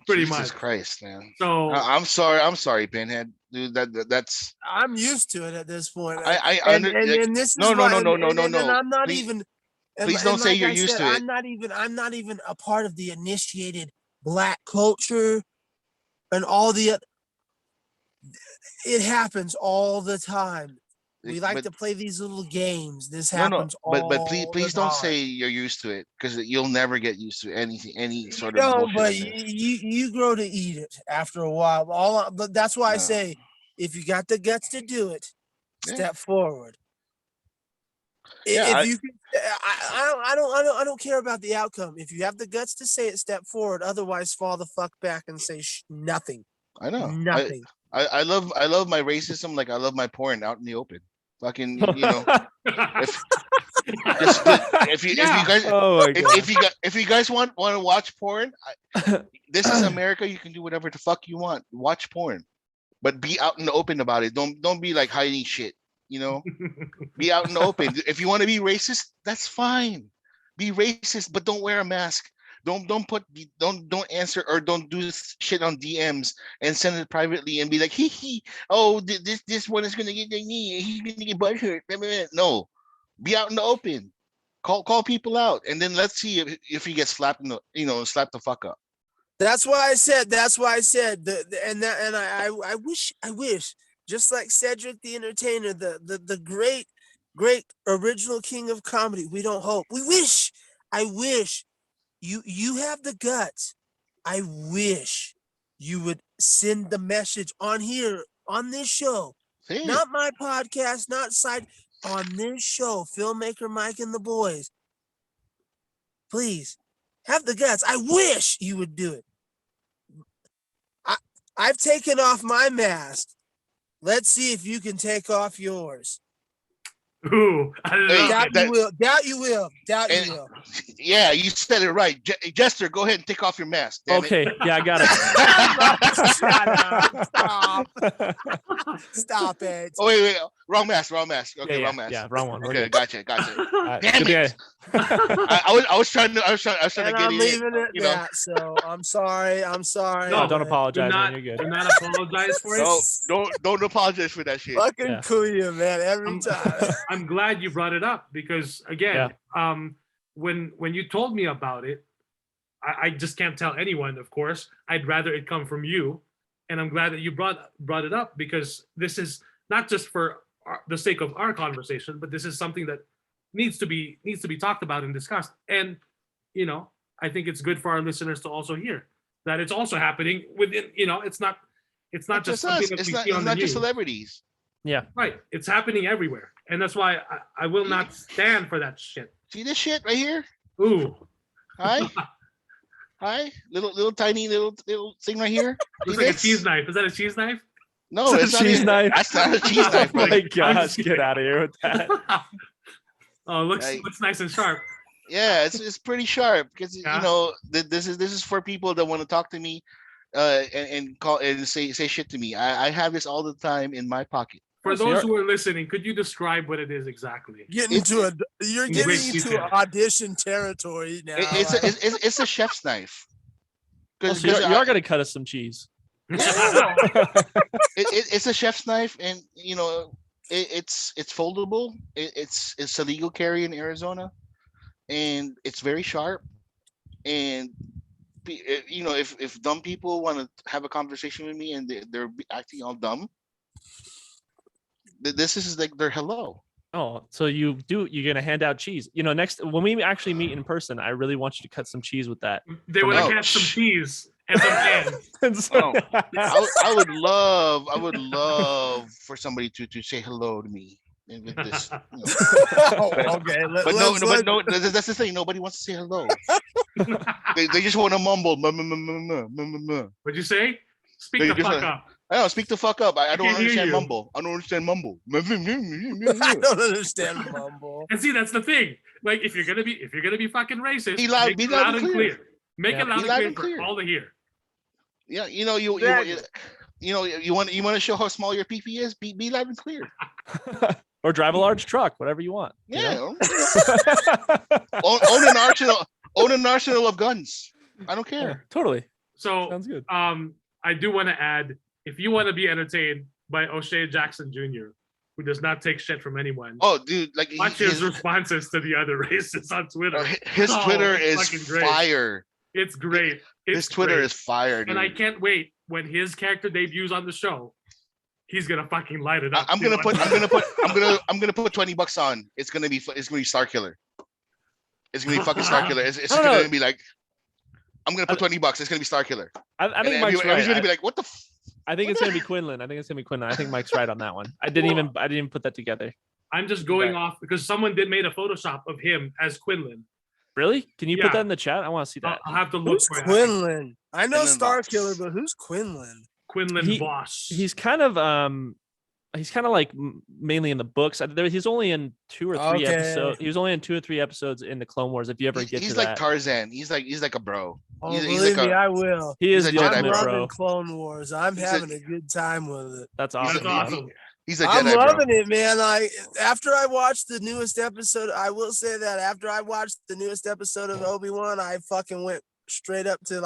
Jesus Christ, man. So I'm sorry, Pinhead. Dude, that's. I'm used to it at this point. And this is no. And I'm not Please- even. Please don't say you're used to it. I'm not even a part of the initiated Black culture, and all the. It happens all the time. We like to play these little games. This happens all but please the don't time. say you're used to it, because you'll never get used to anything, any sort of No, bullshit but like this. you grow to eat it after a while. But that's why I say, if you got the guts to do it, step forward. Yeah, If you can, I don't care about the outcome. If you have the guts to say it, step forward. Otherwise, fall the fuck back and say nothing. I know. Nothing. I love my racism like I love my porn out in the open. Fucking, if you guys want to watch porn, this is America. You can do whatever the fuck you want. Watch porn, but be out in the open about it. Don't be like hiding shit. Be out in the open. If you want to be racist, that's fine. Be racist, but don't wear a mask. Don't answer or don't do shit on DMs and send it privately and be like, hee. Oh, this one is gonna get the knee. He's gonna get butt hurt. No, be out in the open. Call people out, and then let's see if he gets slapped slapped the fuck up. That's why I said. I wish. Just like Cedric the Entertainer, the great original king of comedy. We don't hope. We wish. I wish. You have the guts. I wish you would send the message on here, on this show. Not my podcast, not side, on this show, Filmmaker Mike and the boys. Please, have the guts. I wish you would do it. I've taken off my mask. Let's see if you can take off yours. Ooh, I Doubt you will. Yeah, you said it right. Jester, go ahead and take off your mask. Okay, yeah, I got it. Stop it. Oh, wait. Wrong mask. Okay, yeah, wrong mask. Yeah, wrong one. Okay, gotcha. Damn it. I was trying to get I'm in. leaving it at that. So I'm sorry. No, don't apologize, man. You're good. Do not apologize for it. No, don't apologize for that shit. Fucking Kuya, man. Every time. I'm glad you brought it up because again, when you told me about it, I just can't tell anyone. Of course, I'd rather it come from you, and I'm glad that you brought it up because this is not just for the sake of our conversation, but this is something that needs to be talked about and discussed. And I think it's good for our listeners to also hear that it's also happening within. It's not just something that we see on the news. Just celebrities. Yeah, right. It's happening everywhere, and that's why I will not stand for that shit. See this shit right here? Ooh. Hi. Little tiny little thing right here. Looks See like a this? cheese knife. Is that a cheese knife? No, It's it's a not cheese even- knife. That's not a cheese knife, Oh my buddy. gosh, get out of here with that. Oh, looks Like- nice and sharp. Yeah, it's pretty sharp because Yeah. you know this is for people that want to talk to me, and call and say shit to me. I have this all the time in my pocket. For Oh, so those you're- who are listening, could you describe what it is exactly? You're It's- getting great into detail. audition territory now. It's a chef's knife. Oh, so you are gonna cut us some cheese. It's a chef's knife, and you know it's foldable. It's a legal carry in Arizona, and it's very sharp. And you know, if dumb people want to have a conversation with me and they're acting all dumb, this is like their hello. Oh, so you're gonna hand out cheese. You know, next when we actually meet in person, I really want you to cut some cheese with that. They would have Oh, had some shh. cheese and some hands. And so- I would love for somebody to say hello to me and with this. You know. Okay, But no, that's the thing. Nobody wants to say hello. They just want to mumble. What'd you say? Speak They the just fuck like- up. I don't speak the fuck up. I don't can't hear understand you. mumble. I don't understand mumble. I don't understand mumble. And see, that's the thing. Like, if you're gonna be fucking racist, Be loud- make be it loud loud and and clear. clear. Make Yeah. it loud Be and loud clear and for clear. all to hear. Yeah, you know you want to show how small your PP is. Be loud and clear. or drive a large truck, whatever you want. you Yeah. know? Own an arsenal. Own an arsenal of guns. I don't Yeah, care. totally. So, Sounds good. I do want to add, if you want to be entertained by O'Shea Jackson Jr., who does not take shit from anyone, Oh, dude, like watch his responses to the other racists on Twitter. his Oh, Twitter it's is fucking great. fire. It's great. It's His Twitter great. is fire, dude. And I can't wait when his character debuts on the show. He's gonna fucking light it up. I'm gonna put $20 on. It's gonna be Star Killer. It's gonna be fucking Star Killer. It's I don't gonna know. be like, I'm gonna put $20. It's gonna be Star Killer. I And think then Mike's everybody's right. gonna be like, what the? I think it's gonna be Quinlan. I think Mike's right on that one. I didn't even put that together. I'm just going Right. off because someone did made a Photoshop of him as Quinlan. Really? Can you Yeah. put that in the chat? I want to see that. I'll have to look Who's for it. Quinlan? I know Quinlan Star Voss. Killer, but who's Quinlan? Quinlan He- Voss. He's kind of like mainly in the books. He's only in 2 or 3 Okay. episodes. He was only in 2 or 3 episodes in the Clone Wars. If you ever get He's to like that, Tarzan. He's like a bro. Oh, He's believe like me, a- I will. he is he's the a Jedi I'm ultimate bro. bro. loving Clone Wars. I'm He's a- having a good time with it. That's He's awesome. That's awesome. He's a I'm Jedi, loving bro. it, man. After I watched the newest episode, I will say that after I watched the newest episode of Obi-Wan, I fucking went straight up to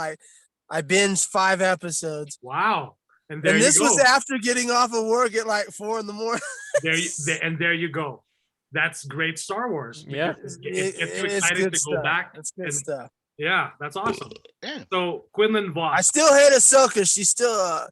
I binged 5 episodes. Wow. And there And you this go. was after getting off of work at like 4 a.m. there you go. That's great Star Wars. Yeah. because It gets you It's excited good to stuff. go back. It's good and- stuff. Yeah, that's awesome. Yeah. So Quinlan I Voss. still hate Ahsoka. She's still a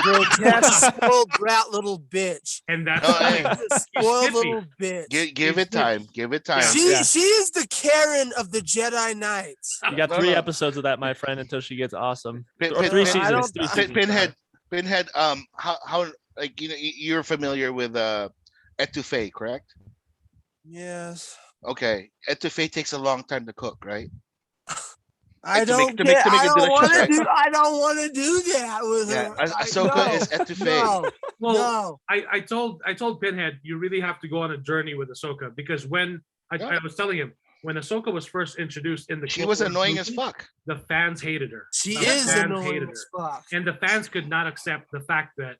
grotesque, spoiled brat little bitch. And that's Oh, fine. hey. She's a spoiled Skippy. little bitch. Give it time. Give it time. Yeah. She is the Karen of the Jedi Knights. You got No, 3 no. episodes of that, my friend, until she gets awesome. Pin- Or Pin- 3 Pin- seasons. I don't- 3 seasons. Pinhead. How like you're familiar with etouffee, correct? Yes. Okay, etouffee takes a long time to cook, right? I to make- don't to make- care. to make I it don't delicious, want to right? do. I don't want to do that with Yeah, her. Ahsoka is etouffee. No, Well, no. I told Pinhead, you really have to go on a journey with Ahsoka because when I Yeah. was telling him when Ahsoka was first introduced in the She Clone was Wars annoying as movie, fuck. the fans hated her. She The is fans annoying hated as her. fuck. And the fans could not accept the fact that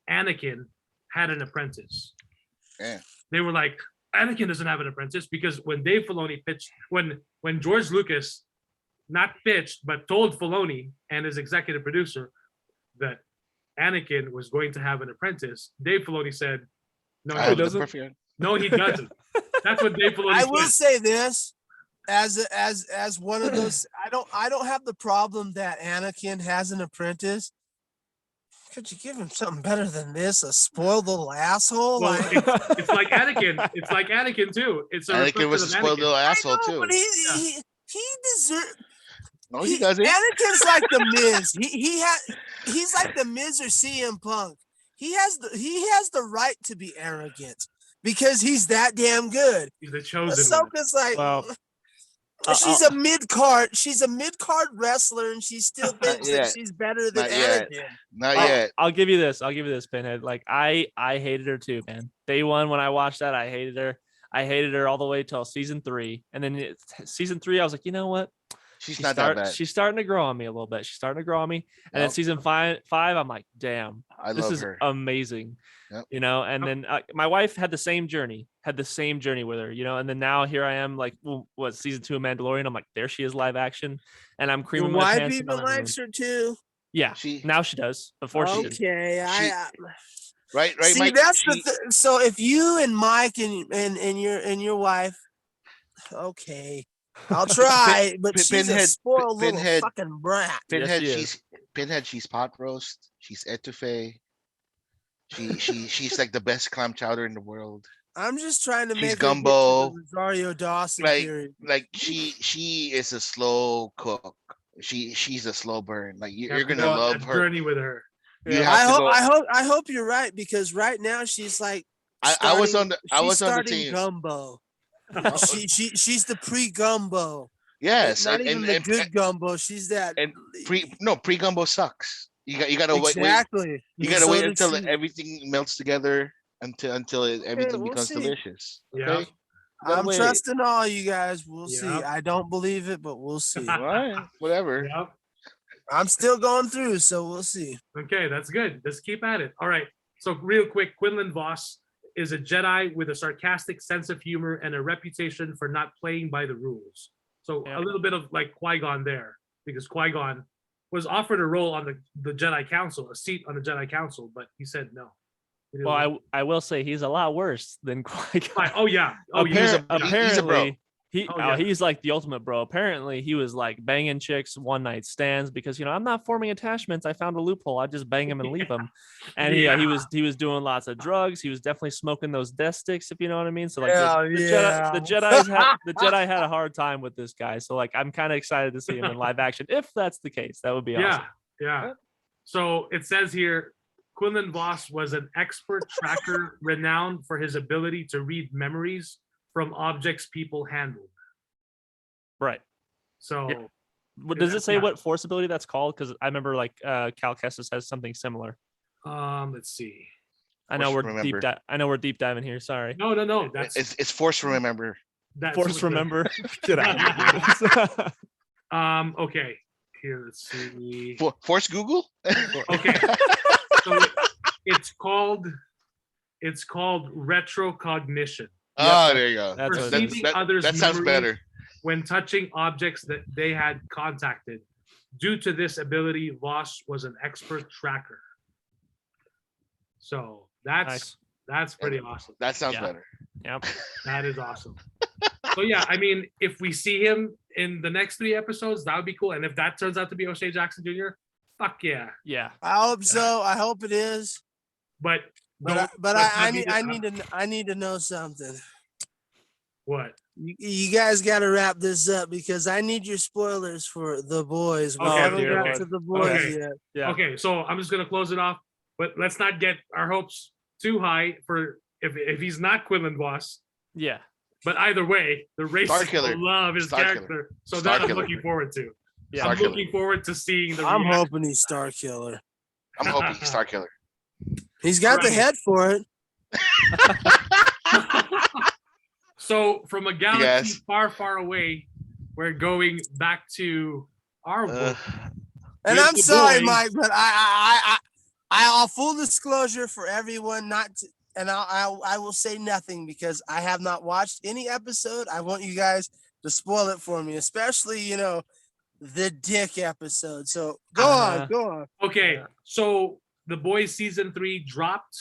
Anakin had an apprentice. Yeah. They were like, Anakin doesn't have an apprentice because when Dave Filoni pitched, when George Lucas not pitched but told Filoni and his executive producer that Anakin was going to have an apprentice, Dave Filoni said, "No, I he have the doesn't. perfect- No, he doesn't." That's what Dave Filoni I will said. say this, as one of those. I don't have the problem that Anakin has an apprentice. Could you give him something better than this? A spoiled little asshole? Well, Like, it's like Anakin. It's like Anakin too. It's a Anakin was a reflection of spoiled Anakin. little I asshole know, too. but he deserves. No, he doesn't. Anakin's like the Miz. He's like the Miz or CM Punk. He has the right to be arrogant. because he's that damn good. He's the chosen one. Ahsoka's like, Well, she's a mid-card. She's a mid-card wrestler, and she still thinks that she's better than Anakin. Not yet. I'll give you this. Pinhead. Like I hated her too, man. Day one when I watched that, I hated her. I hated her all the way till season 3, and then season 3, I was like, you know what? She's not that bad. She's starting to grow on me a little bit. And then season 5, I'm like, damn, this is amazing. Yep. You know, and then my wife had the same journey with her, you know, and then now here I am, like, what, season 2 of Mandalorian? I'm like, there she is, live action, and I'm creaming my pants. Your wife even likes her too. Yeah, now she does. Before she did. Right. See, Mike, that's so if you and Mike and your wife, okay, I'll try, but she's a spoiled little fucking brat. Pinhead, she's pot roast. She's etouffee. She's like the best clam chowder in the world. I'm just trying to make gumbo. Rosario Dawson period. Like she is a slow cook. She's a slow burn. Like you're gonna love her journey with her. I hope you're right, because right now she's like I was on the team. Gumbo. she's the pre-gumbo. Yes, not even the good gumbo. She's that. And pre-gumbo sucks. You gotta wait. You gotta wait until everything melts together until everything becomes delicious. Okay? Yeah. I'm trusting all you guys. We'll see. I don't believe it, but we'll see. All right, whatever. Yep. I'm still going through, so we'll see. Okay, that's good. Let's keep at it. All right. So real quick, Quinlan Vos is a Jedi with a sarcastic sense of humor and a reputation for not playing by the rules. So a little bit of like Qui-Gon there, because Qui-Gon was offered a role on the Jedi Council, a seat on the Jedi Council, but he said no. Well, I will say he's a lot worse than Qui-Gon. Oh yeah. Apparently, he's like the ultimate bro. Apparently, he was like banging chicks one night stands because, you know, I'm not forming attachments. I found a loophole. I just bang him and leave him. And he was doing lots of drugs. He was definitely smoking those death sticks, if you know what I mean. So like the Jedi had a hard time with this guy. So like I'm kind of excited to see him in live action. If that's the case, that would be awesome. Yeah. So it says here, Quinlan Vos was an expert tracker renowned for his ability to read memories from objects people handled. Right. So does it say what force ability that's called? Because I remember like Cal Kestis has something similar. Let's see. I know we're deep diving here. Sorry. No. It's force remember. Force remember. Get out. Okay. Here, let's see. Force Google. Okay. So it's called retrocognition. Oh, there you go. That sounds better. When touching objects that they had contacted. Due to this ability, Vos was an expert tracker. So that's pretty awesome. That sounds better. Yep. That is awesome. So yeah, I mean, if we see him in the next 3 episodes, that would be cool. And if that turns out to be O'Shea Jackson Jr., fuck yeah. Yeah. I hope so. I hope it is. But I need to know something. What? You guys got to wrap this up because I need your spoilers for The Boys. We haven't got to The Boys yet. Yeah. Okay, so I'm just gonna close it off, but let's not get our hopes too high for if he's not Quinlan Vos. Yeah. But either way, the racists will love his character, so that I'm looking forward to. Yeah, I'm looking forward to seeing the. I'm hoping he's Star Killer. I'm hoping he's Star Killer. He's got the head for it. So from a galaxy far, far away, we're going back to our world. And I'm sorry, Mike, but I'll full disclosure for everyone, I will say nothing because I have not watched any episode. I want you guys to spoil it for me, especially, you know, the dick episode. So go on. Okay, so The Boys season 3 dropped.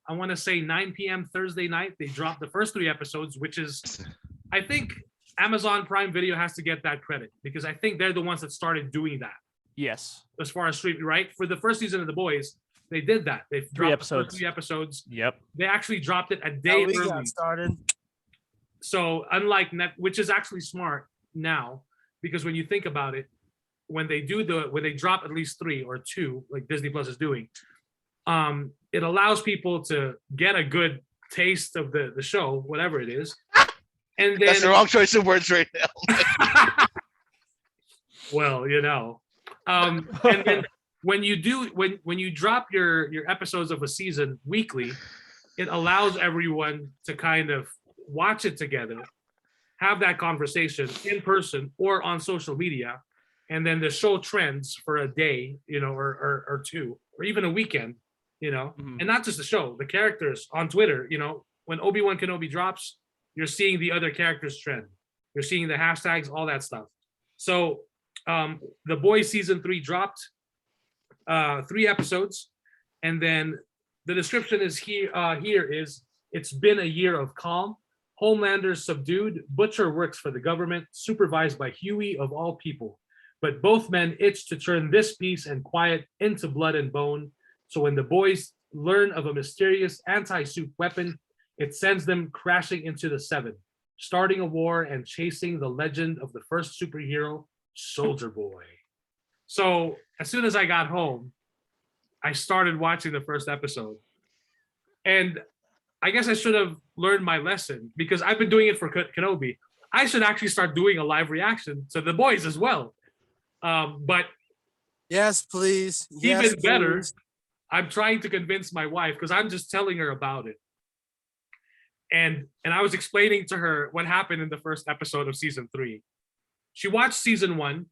I want to say 9 p.m. Thursday night. They dropped the first 3 episodes, which is, I think Amazon Prime Video has to get that credit because I think they're the ones that started doing that. Yes. As far as streaming, right? For the first season of The Boys, they did that. They dropped 3 episodes. Yep. They actually dropped it a day early. Got started. So unlike which is actually smart now, because when you think about it, when they drop at least 3 or 2, like Disney Plus is doing, it allows people to get a good taste of the show, whatever it is. And then That's the wrong choice of words right now. well, and then when you drop your episodes of a season weekly, it allows everyone to kind of watch it together, have that conversation in person or on social media, and then the show trends for a day, or two, or even a weekend, and not just the show, the characters on Twitter. When Obi-Wan Kenobi drops, you're seeing the other characters trend. You're seeing the hashtags, all that stuff. So The Boys season 3 dropped 3 episodes, and then the description is here is it's been a year of calm. Homelander subdued. Butcher works for the government, supervised by Huey of all people. But both men itch to turn this peace and quiet into blood and bone. So when the boys learn of a mysterious anti-soup weapon, it sends them crashing into the Seven, starting a war and chasing the legend of the first superhero, Soldier Boy. So as soon as I got home, I started watching the first episode. And I guess I should have learned my lesson, because I've been doing it for Kenobi. I should actually start doing a live reaction to The Boys as well. But yes, please. Even better, I'm trying to convince my wife, because I'm just telling her about it. And I was explaining to her what happened in the first episode of season 3. She watched season 1.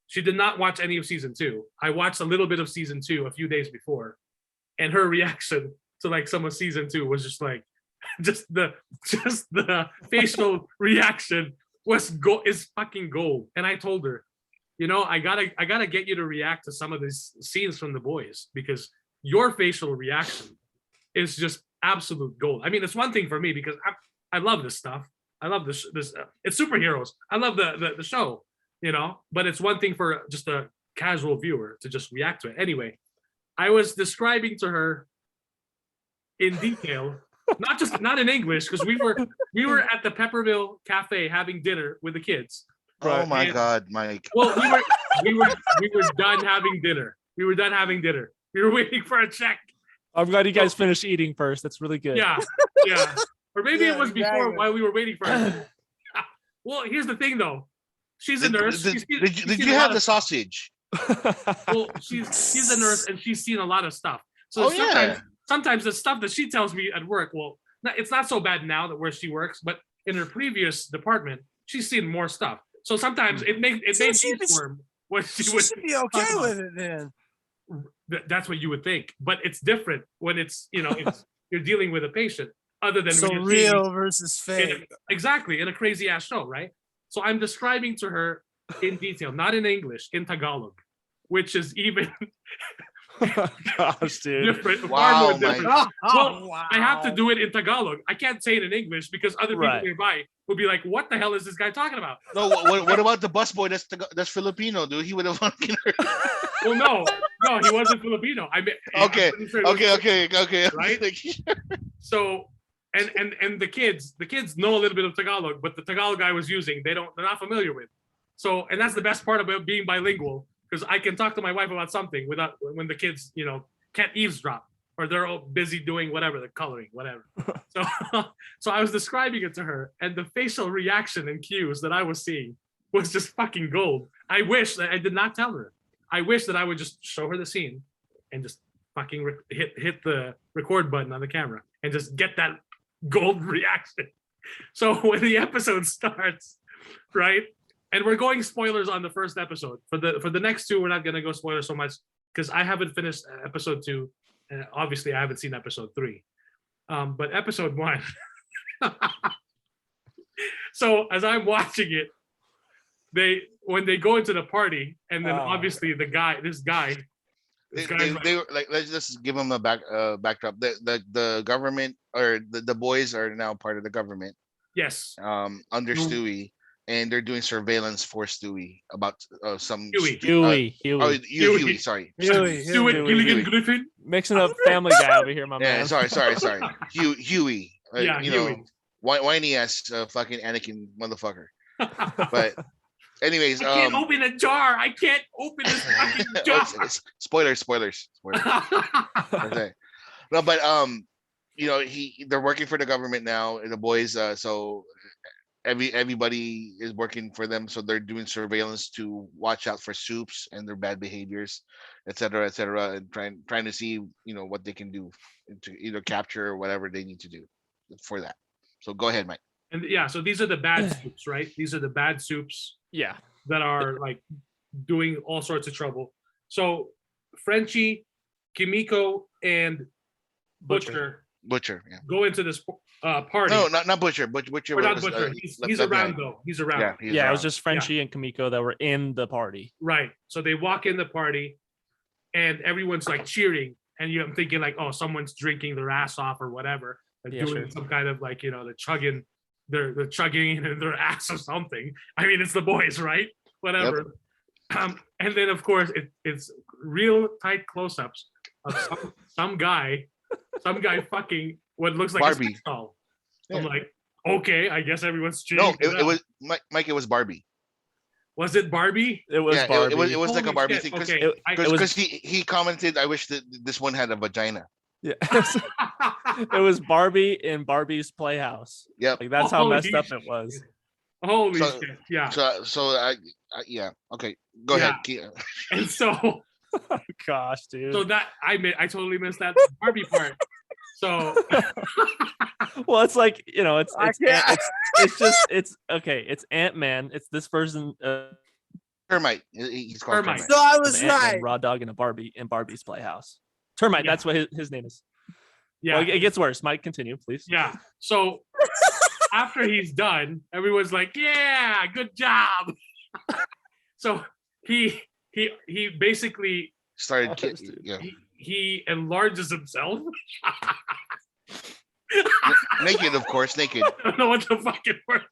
She did not watch any of season 2. I watched a little bit of season 2 a few days before, and her reaction to like some of season 2 was just like, just the facial reaction is fucking gold. And I told her, I gotta get you to react to some of these scenes from The Boys, because your facial reaction is just absolute gold. I mean, it's one thing for me because I love this stuff. I love this. It's superheroes. I love the show, but it's one thing for just a casual viewer to just react to it. Anyway, I was describing to her in detail, not in English, because we were at the Pepperville Cafe having dinner with the kids. Oh my God, Mike. Well, we were done having dinner. We were done having dinner. We were waiting for a check. I'm glad you guys finished eating first. That's really good. Yeah. Or maybe it was before, while we were waiting for her. Well, here's the thing though. She's a nurse. Did you have the sausage? Well, she's a nurse and she's seen a lot of stuff. So sometimes the stuff that she tells me at work, well, it's not so bad now that where she works, but in her previous department, she's seen more stuff. So sometimes it made me squirm when she would be okay with it then. That's what you would think, but it's different when it's you're dealing with a patient, other than so when you're real versus fake. Exactly, in a crazy ass show, right? So I'm describing to her in detail, not in English, in Tagalog, which is even gosh, dude. different, far more different. Wow. I have to do it in Tagalog. I can't say it in English because other people nearby will be like, "What the hell is this guy talking about?" No, what about the busboy? That's Filipino, dude. He would have fucking. Well, no, he wasn't Filipino. Okay. Right. So, and the kids know a little bit of Tagalog, but the Tagalog I was using, they're not familiar with. So, and that's the best part about being bilingual, because I can talk to my wife about something without when the kids, can't eavesdrop, or they're all busy doing whatever, they're coloring, whatever. So I was describing it to her, and the facial reaction and cues that I was seeing was just fucking gold. I wish that I did not tell her. I wish that I would just show her the scene and just fucking hit the record button on the camera and just get that gold reaction. So when the episode starts, right? And we're going spoilers on the first episode. For the next 2, we're not gonna go spoilers so much because I haven't finished episode 2. And obviously, I haven't seen episode 3. But episode 1. So as I'm watching it, when they go into the party, and then obviously this guy. They were like, let's just give them a backdrop. The government, or the boys are now part of the government. Yes. Under Stewie. And they're doing surveillance for Stewie about some Huey. Huey. Sorry. Gilligan Griffin. Mixing up Family Guy over here, my man. Sorry. Huey. Huey. Whiny ass fucking Anakin motherfucker. But anyways, I can't open a jar. I can't open this fucking jar. Spoilers. Okay. No, but they're working for the government now. The boys, so everybody is working for them, so they're doing surveillance to watch out for Soups and their bad behaviors, etc., etc., and trying to see what they can do to either capture or whatever they need to do for that. So go ahead, Mike. And so these are the bad Soups, right? These are the bad Soups. Yeah. That are like doing all sorts of trouble. So Frenchie, Kimiko, and Butcher yeah. go into this party. No, not Butcher. Butcher. Or not Butcher. He's around though. He's around. Yeah, it was just Frenchie and Kimiko that were in the party. Right. So they walk in the party, and everyone's like cheering, and I'm thinking like, oh, someone's drinking their ass off or whatever, and doing some kind of like the chugging. They're chugging in their ass or something. I mean, it's the boys, right? Whatever. Yep. And then of course it's real tight close-ups of some guy fucking what looks like Barbie. A sex doll. Yeah. I'm like, okay, I guess everyone's cheering. No, it was Mike. It was Barbie. Was it Barbie? It was Barbie. It was like a Barbie thing because he commented, "I wish that this one had a vagina." Yeah, it was Barbie in Barbie's Playhouse. Yeah, like that's how messed up it was. Holy shit! Yeah. So I yeah. Okay, go ahead. And so, oh, gosh, dude. So that I totally missed that Barbie part. So, well, it's like it's okay. It's Ant-Man. It's this version. Termite. He's called Termite. So I was right. Raw dog in Barbie's Playhouse. Termite. Yeah. That's what his name is. Yeah. Well, it gets worse. Mike, continue, please. Yeah. So after he's done, everyone's like, "Yeah, good job." So he basically started. He enlarges himself. Naked, of course, naked. I don't know what the fucking word.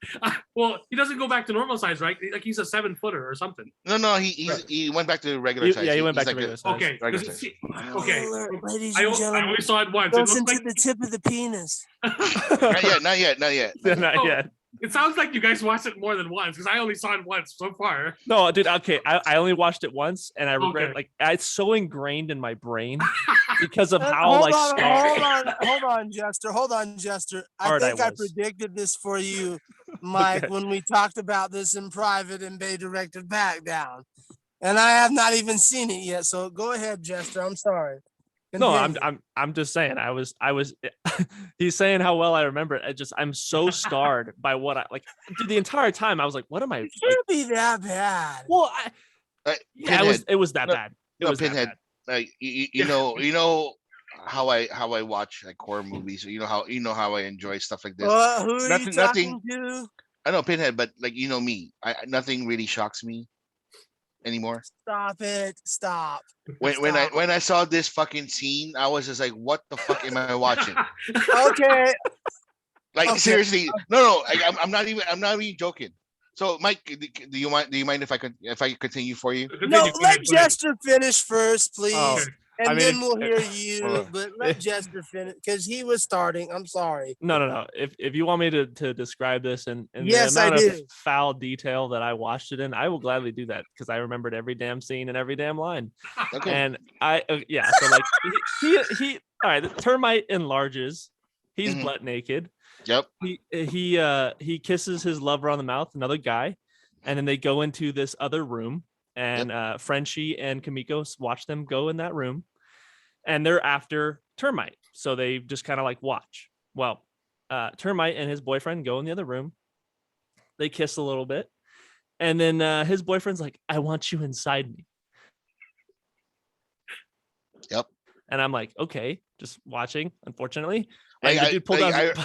Well, he doesn't go back to normal size, right? Like he's a 7-footer or something. No, he went back to regular size. Yeah, he went back to regular size. Okay, okay. Ladies and gentlemen, I only saw it once. Goes into the tip of the penis. Not yet. Not yet. It sounds like you guys watched it more than once because I only saw it once so far. No, dude. Okay, I only watched it once, and I regret. Like, it's so ingrained in my brain because of how Hold on, Jester. I think I predicted this for you, Mike, when we talked about this in private and they directed back down, and I have not even seen it yet. So go ahead, Jester. I'm sorry. Continue. No, I'm just saying. I was. He's saying how well I remember it. I'm so scarred by what I like. Dude, the entire time I was like, "What am I?" It can't be that bad. Well, it was that bad. It was Pinhead. Like you know how I watch like horror movies. You know how I enjoy stuff like this. Who are you talking to? I know Pinhead, but like me, nothing really shocks me anymore. Stop it! Stop. When I saw this fucking scene, I was just like, "What the fuck am I watching?" Okay. Like seriously, no. I'm not even joking. So, Mike, do you mind if I continue for you? No, let Jester finish first, please. Oh. And then we'll hear you, but let Jester finish because he was starting. I'm sorry. No. If you want me to describe this and yes, the amount of foul detail that I watched it in, I will gladly do that because I remembered every damn scene and every damn line. Okay. And so like he all right, the Termite enlarges. He's butt naked. Yep. He kisses his lover on the mouth, another guy, and then they go into this other room. And Frenchie and Kimiko watch them go in that room, and they're after Termite. So they just kind of like watch. Well, Termite and his boyfriend go in the other room. They kiss a little bit, and then his boyfriend's like, "I want you inside me." Yep. And I'm like, okay, just watching. Unfortunately, and the dude pulled out.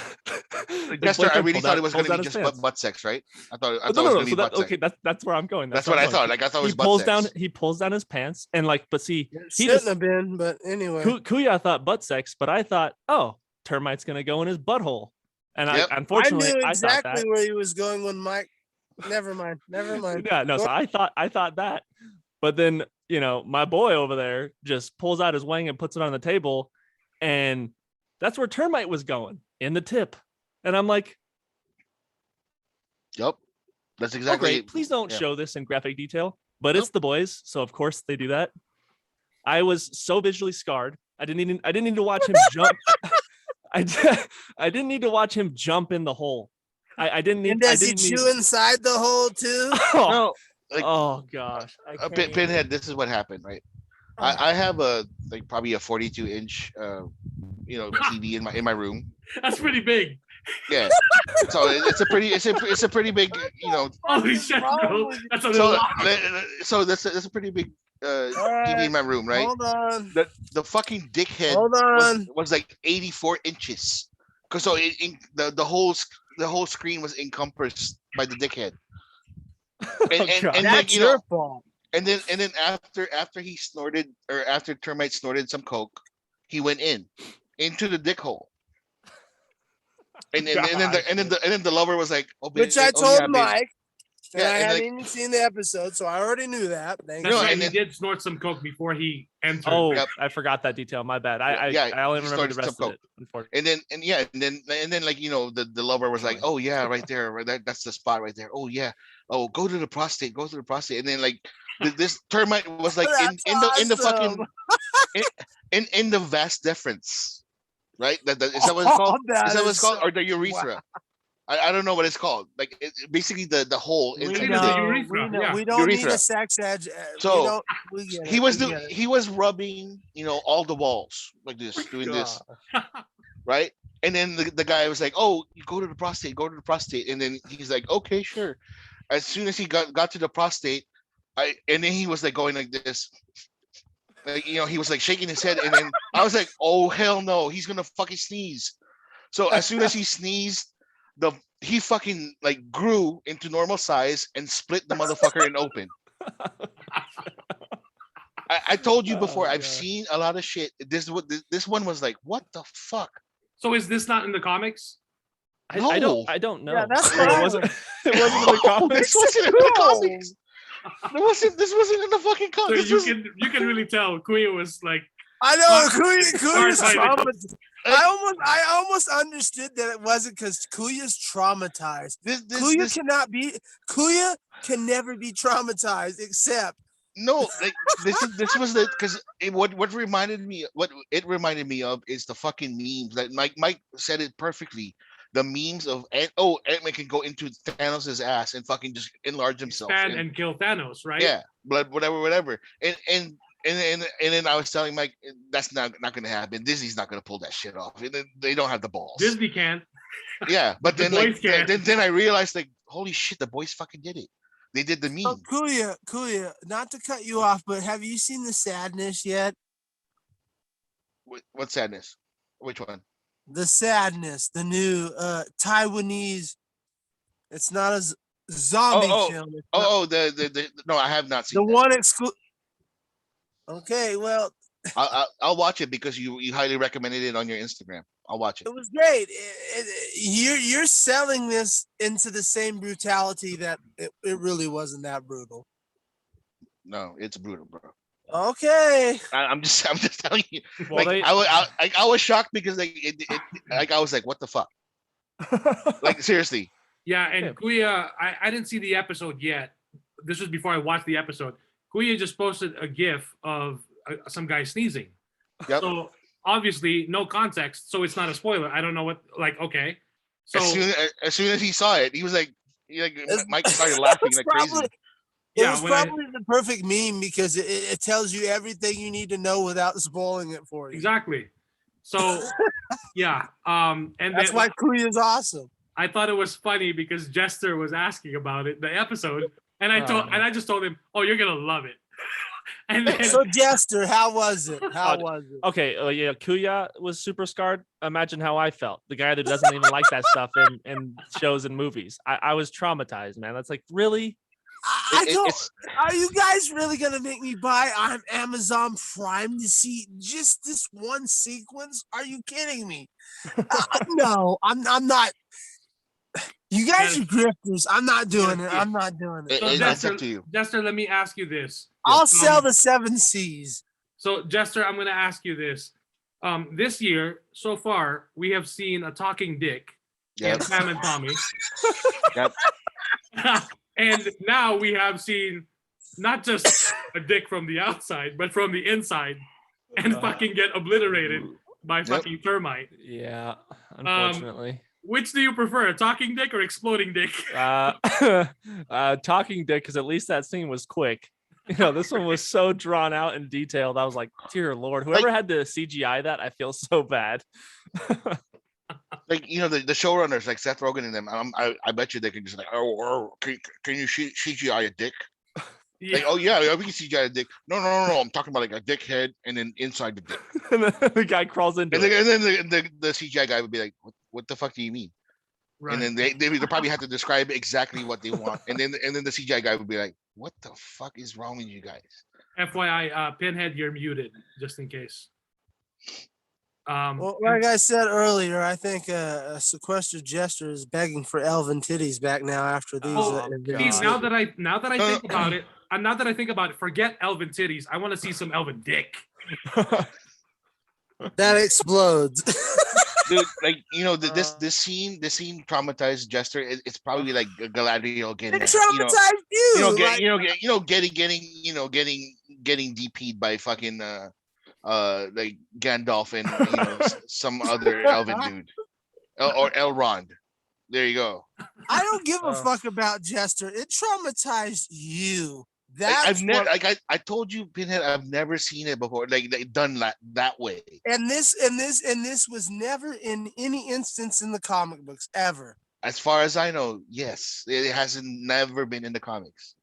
Jester, I really thought it was going to be just butt sex, right? I thought it was going to be butt sex. Okay, that's where I'm going. That's what I thought. Like I thought it was butt sex. He pulls down his pants and like, but see, he shouldn't have been. But anyway, Kuya thought butt sex, but I thought, oh, Termite's going to go in his butthole, and unfortunately, I knew exactly where he was going when Mike. Never mind. Yeah, no. So I thought that, but then my boy over there just pulls out his wang and puts it on the table, and that's where Termite was going in the tip. And I'm like, yep, that's exactly. Okay, please don't show this in graphic detail, but it's the boys, so of course they do that. I was so visually scarred. I didn't need to watch him jump. I didn't need to watch him jump in the hole. I didn't need. And does I he didn't need, chew inside the hole too? Oh, No, like oh gosh. I can't even- Pinhead. This is what happened, right? I have a like probably a 42-inch TV in my room. That's pretty big. Yeah, so it's a pretty big Holy shit, bro. That's a so lot. so that's a pretty big TV Alright, in my room, right? Hold on. The fucking dickhead Hold on. was like 84 inches. Cause so the whole screen was encompassed by the dickhead. And That's like, your fault. and then after he snorted, or after Termite snorted some coke, he went into the dick hole. And then the lover was like, oh, Which I yeah, told babe. Mike. And Yeah, I and hadn't like- even seen the episode, so I already knew that. Thank That's No, you. right. and He then- did snort some coke before he entered. Oh, Yep. I forgot that detail. My bad. I only he remember the started rest some of it. Unfortunately. And then like the lover was like, oh yeah, right there, right, that's the spot right there. Oh yeah, oh go to the prostate, and then like this Termite was like in the fucking in the vas deferens, right? Is that what it's called? Is that what it's called, or the urethra? I don't know what it's called. Like basically the hole We inside know. the dick. urethra, yeah. We don't need Urethra. a sex edge. So, we get He it, was we get it. he was rubbing all the walls like this, doing this, right? And then the guy was like, "Oh, you go to the prostate," and then he's like, "Okay, sure." As soon as he got to the prostate, and then he was like going like this, like he was like shaking his head, and then I was like, "Oh hell no, he's gonna fucking sneeze." So as soon as he sneezed, he fucking like grew into normal size and split the motherfucker in open. I told you before, Oh, I've God. seen a lot of shit. This one was like, what the fuck? So is this not in the comics? I No. don't know. Yeah, that's It what wasn't. It wasn't in the No, comics. this wasn't in the comics. This wasn't in the fucking So comics. you can really tell Kuya was like, I know Kuya's Darth Vader. traumatized. I almost understood that it wasn't because Kuya's traumatized. Kuya can never be traumatized except no, like this was the because what it reminded me of is the fucking memes that Mike said it perfectly. The memes of Ant-Man can go into Thanos' ass and fucking just enlarge himself and kill Thanos, right? yeah, whatever. And then I was telling Mike that's not going to happen. Disney's not going to pull that shit off. They don't have the balls. Disney can't. Yeah, but The then like boys can. then I realized like holy shit, the boys fucking did it. They did the meme. Oh, Kuya, not to cut you off, but have you seen The Sadness yet? What sadness? Which one? The Sadness, the new Taiwanese. It's not a zombie film. It's not- The no, I have not seen the that. one exclude. Okay, well, I'll watch it because you highly recommended it on your Instagram. I'll watch it. it was great. You're selling this into the same brutality that it really wasn't that brutal. No, it's brutal, bro. Okay. I'm just telling you. Well, Like I was shocked because like it like I was like, what the fuck? Like seriously. Yeah, and Yeah. Kuya, I didn't see the episode yet. This was before I watched the episode. Kuya just posted a GIF of some guy sneezing. Yep. So obviously, no context, so it's not a spoiler. I don't know what. Like, okay, so As soon as he saw it, he was like, It's- Mike started laughing like crazy. It Yeah, was when I- probably the perfect meme because it tells you everything you need to know without spoiling it for you. exactly. So yeah, and That's then why Kuya's awesome. I thought it was funny because Jester was asking about it, the episode, and I just told him, "Oh, you're gonna love it." And then So Jester, how was it? How Oh, was it? Okay, yeah, Kuya was super scarred. Imagine how I felt. The guy that doesn't even like that stuff in shows and movies. I was traumatized, man. That's like, really? I don't. It's Are you guys really gonna make me buy on Amazon Prime to see just this one sequence? Are you kidding me? No, I'm not. You guys are grifters. I'm not doing it. I'm not doing it. it's up to you. Jester, let me ask you this. I'll sell the 7 C's. So, Jester, I'm going to ask you this. This year, so far, we have seen a talking dick Yep. in Sam and Tommy. Yep. And now we have seen not just a dick from the outside, but from the inside and fucking get obliterated. by fucking termite. Yeah, unfortunately. Which do you prefer, a talking dick or exploding dick? Talking dick, because at least that scene was quick. This one was so drawn out and detailed. I was like, dear Lord, whoever had to CGI that, I feel so bad. Like, the showrunners, like Seth Rogen and them, I bet you they can just like, can you CGI a dick? Yeah. Like, we can CGI a dick. No, I'm talking about like a dick head and then inside the dick. And then the guy crawls into it. And then the CGI guy would be like, what the fuck do you mean? Right. And then they probably have to describe exactly what they want. And then the CGI guy would be like, what the fuck is wrong with you guys? FYI, Pinhead, you're muted, just in case. Well, like I said earlier, I think Sequestered Jester is begging for elven titties back now after these. Steve, now that I think about it, now that I think about it, forget elven titties. I want to see some elven dick. That explodes. Dude, like, this scene traumatized Jester. It's probably like Galadriel getting, it traumatized getting DP'd by fucking like Gandalf and some other elven dude, or Elrond. There you go. I don't give a fuck about Jester. It traumatized you. I've never, I told you, Pinhead, I've never seen it before, like done that way. And this was never in any instance in the comic books ever. As far as I know, yes, it hasn't never been in the comics.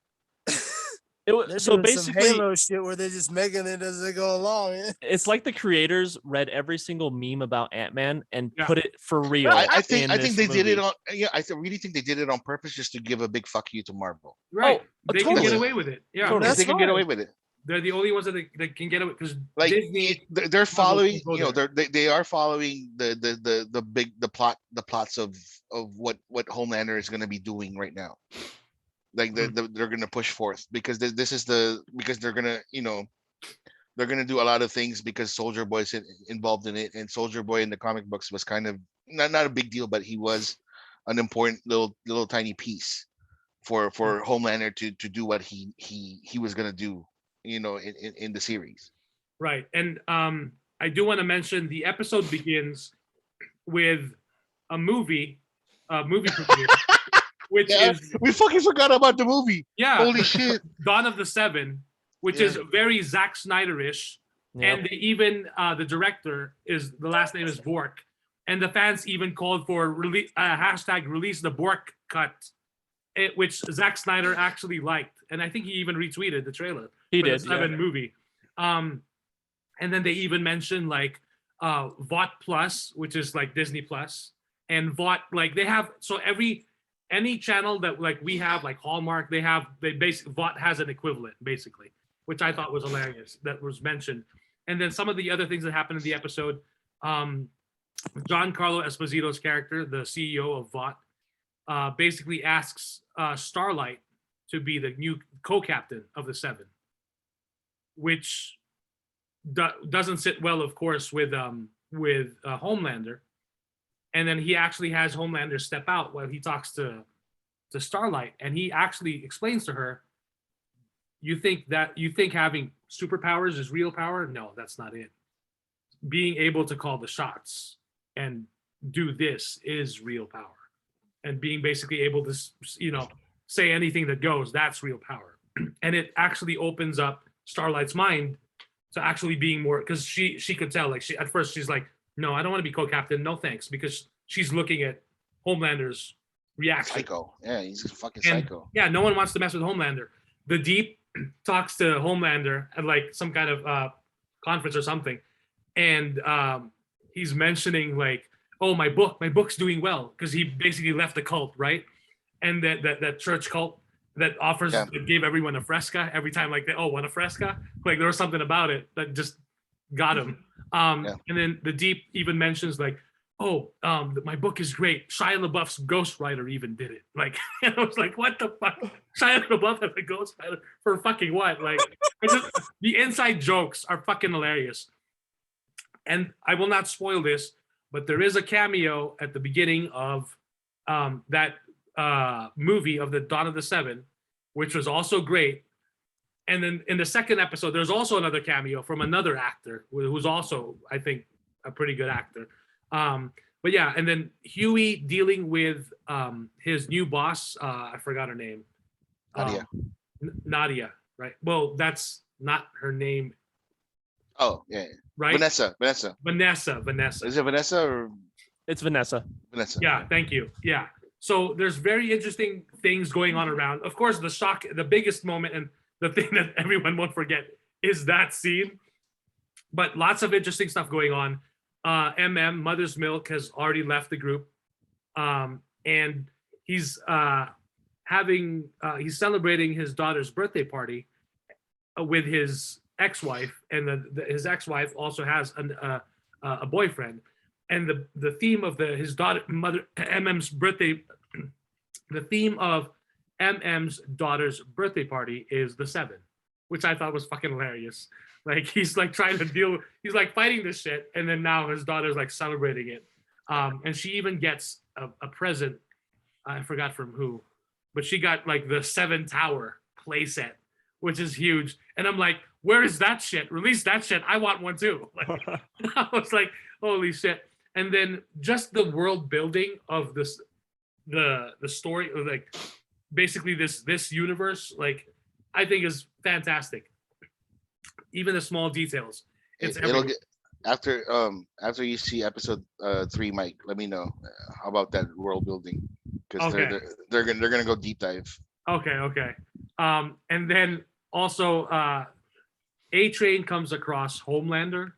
So basically, some Halo shit where they're just making it as they go along. It's like the creators read every single meme about Ant-Man and put it for real. I think they did it on. Yeah, I really think they did it on purpose just to give a big fuck you to Marvel. Right, they can get away with it. Yeah, totally. They can get away with it. They're the only ones that can get away because like Disney. They're following. They are following the plots of what Homelander is going to be doing right now. Like they're going to push forth because they're going to they're going to do a lot of things because Soldier Boy's involved in it, and Soldier Boy in the comic books was kind of not a big deal, but he was an important little tiny piece for Homelander to do what he was going to do, in the series. Right. And I do want to mention the episode begins with a movie premiere. Which is, we fucking forgot about the movie. Yeah. Holy shit. Dawn of the Seven, which is very Zack Snyder-ish. Yep. And they even the director the last name is Bork. And the fans even called for hashtag release the Bork cut, which Zack Snyder actually liked. And I think he even retweeted the trailer. He did. The Seven movie. And then they even mentioned like VOT Plus, which is like Disney Plus, and VOT, like they have, so any channel that like we have, like Hallmark, they basically VOT has an equivalent basically, which I thought was hilarious that was mentioned. And then some of the other things that happened in the episode, Giancarlo Esposito's character, the CEO of VOT, basically asks Starlight to be the new co-captain of the Seven, which doesn't sit well, of course, with Homelander. And then he actually has Homelander step out while he talks to Starlight, and he actually explains to her, you think having superpowers is real power? No, that's not it. Being able to call the shots and do this is real power. And being basically able to, say anything that goes, that's real power. And it actually opens up Starlight's mind to actually being more, because she could tell, like, at first she's like, no, I don't want to be co-captain. No, thanks. Because she's looking at Homelander's reaction. Psycho. Yeah, he's a fucking psycho. Yeah, no one wants to mess with Homelander. The Deep talks to Homelander at like some kind of conference or something. And he's mentioning like, oh, my book's doing well. Because he basically left the cult, right? And that church cult that offers, that gave everyone a fresca every time, like, want a fresca? Like there was something about it that just got him. And then the Deep even mentions like, my book is great. Shia LaBeouf's ghostwriter even did it. Like, and I was like, what the fuck? Shia LaBeouf has a ghostwriter for fucking what? Like, the inside jokes are fucking hilarious. And I will not spoil this, but there is a cameo at the beginning of that movie of the Dawn of the Seven, which was also great. And then in the second episode, there's also another cameo from another actor who's also, I think, a pretty good actor. But yeah, and then Huey dealing with his new boss. I forgot her name. Nadia. Nadia, right? Well, that's not her name, Oh yeah. right? Vanessa. Vanessa. Is it Vanessa or It's Vanessa. Vanessa? Yeah, thank you. Yeah. So there's very interesting things going on around. Of course, the biggest moment and the thing that everyone won't forget is that scene. But lots of interesting stuff going on. Mother's Milk has already left the group, and he's he's celebrating his daughter's birthday party with his ex-wife, and his ex-wife also has a boyfriend. And the theme of his daughter MM's birthday, the theme of MM's daughter's birthday party is the 7, which I thought was fucking hilarious. Like he's like trying to he's like fighting this shit, and then now his daughter's like celebrating it. And she even gets a present. I forgot from who, but she got like the 7 Tower playset, which is huge. And I'm like, where is that shit? Release that shit. I want one too. Like, I was like, holy shit. And then just the world building of this, the story of like basically this universe, like I think is fantastic. Even the small details. It'll get after you see episode 3, Mike. Let me know how about that world building, because they're gonna go deep dive. Okay. And then also A-Train comes across Homelander,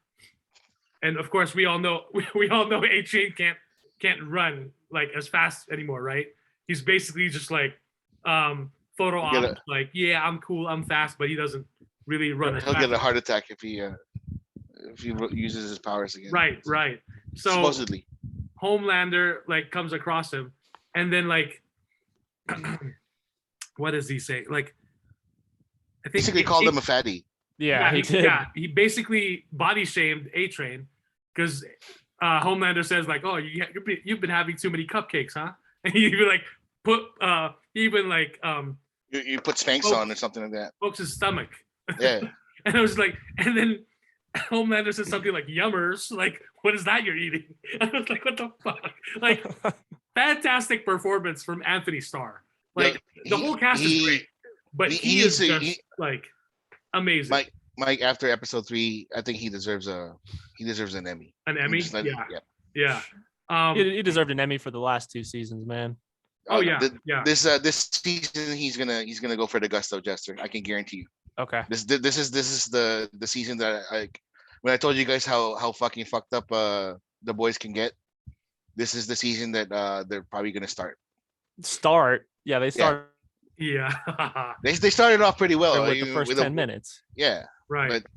and of course we all know A-Train can't run like as fast anymore, right? He's basically just like photo op, like yeah, I'm cool, I'm fast, but he doesn't really run. He'll get a heart attack if he uses his powers again. Right. So supposedly, Homelander like comes across him, and then like, what does he say? Like, I think basically called him a fatty. Yeah, he did. Yeah, he basically body shamed A-Train because Homelander says like, "Oh, you've been having too many cupcakes, huh?" And he even like you put Spanx on or something like that. Pokes his stomach. Yeah. And I was like, and then Homelander says something like yummers, like, what is that you're eating? And I was like, what the fuck? Like, fantastic performance from Anthony Starr. Like, the whole cast is great, but he is just like amazing. Mike, after episode 3, I think he deserves an Emmy. An Emmy? Yeah. He deserved an Emmy for the last 2 seasons, man. Oh yeah. This season he's gonna go for the Gusto Jester. I can guarantee you. Okay. This is the season that when I told you guys how fucking fucked up the boys can get. This is the season that they're probably gonna start. Yeah, they start. Yeah. They started off pretty well with the first 10 minutes. Yeah. Right. But,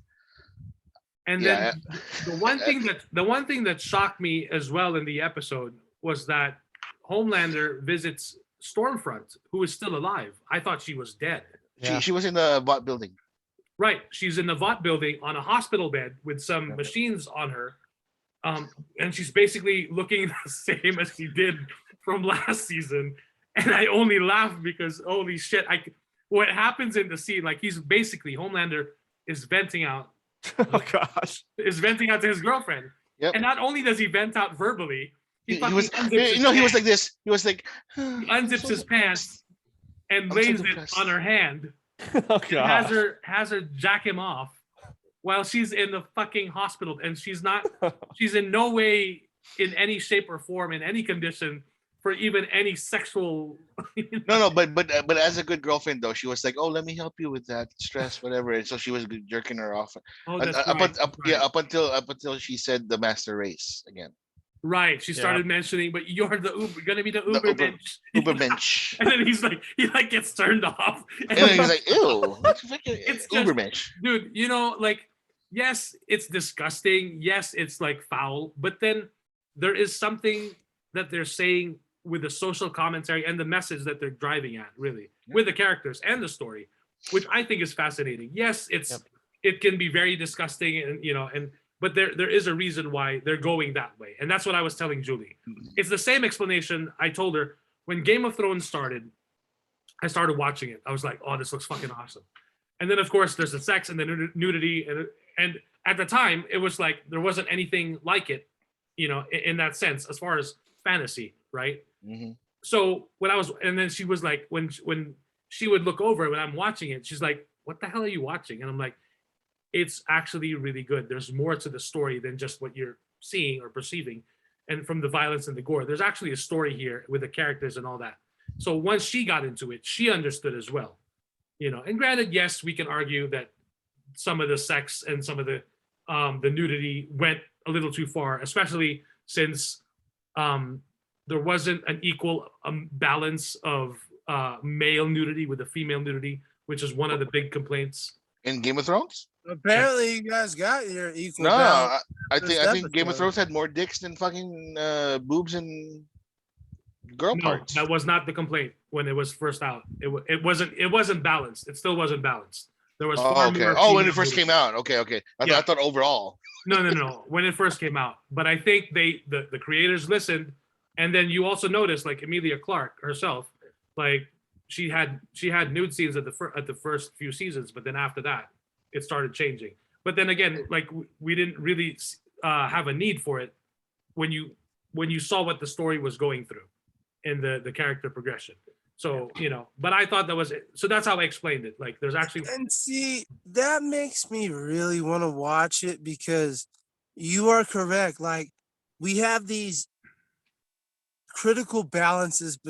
and then the one thing that shocked me as well in the episode was that Homelander visits Stormfront, who is still alive. I thought she was dead. Yeah. She was in the bot building. Right. She's in the Vought building on a hospital bed with some machines on her. And she's basically looking the same as she did from last season. And I only laughed because holy shit, what happens in the scene, like Homelander is venting out. Oh gosh. Is venting out to his girlfriend. Yep. And not only does he vent out verbally, he was like this. He was like he unzips his pants and lays it on her hand. Oh god. Has her jack him off while she's in the fucking hospital, and she's in no way in any shape or form in any condition for even any sexual No, but as a good girlfriend though, she was like, oh, let me help you with that stress, whatever. And so she was jerking her off. Up until she said the master race again. Right. She started mentioning, but you're gonna be the Uber bench. Uber bench. And then he gets turned off. And then he's like, ew, it's Uber bench. Dude, like, yes, it's disgusting. Yes, it's like foul, but then there is something that they're saying with the social commentary and the message that they're driving at, really, with the characters and the story, which I think is fascinating. Yes, it can be very disgusting, and but there is a reason why they're going that way. And that's what I was telling Julie. It's the same explanation I told her when Game of Thrones started. I started watching it. I was like, oh, this looks fucking awesome. And then, of course, there's the sex and the nudity. And at the time, it was like there wasn't anything like it, in that sense, as far as fantasy, right? Mhm. So and then she was like, when she would look over it when I'm watching it, she's like, "What the hell are you watching?" And I'm like, "It's actually really good. There's more to the story than just what you're seeing or perceiving, and from the violence and the gore. There's actually a story here with the characters and all that." So once she got into it, she understood as well, And granted, yes, we can argue that some of the sex and some of the nudity went a little too far, especially since there wasn't an equal balance of male nudity with the female nudity, which is one of the big complaints. In Game of Thrones? Apparently, you guys got your equal No, balance. I this think Game of episode. Thrones had more dicks than fucking boobs and girl No, parts. that was not the complaint when it was first out. It wasn't balanced. It still wasn't balanced. There was far okay. more Oh, when female it first nudity. came out. Okay. Yeah. I thought overall. No. When it first came out, but I think the creators listened, and then you also noticed like Emilia Clarke herself, like she had nude scenes at the first few seasons, but then after that, it started changing. But then again, like we didn't really have a need for it when you saw what the story was going through in the character progression. So but I thought that was it. So that's how I explained it. Like there's actually And see, that makes me really want to watch it because you are correct. Like we have these critical balances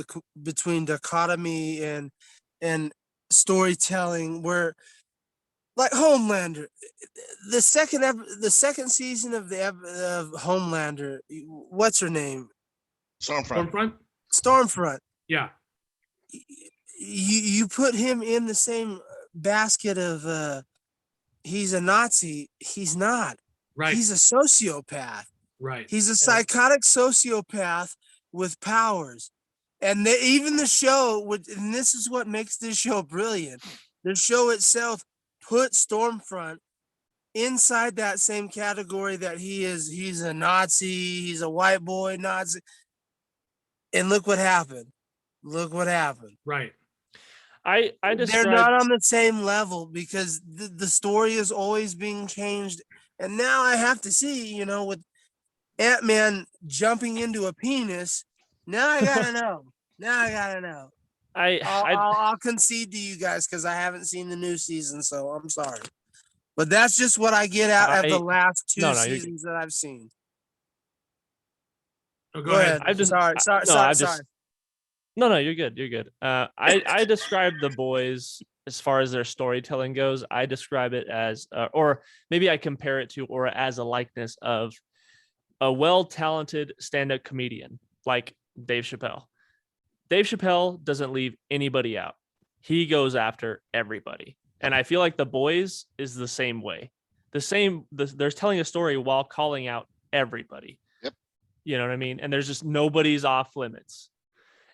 between dichotomy and storytelling where like Homelander, the second season of of Homelander, what's her name? Stormfront. Stormfront. Yeah. You put him in the same basket of he's a Nazi. He's not. Right. He's a sociopath. Right. He's a psychotic sociopath with powers. And even the show, and this is what makes this show brilliant. The show itself put Stormfront inside that same category that he's a Nazi, he's a white boy Nazi. And look what happened. Right. I They're not on the same level because the story is always being changed. And now I have to see, with Ant-Man jumping into a penis. Now I gotta know. I'll concede to you guys because I haven't seen the new season, so I'm sorry. But that's just what I get out of the last two seasons that I've seen. Oh, go ahead. Sorry. No, you're good. I describe the boys as far as their storytelling goes. I describe it as, or maybe I compare it to, or as a likeness of a well-talented stand-up comedian like Dave Chappelle. Dave Chappelle doesn't leave anybody out. He goes after everybody. And I feel like the boys is the same way. They're telling a story while calling out everybody. Yep. You know what I mean? And there's just nobody's off limits.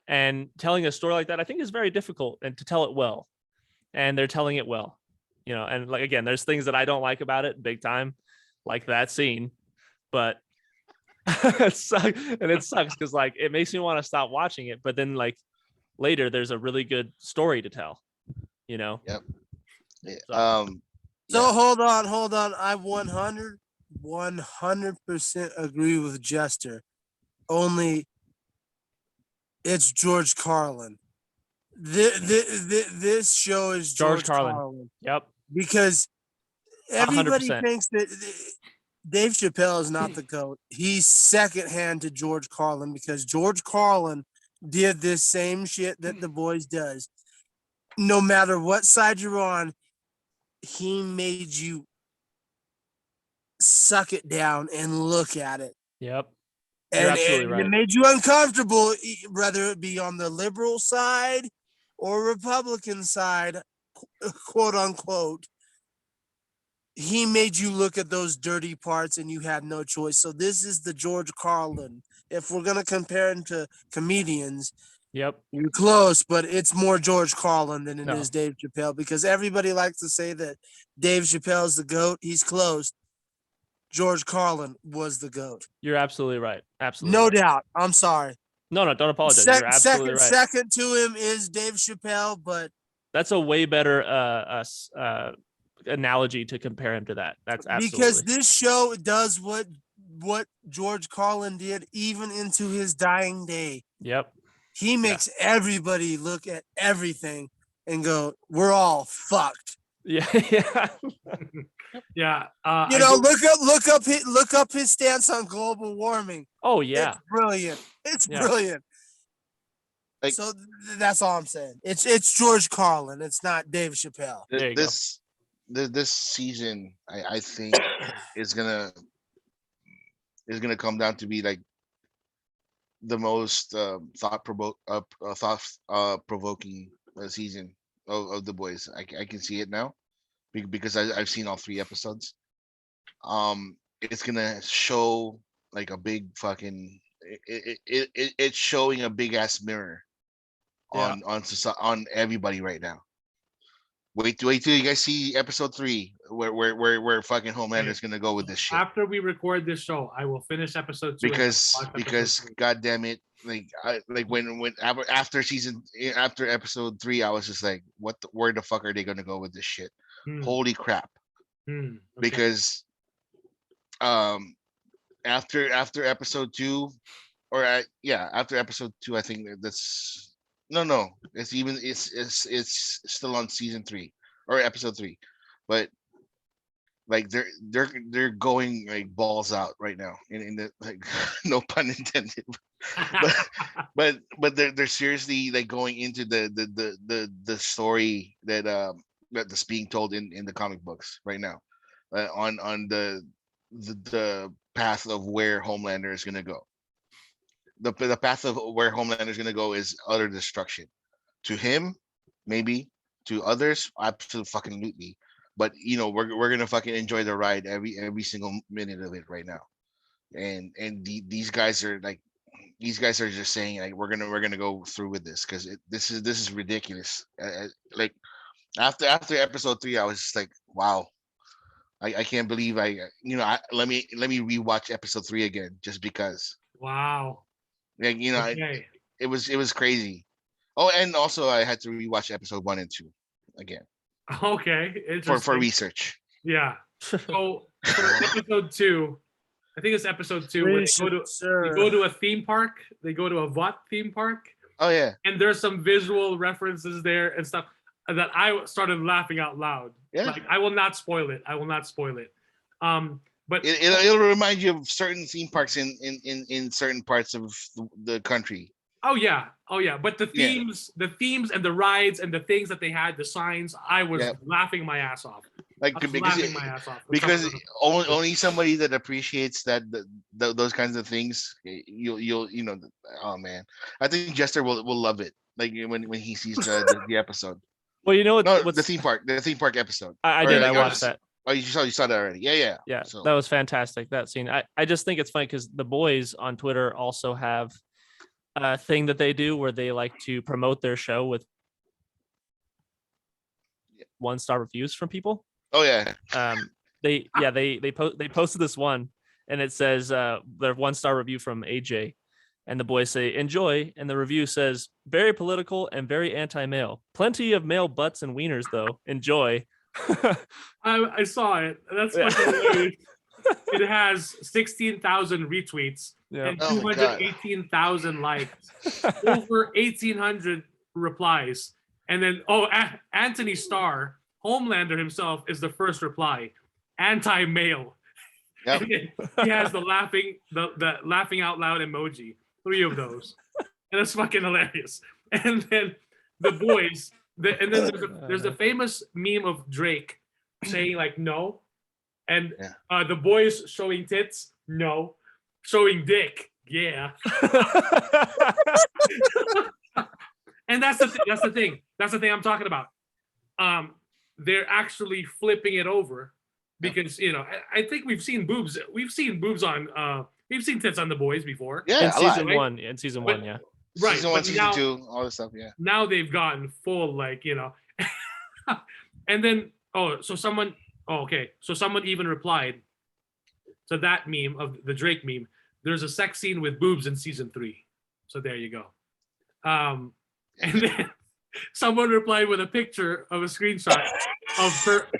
And telling a story like that, I think, is very difficult and to tell it well. And they're telling it well. And like, again, there's things that I don't like about it big time, like that scene. But it sucks because like it makes me want to stop watching it. But then like later there's a really good story to tell. Yep. Yeah. So hold on. I 100% agree with Jester. Only it's George Carlin. This show is George Carlin. Yep. Because everybody 100%. thinks that Dave Chappelle is not the GOAT. He's secondhand to George Carlin because George Carlin did this same shit that the boys does. No matter what side you're on, he made you suck it down and look at it. Yep. And, absolutely right. It made you uncomfortable, whether it be on the liberal side or Republican side, quote unquote. He made you look at those dirty parts and you had no choice. So this is the George Carlin. If we're going to compare him to comedians, yep, you're close, but it's more George Carlin than it is Dave Chappelle because everybody likes to say that Dave Chappelle's the GOAT. He's close. George Carlin was the GOAT. You're absolutely right. Absolutely. No right. doubt. I'm sorry. No, don't apologize. You're absolutely right. Second to him is Dave Chappelle, but that's a way better analogy to compare him to that. That's absolutely because this show does what George Carlin did even into his dying day. Yep. He makes everybody look at everything and go, "We're all fucked." Yeah. Yeah. Yeah. You know, look up his stance on global warming. Oh yeah. It's brilliant. It's Yeah. brilliant. Like- So that's all I'm saying. It's George Carlin. It's not Dave Chappelle. There you go. This season, I think is gonna come down to be like the most thought provoking season of the boys. I can see it now because I've seen all 3 episodes. It's gonna show like a big fucking it's showing a big ass mirror on everybody right now. Wait till you guys see episode 3 where fucking Homelander is gonna go with this shit. After we record this show, I will finish episode 2 because god damn it, when after episode 3 I was just like, where the fuck are they gonna go with this shit? Holy crap. Okay. Because after episode 2 after episode 2 I think that's it's still on season 3 or episode 3, but like they're going like balls out right now in the like no pun intended, but they're seriously like going into the story that's being told in the comic books right now, on the path of where Homelander is gonna go. The path of where Homelander is gonna go is utter destruction. To him, maybe. To others, absolutely. But we're gonna fucking enjoy the ride every single minute of it right now. And these guys are just saying like we're gonna go through with this because this is ridiculous. Like after episode 3, I was just like, wow. I can't believe let me rewatch episode 3 again just because. Wow. Like Okay. it was crazy. Oh, and also I had to rewatch episode 1 and 2 again Okay. for research. Yeah. So for episode 2, I think it's episode 2 where they go to a theme park. They go to a Vought theme park. Oh yeah. And there's some visual references there and stuff that I started laughing out loud. Yeah. Like I will not spoil it. But it'll remind you of certain theme parks in certain parts of the country. Oh yeah. But the themes and the rides and the things that they had, the signs, I was laughing my ass off. Because only somebody that appreciates those kinds of things, you'll oh man, I think Jester will love it. Like when he sees the episode. Well, what's the theme park episode. I did. I watched that. Oh, you saw that already? Yeah. So. That was fantastic. That scene. I just think it's funny because the boys on Twitter also have a thing that they do where they like to promote their show with 1-star reviews from people. Oh yeah. They posted this one and it says their 1-star review from AJ, and the boys say enjoy, and the review says very political and very anti-male. Plenty of male butts and wieners though. Enjoy. I saw it. That's fucking hilarious. It has 16,000 retweets and 218,000 likes, over 1,800 replies, and then Anthony Starr, Homelander himself, is the first reply, anti-male. Yep. And then he has the laughing out loud emoji, 3 of those, and it's fucking hilarious. And then the boys, and then there's a famous meme of Drake saying like no, and the boys showing tits, no, showing dick, yeah. And that's the thing I'm talking about. They're actually flipping it over because I think we've seen boobs on we've seen tits on the boys before. Yeah, in season 1, yeah. Right. Season 1, season 2, all this stuff, yeah. Now they've gotten full, and then so someone even replied to that meme of the Drake meme. There's a sex scene with boobs in season 3. So there you go. And then someone replied with a picture of a screenshot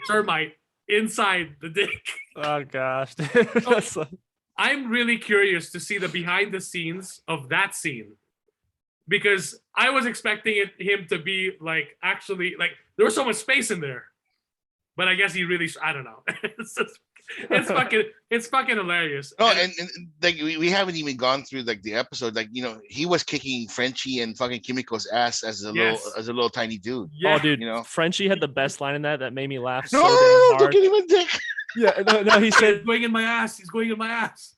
termite inside the dick. Oh gosh, dude. That's like- I'm really curious to see the behind the scenes of that scene, because I was expecting him to be like actually like there was so much space in there, but I guess he really I don't know. It's fucking hilarious. No, and like we haven't even gone through like the episode. Like he was kicking Frenchie and fucking Kimiko's ass as a little tiny dude. Yeah. Oh, dude, Frenchie had the best line in that made me laugh so No, damn don't hard. get him a dick. Yeah, no, he said He's going in my ass. He's going in my ass.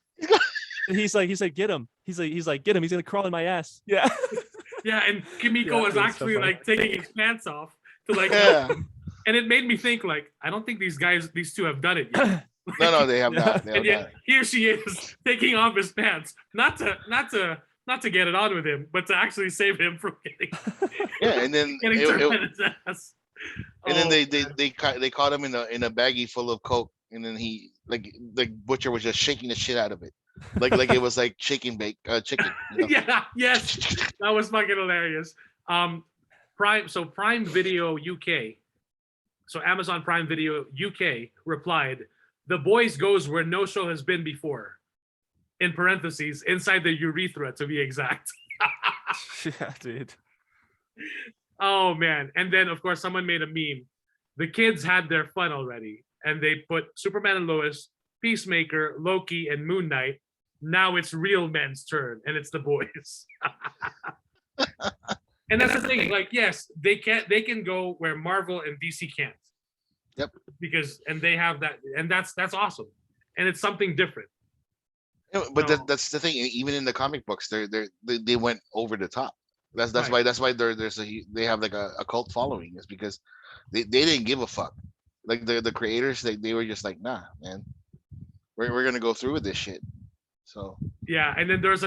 he's like, get him. He's like, get him. He's gonna crawl in my ass. Yeah. Yeah, and Kimiko Yeah, was it was so actually funny. like taking his pants off to like, and it made me think like, I don't think these two have done it yet. No, they have not. They have And yet not. here she is taking off his pants, not to get it on with him, but to actually save him from getting Yeah, and then getting turned in his ass. and then Oh, they caught him in a baggie full of coke, and then he like the butcher was just shaking the shit out of it, like it was like chicken. Yeah, yes, that was fucking hilarious. Prime Video UK, so Amazon Prime Video UK replied, "The Boys goes where no show has been before." In parentheses, inside the urethra to be exact. Yeah, dude. Oh man! And then of course someone made a meme. The kids had their fun already, and they put Superman and Lois, Peacemaker, Loki, and Moon Knight. Now it's real men's turn, and it's the boys. And that's the thing. Like, yes, they can go where Marvel and DC can't. Yep. Because they have that, and that's awesome, and it's something different. But No. that's the thing. Even in the comic books, they went over the top. That's Right. why they have like a cult following. Is because they didn't give a fuck. Like the creators, they were just like, nah, man, we're gonna go through with this shit. So Yeah, and then there's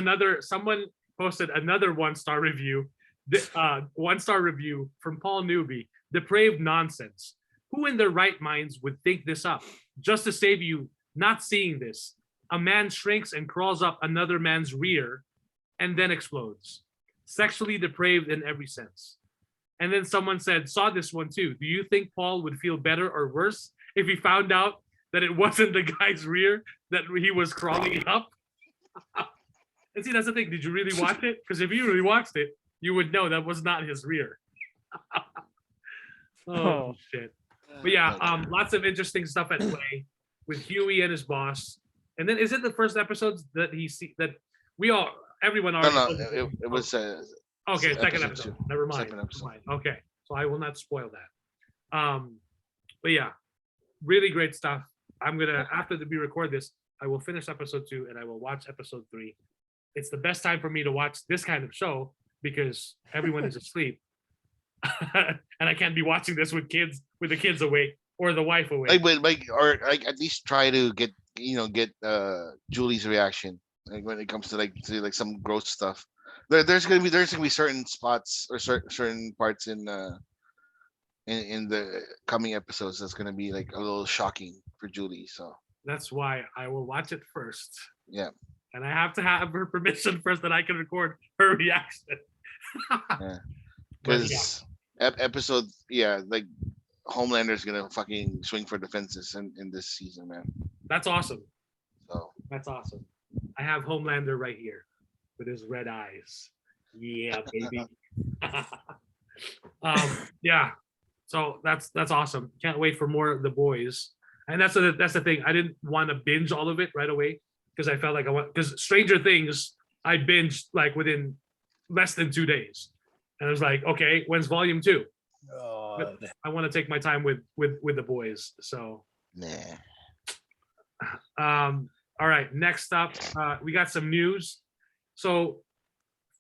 someone posted another 1-star review, 1-star review from Paul Newby. Depraved nonsense. Who in their right minds would think this up? Just to save you not seeing this. A man shrinks and crawls up another man's rear and then explodes. Sexually depraved in every sense. And then someone said, saw this one too. Do you think Paul would feel better or worse if he found out that it wasn't the guy's rear that he was crawling up? And see, that's the thing. Did you really watch it? Because if you really watched it, you would know that was not his rear. Oh, shit. But yeah, lots of interesting stuff at play with Huey and his boss. And then is it the first episodes that everyone already? no, it was okay, second episode. two. Never mind. Second episode. Never mind. Okay, so I will not spoil that. But yeah, really great stuff. I'm gonna after we record this, I will finish episode 2 and I will watch episode 3. It's the best time for me to watch this kind of show because everyone is asleep, and I can't be watching this with the kids awake or the wife awake. or at least try to get Julie's reaction when it comes to some gross stuff. There's gonna be certain spots or certain parts in the coming episodes that's gonna be like a little shocking for Julie. So That's why I will watch it first. yeah. And I have to have her permission first that I can record her reaction. Yeah. But Because episode, like Homelander's gonna fucking swing for the fences in this season, man. That's awesome. So That's awesome. I have Homelander right here with his red eyes. Yeah, baby. Yeah. So that's awesome. Can't wait for more of the boys. And that's the thing. I didn't want to binge all of it right away because I felt like because Stranger Things I binged like within less than 2 days, and I was like, okay, when's volume 2? But I want to take my time with the boys. So nah. all right, next up, we got some news. So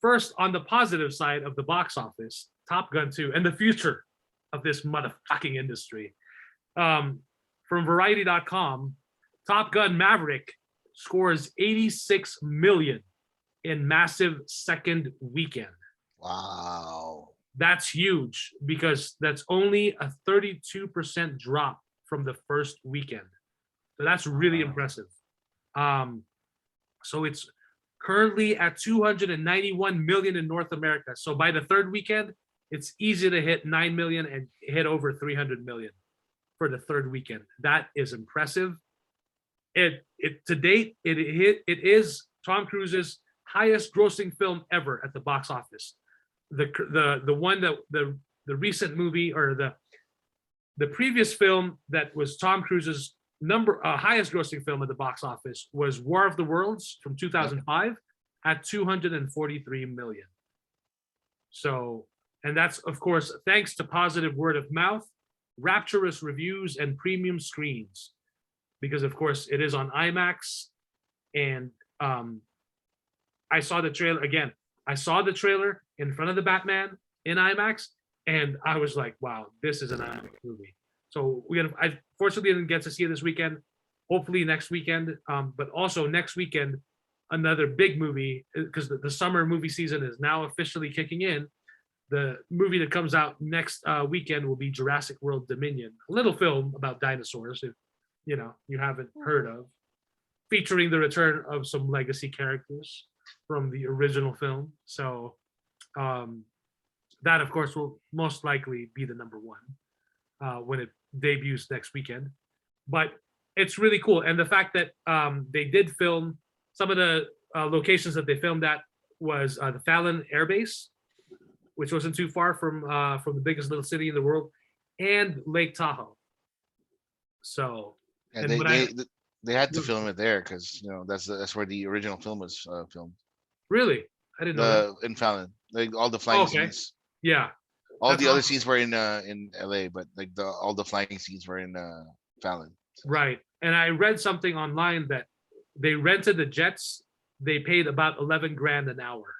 first, on the positive side of the box office, Top Gun 2 and the future of this motherfucking industry. From Variety.com, Top Gun Maverick scores 86 million in massive second weekend. Wow. That's huge because that's only a 32% drop from the first weekend. So that's really impressive. So it's currently at 291 million in North America. So by the third weekend, it's easy to hit 9 million and hit over 300 million. for the third weekend. That is impressive. It to date, it is Tom Cruise's highest grossing film ever at the box office. The one that the recent movie, or the previous film that was Tom Cruise's highest grossing film at the box office was War of the Worlds from 2005 at 243 million. So, and that's of course thanks to positive word of mouth, rapturous reviews, and premium screens, because of course it is on IMAX. And I saw the trailer again. I saw the trailer in front of the Batman in IMAX, and I was like, wow, this is an IMAX movie. So I fortunately didn't get to see it this weekend. Hopefully next weekend, but also next weekend, another big movie, because the summer movie season is now officially kicking in. The movie that comes out next weekend will be Jurassic World Dominion, a little film about dinosaurs, if you haven't heard of, featuring the return of some legacy characters from the original film. So that of course will most likely be the number one when it debuts next weekend. But it's really cool, and the fact that they did film some of the locations that they filmed at was the Fallon Air Base, which wasn't too far from the biggest little city in the world, and Lake Tahoe. So yeah, they had to film it there because that's where the original film was filmed. Really, I didn't know that. In Fallon, like all the flying scenes. Yeah, all that's the other awesome. scenes were in LA, but like all the flying scenes were in Fallon. Right, and I read something online that they rented the jets. They paid about 11 grand an hour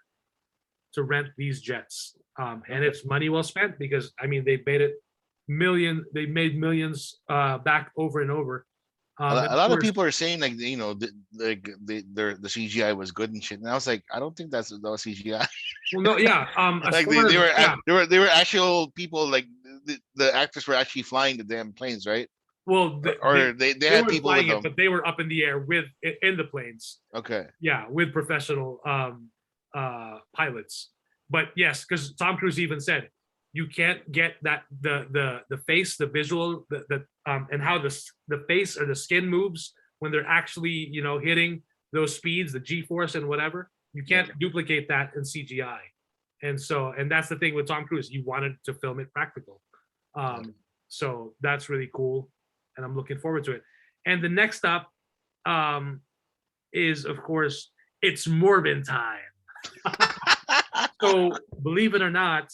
to rent these jets, and it's money well spent, because I mean they made millions back over and over. A lot of people are saying like the CGI was good and shit, and I was like, I don't think that was CGI. Well, no, yeah, like they were actual people, like the actors were actually flying the damn planes, right? Well, they had people with them, but they were up in the air in the planes. Okay. Yeah, with professional pilots. But yes, because Tom Cruise even said you can't get that the face, the visual, and how the face or the skin moves when they're actually hitting those speeds, the G-force and whatever. You can't duplicate that in CGI. And that's the thing with Tom Cruise. He wanted to film it practical. So that's really cool, and I'm looking forward to it. And the next up is, of course, it's Morbin time. So believe it or not,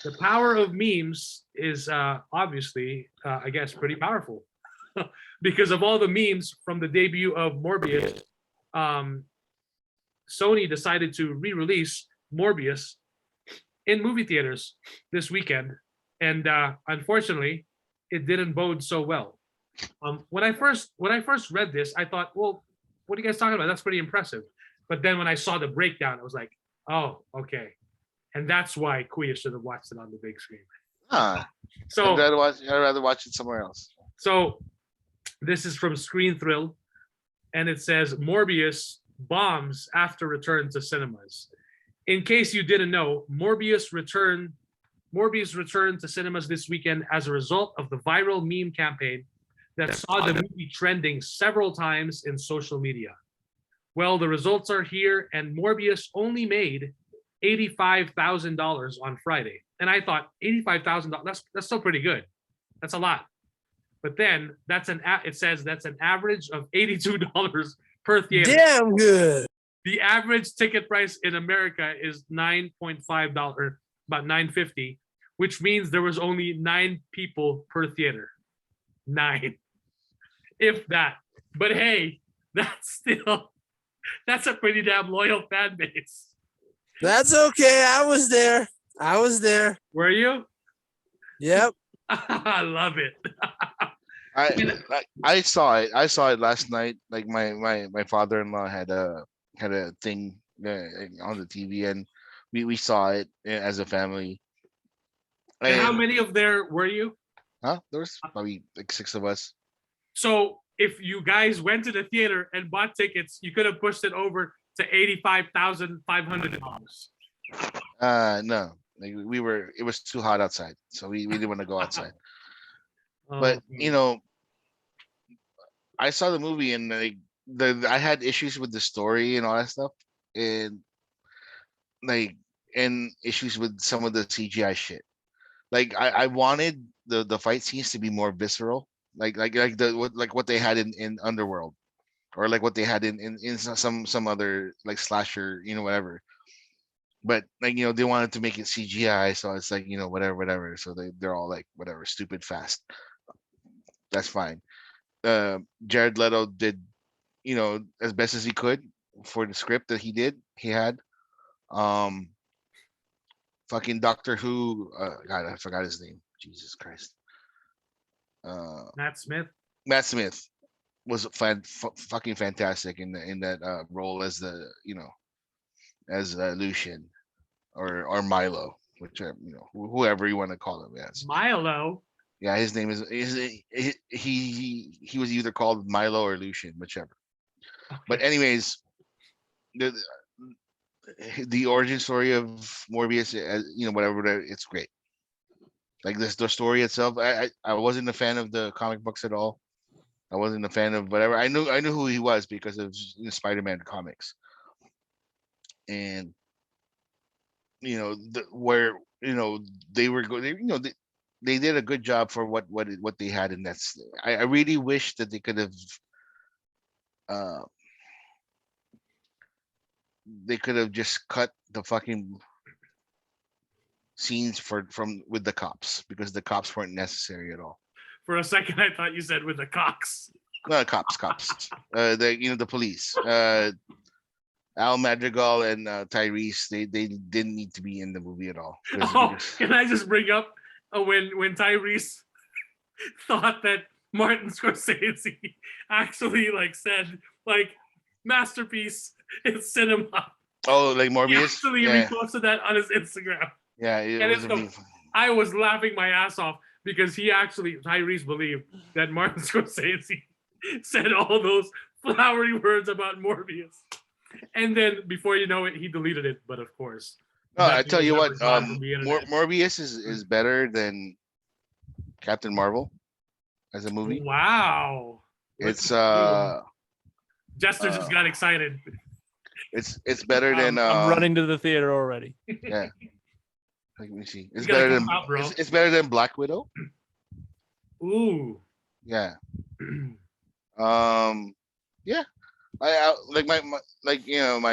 the power of memes is obviously, I guess, pretty powerful. Because of all the memes from the debut of Morbius, Sony decided to re-release Morbius in movie theaters this weekend. And unfortunately, it didn't bode so well. When I first read this, I thought, well, what are you guys talking about? That's pretty impressive. But then when I saw the breakdown, I was like, oh, okay. And that's why Kuya should have watched it on the big screen. So I'd rather watch it somewhere else. So this is from Screen Thrill, and it says Morbius bombs after return to cinemas. In case you didn't know, Morbius returned to cinemas this weekend as a result of the viral meme campaign that saw the movie trending several times in social media. Well, the results are here, and Morbius only made $85,000 on Friday. And I thought $85,000, that's still pretty good. That's a lot. But then it says that's an average of $82 per theater. Damn good. The average ticket price in America is $9.5, about $9.50, which means there was only 9 people per theater. 9. If that. But hey, that's a pretty damn loyal fan base. That's okay. I was there. Were you? Yep. I love it. I saw it. I saw it last night. Like my father-in-law had a thing on the TV, and we saw it as a family. And how many of there were you? There was probably like 6 of us. So if you guys went to the theater and bought tickets, you could have pushed it over to $85,500. No, like it was too hot outside, so we didn't want to go outside. But Oh, I saw the movie and like I had issues with the story and all that stuff, and like and issues with some of the CGI shit. Like I wanted the fight scenes to be more visceral, like what they had in Underworld, or like what they had in some other like slasher, whatever. But like they wanted to make it CGI, so it's like whatever. So they're all like whatever, stupid fast. That's fine. Jared Leto did as best as he could for the script that he had. Um, fucking Doctor Who. God, I forgot his name. Jesus Christ. Matt Smith. Matt Smith was fucking fantastic in that role as the as Lucian or Milo, which whoever you want to call him as. Milo. Yeah, his name is he was either called Milo or Lucian, whichever. Okay. But anyways, the origin story of Morbius, whatever, it's great. Like the story itself, I wasn't a fan of the comic books at all. I wasn't a fan of whatever. I knew who he was because of Spider-Man comics, and where they were going. They did a good job for what they had, and that's. I really wish that they could have. They could have just cut the fucking scenes from with the cops, because the cops weren't necessary at all. For a second, I thought you said with the cocks. No, cops. The police. Al Madrigal and Tyrese, they didn't need to be in the movie at all. Can I just bring up when Tyrese thought that Martin Scorsese actually said masterpiece in cinema. Oh, like Morbius. He reposted that on his Instagram. Yeah, I was laughing my ass off because Tyrese believed that Martin Scorsese said all those flowery words about Morbius. And then before you know it, he deleted it. But of course. No, I tell you what, Morbius is better than Captain Marvel as a movie. Wow. It's Jester just got excited. It's better than I'm running to the theater already. Yeah. Let me see. It's better than it's better than Black Widow. Ooh. Yeah. Yeah. I like my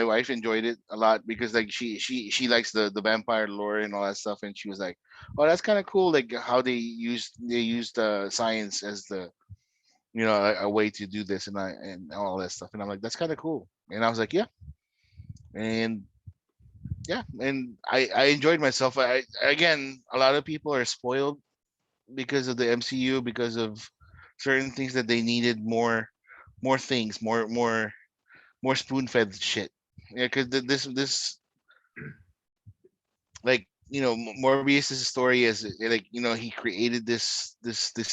wife enjoyed it a lot because she likes the vampire lore and all that stuff, and she was like, oh, that's kind of cool, like how they used science as the a way to do this and all that stuff, and I'm like, that's kind of cool, and I was like, yeah, and I enjoyed myself. Again, a lot of people are spoiled because of the MCU, because of certain things that they needed more things, more spoon-fed shit. Yeah, because this like Morbius's story is like he created this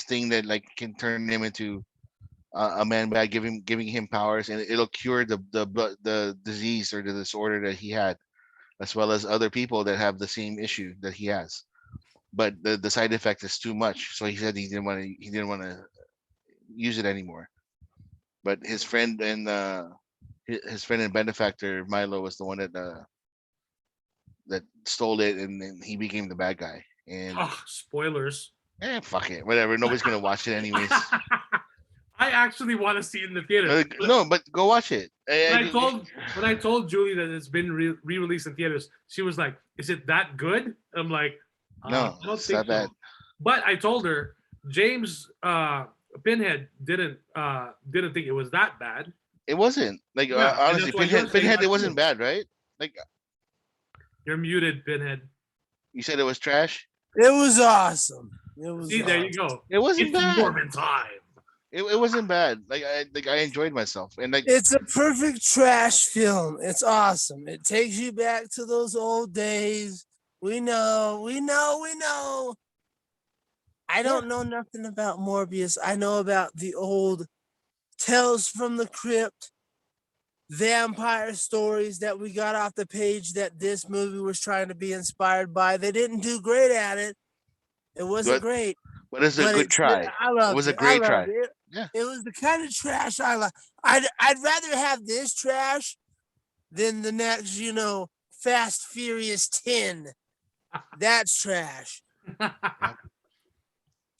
thing that like can turn him into a man by giving him powers, and it'll cure the disease or the disorder that he had, as well as other people that have the same issue that he has. But the side effect is too much, so he said he didn't want to use it anymore. But his friend and benefactor Milo was the one that stole it, and then he became the bad guy. And spoilers. Fuck it, whatever. Nobody's gonna watch it anyways. I actually want to see it in the theater. No, but go watch it. When I told Julie that it's been re-released in theaters, she was like, "Is it that good?" I'm like, "No, I don't it's think not bad." But I told her James Pinhead didn't think it was that bad. It wasn't. Like honestly, Pinhead it wasn't bad, right? Like you're muted, Pinhead. You said it was trash? It was awesome. It was See, there you go. It wasn't bad. Mormon time. It wasn't bad. Like I enjoyed myself, and like it's a perfect trash film. It's awesome. It takes you back to those old days. We know. I don't know nothing about Morbius. I know about the old Tales from the Crypt vampire stories that we got off the page that this movie was trying to be inspired by. They didn't do great at it. It wasn't great. But it's a But good try. I loved It was a I great try. loved it. Yeah. It was the kind of trash I like. I'd rather have this trash than the next, Fast Furious 10. That's trash.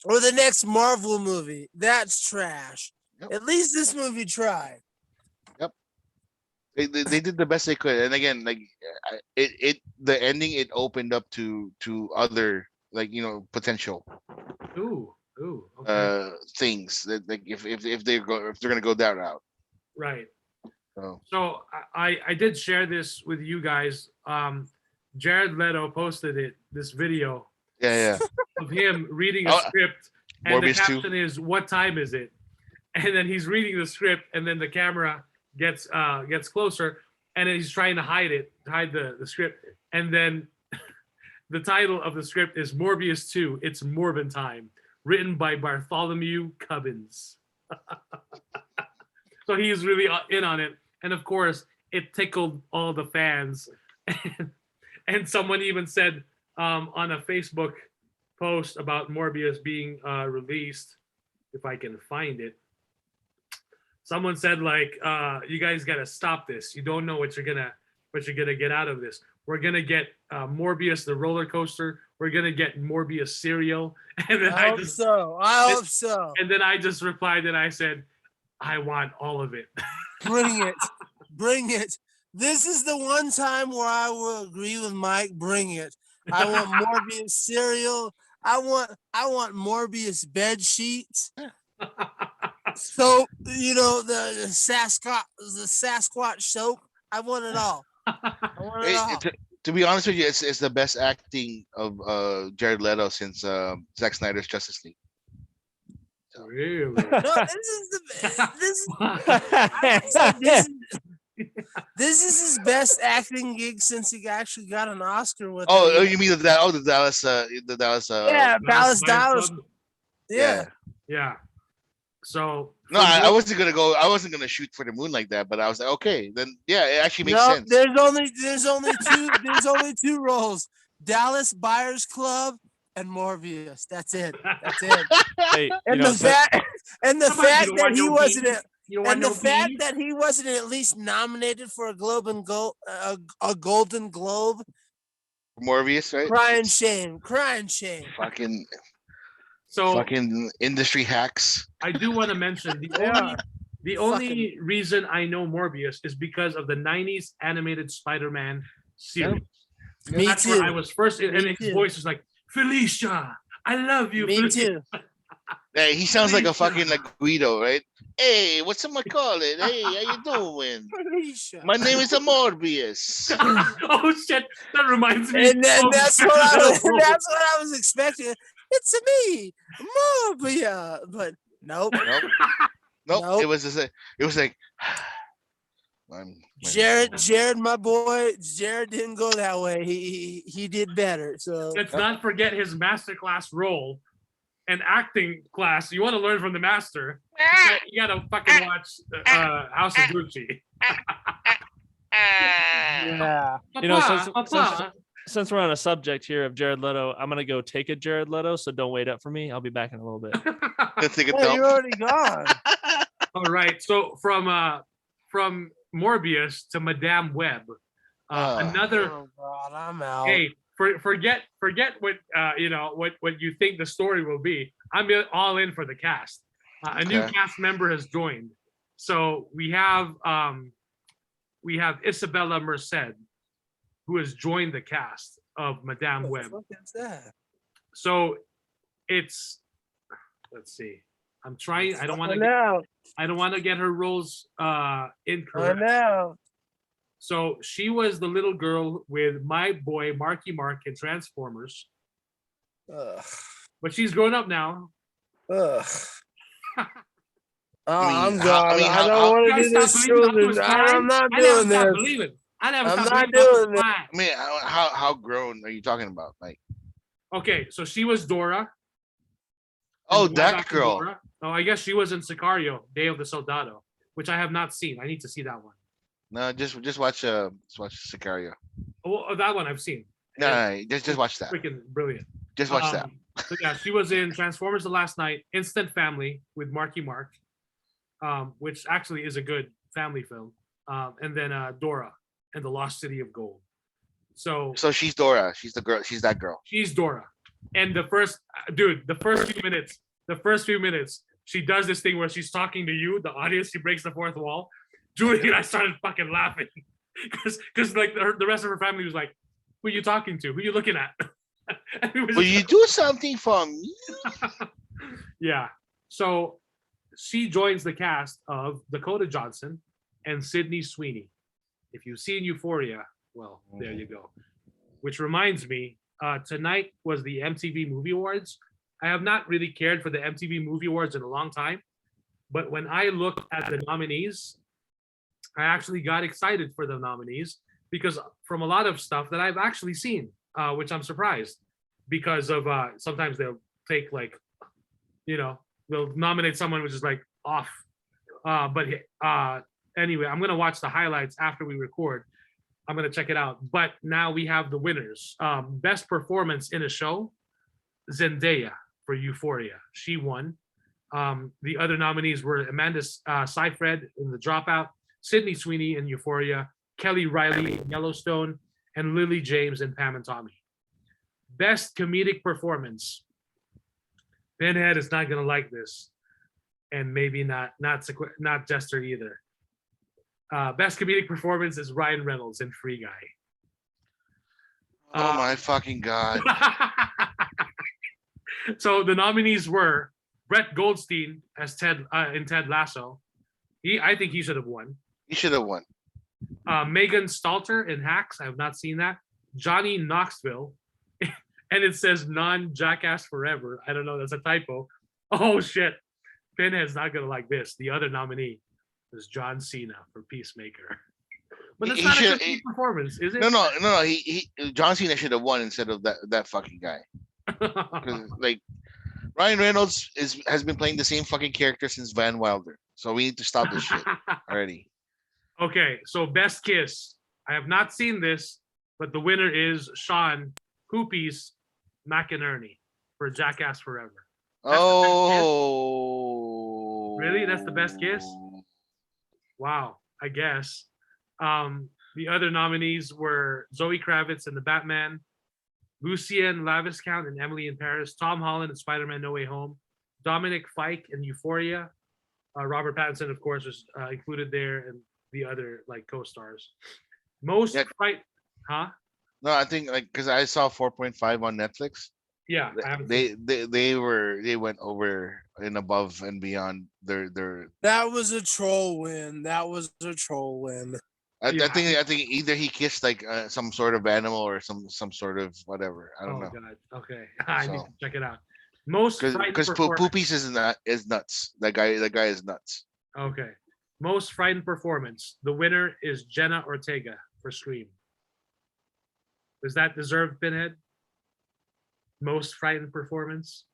Or the next Marvel movie. That's trash. Yep. At least this movie tried. They did the best they could, and again, like the ending, it opened up to other, like, potential Okay. things that, like, if they're gonna go that route. Right. So So I did share this with you guys. Jared Leto posted this video yeah. of him reading a Oh, script, and the Morbius too. caption is, "What time is it?" And then he's reading the script, and then the camera gets closer, and then he's trying to hide the script, and then the title of the script is Morbius 2. It's Morbin Time, written by Bartholomew Cubbins. So he's really in on it, and of course, it tickled all the fans. And someone even said on a Facebook post about Morbius being released, if I can find it, someone said, like, you guys got to stop this. You don't know what you're gonna get out of this. We're gonna get Morbius the roller coaster. We're gonna get Morbius cereal. And then I hope so. And then I just replied and I said, I want all of it. Bring it. This is the one time where I will agree with Mike. Bring it. I want Morbius cereal. I want Morbius bed sheets. So the Sasquatch soap. I want it all. To be honest with you, it's the best acting of Jared Leto since Zack Snyder's Justice League. Really? No, this is his best acting gig since he actually got an Oscar with. Oh, you mean the Dallas? Dallas. Yeah. So no, I wasn't gonna go. I wasn't gonna shoot for the moon like that. But I was like, okay, then yeah, it actually makes sense. There's only two. There's only two roles: Dallas Buyers Club and Morbius. That's it. Hey, The fact that he wasn't at least nominated for a Golden Globe. Morbius, right? Crying shame. Fucking industry hacks. I do want to mention the only reason I know Morbius is because of the 90s animated Spider-Man series. Me That's too. where I was first, and his voice was like, Felicia, I love you. Me Felicia. too. Yeah, he sounds like a fucking like Guido, right? Hey, what's I call it? Hey, how you doing? Felicia. My name is Morbius. Oh shit, that reminds me. And then that's what I was expecting. It's me, Morbius. But nope. Nope. It was like Jared, my boy, Jared didn't go that way. He did better. So let's not forget his masterclass role and acting class. You want to learn from the master? You gotta fucking watch House of Gucci. yeah. Since we're on a subject here of Jared Leto, I'm gonna go take a Jared Leto. So don't wait up for me. I'll be back in a little bit. Let's take a Hey, you're already gone. All right. So from Morbius to Madame Web, another. Oh God, I'm out. Hey, forget what what you think the story will be. I'm all in for the cast. A new cast member has joined, so we have Isabella Merced, who has joined the cast of Madame Web. What the fuck is that? So let's see. I'm trying. I don't want to get her roles incorrect. I know. So she was the little girl with my boy Marky Mark in Transformers. Ugh. But she's grown up now. Ugh. I mean, I'm gone. I don't want to do this. I'm not doing this. I'm not doing this. I mean, how grown are you talking about? Like, okay, so she was Dora. oh, that girl. Dora. Oh, I guess she was in Sicario, Day of the Soldado, which I have not seen. I need to see that one. No, just watch Sicario. Oh, that one I've seen. No, just watch that. Freaking brilliant. Just watch that. So yeah, she was in Transformers: The Last Night, Instant Family with Marky Mark, which actually is a good family film, and then Dora and the Lost City of Gold. So she's Dora. She's the girl. She's that girl. she's Dora, and the first few minutes, she does this thing where she's talking to you, the audience. She breaks the fourth wall. Julie and I started fucking laughing because like the rest of her family was like, "Who are you talking to? Who are you looking at?" Will you do something for me? Yeah. So she joins the cast of Dakota Johnson and Sydney Sweeney. If you've seen Euphoria, well, there you go. Which reminds me, tonight was the MTV Movie Awards. I have not really cared for the MTV Movie Awards in a long time, but when I looked at the nominees, I actually got excited for the nominees because from a lot of stuff that I've actually seen, which I'm surprised because of sometimes they'll take like, they'll nominate someone which is like off. But anyway, I'm gonna watch the highlights after we record. I'm gonna check it out. But now we have the winners. Best performance in a show, Zendaya for Euphoria. She won. The other nominees were Amanda Seyfried in The Dropout, Sydney Sweeney in Euphoria, Kelly Riley in Yellowstone, and Lily James in Pam and Tommy. Best comedic performance. Pinhead is not gonna like this, and maybe not Jester either. Best comedic performance is Ryan Reynolds in Free Guy. Oh my fucking god! So the nominees were Brett Goldstein as Ted in Ted Lasso. I think he should have won. He should have won. Megan Stalter in Hacks. I have not seen that. Johnny Knoxville, and it says non-Jackass Forever. I don't know. That's a typo. Oh shit! Pinhead's not gonna like this. The other nominee is John Cena for Peacemaker. But that's not a good performance, is it? No. He John Cena should have won instead of that fucking guy. Because like Ryan Reynolds has been playing the same fucking character since Van Wilder. So we need to stop this shit already. Okay, so Best Kiss. I have not seen this, but the winner is Sean Hoopies McInerney for Jackass Forever. Really? That's the best kiss? Wow, I guess. The other nominees were Zoe Kravitz in The Batman, Lucien Laviscount in Emily in Paris, Tom Holland in Spider-Man No Way Home, Dominic Fike in Euphoria, Robert Pattinson, of course, was included there, and the other like co-stars. Most fight, huh? No, I think like because I saw 4.5 on Netflix. Yeah, they went over and above and beyond their. That was a troll win. I think either he kissed like some sort of animal or some sort of whatever. I don't know. God. Okay, I need to check it out. Most because Poopies is nuts. That guy is nuts. Okay, most frightened performance. The winner is Jenna Ortega for Scream. Does that deserve Pinhead? Most frightened performance.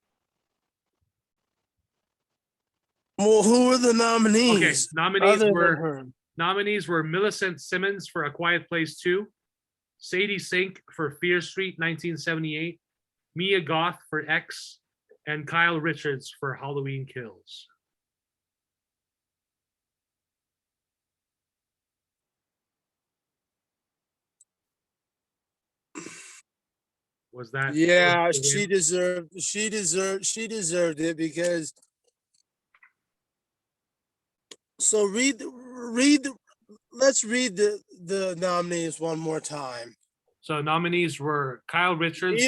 Well, who were the nominees? Okay, nominees were Millicent Simmons for A Quiet Place 2, Sadie Sink for Fear Street 1978, Mia Goth for X, and Kyle Richards for Halloween Kills. Was that? Yeah, she deserved it because. So let's read the nominees one more time. So nominees were Kyle Richards,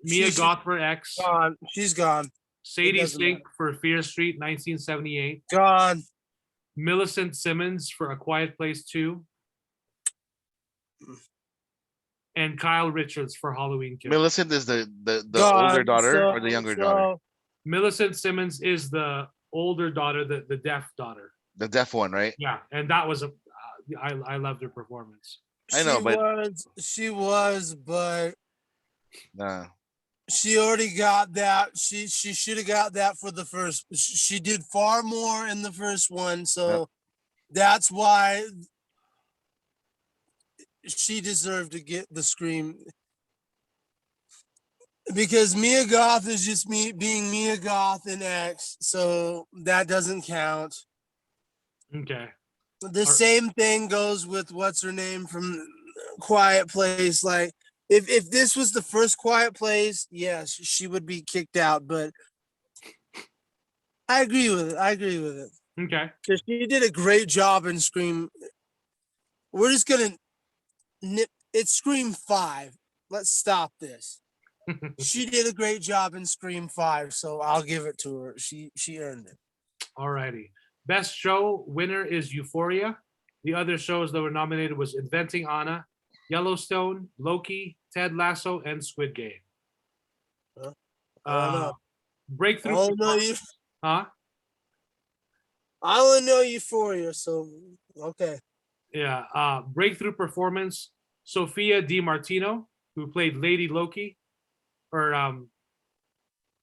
Mia Goth for X, gone. She's gone. Sadie Sink for Fear Street 1978, gone. Millicent Simmons for A Quiet Place 2, and Kyle Richards for Halloween Kills. Millicent is the older daughter or the younger daughter? Millicent Simmons is the older daughter, the deaf daughter. The deaf one, right? Yeah, and that was I loved her performance. I know, she was, but nah. She already got that. She should have got that for the first. She did far more in the first one, so that's why she deserved to get the Scream. Because Mia Goth is just me being Mia Goth in X, so that doesn't count. Okay. The same thing goes with what's her name from Quiet Place. Like, if this was the first Quiet Place, yes, she would be kicked out. But I agree with it. Okay. Because she did a great job in Scream. We're just gonna nip. It's Scream 5. Let's stop this. She did a great job in Scream 5, so I'll give it to her. She earned it. Alrighty. Best show winner is Euphoria. The other shows that were nominated was Inventing Anna, Yellowstone, Loki, Ted Lasso, and Squid Game. I don't know. Breakthrough. I don't know you. Huh? I only know Euphoria, so okay. Yeah. Breakthrough performance, Sophia DiMartino, who played Lady Loki, or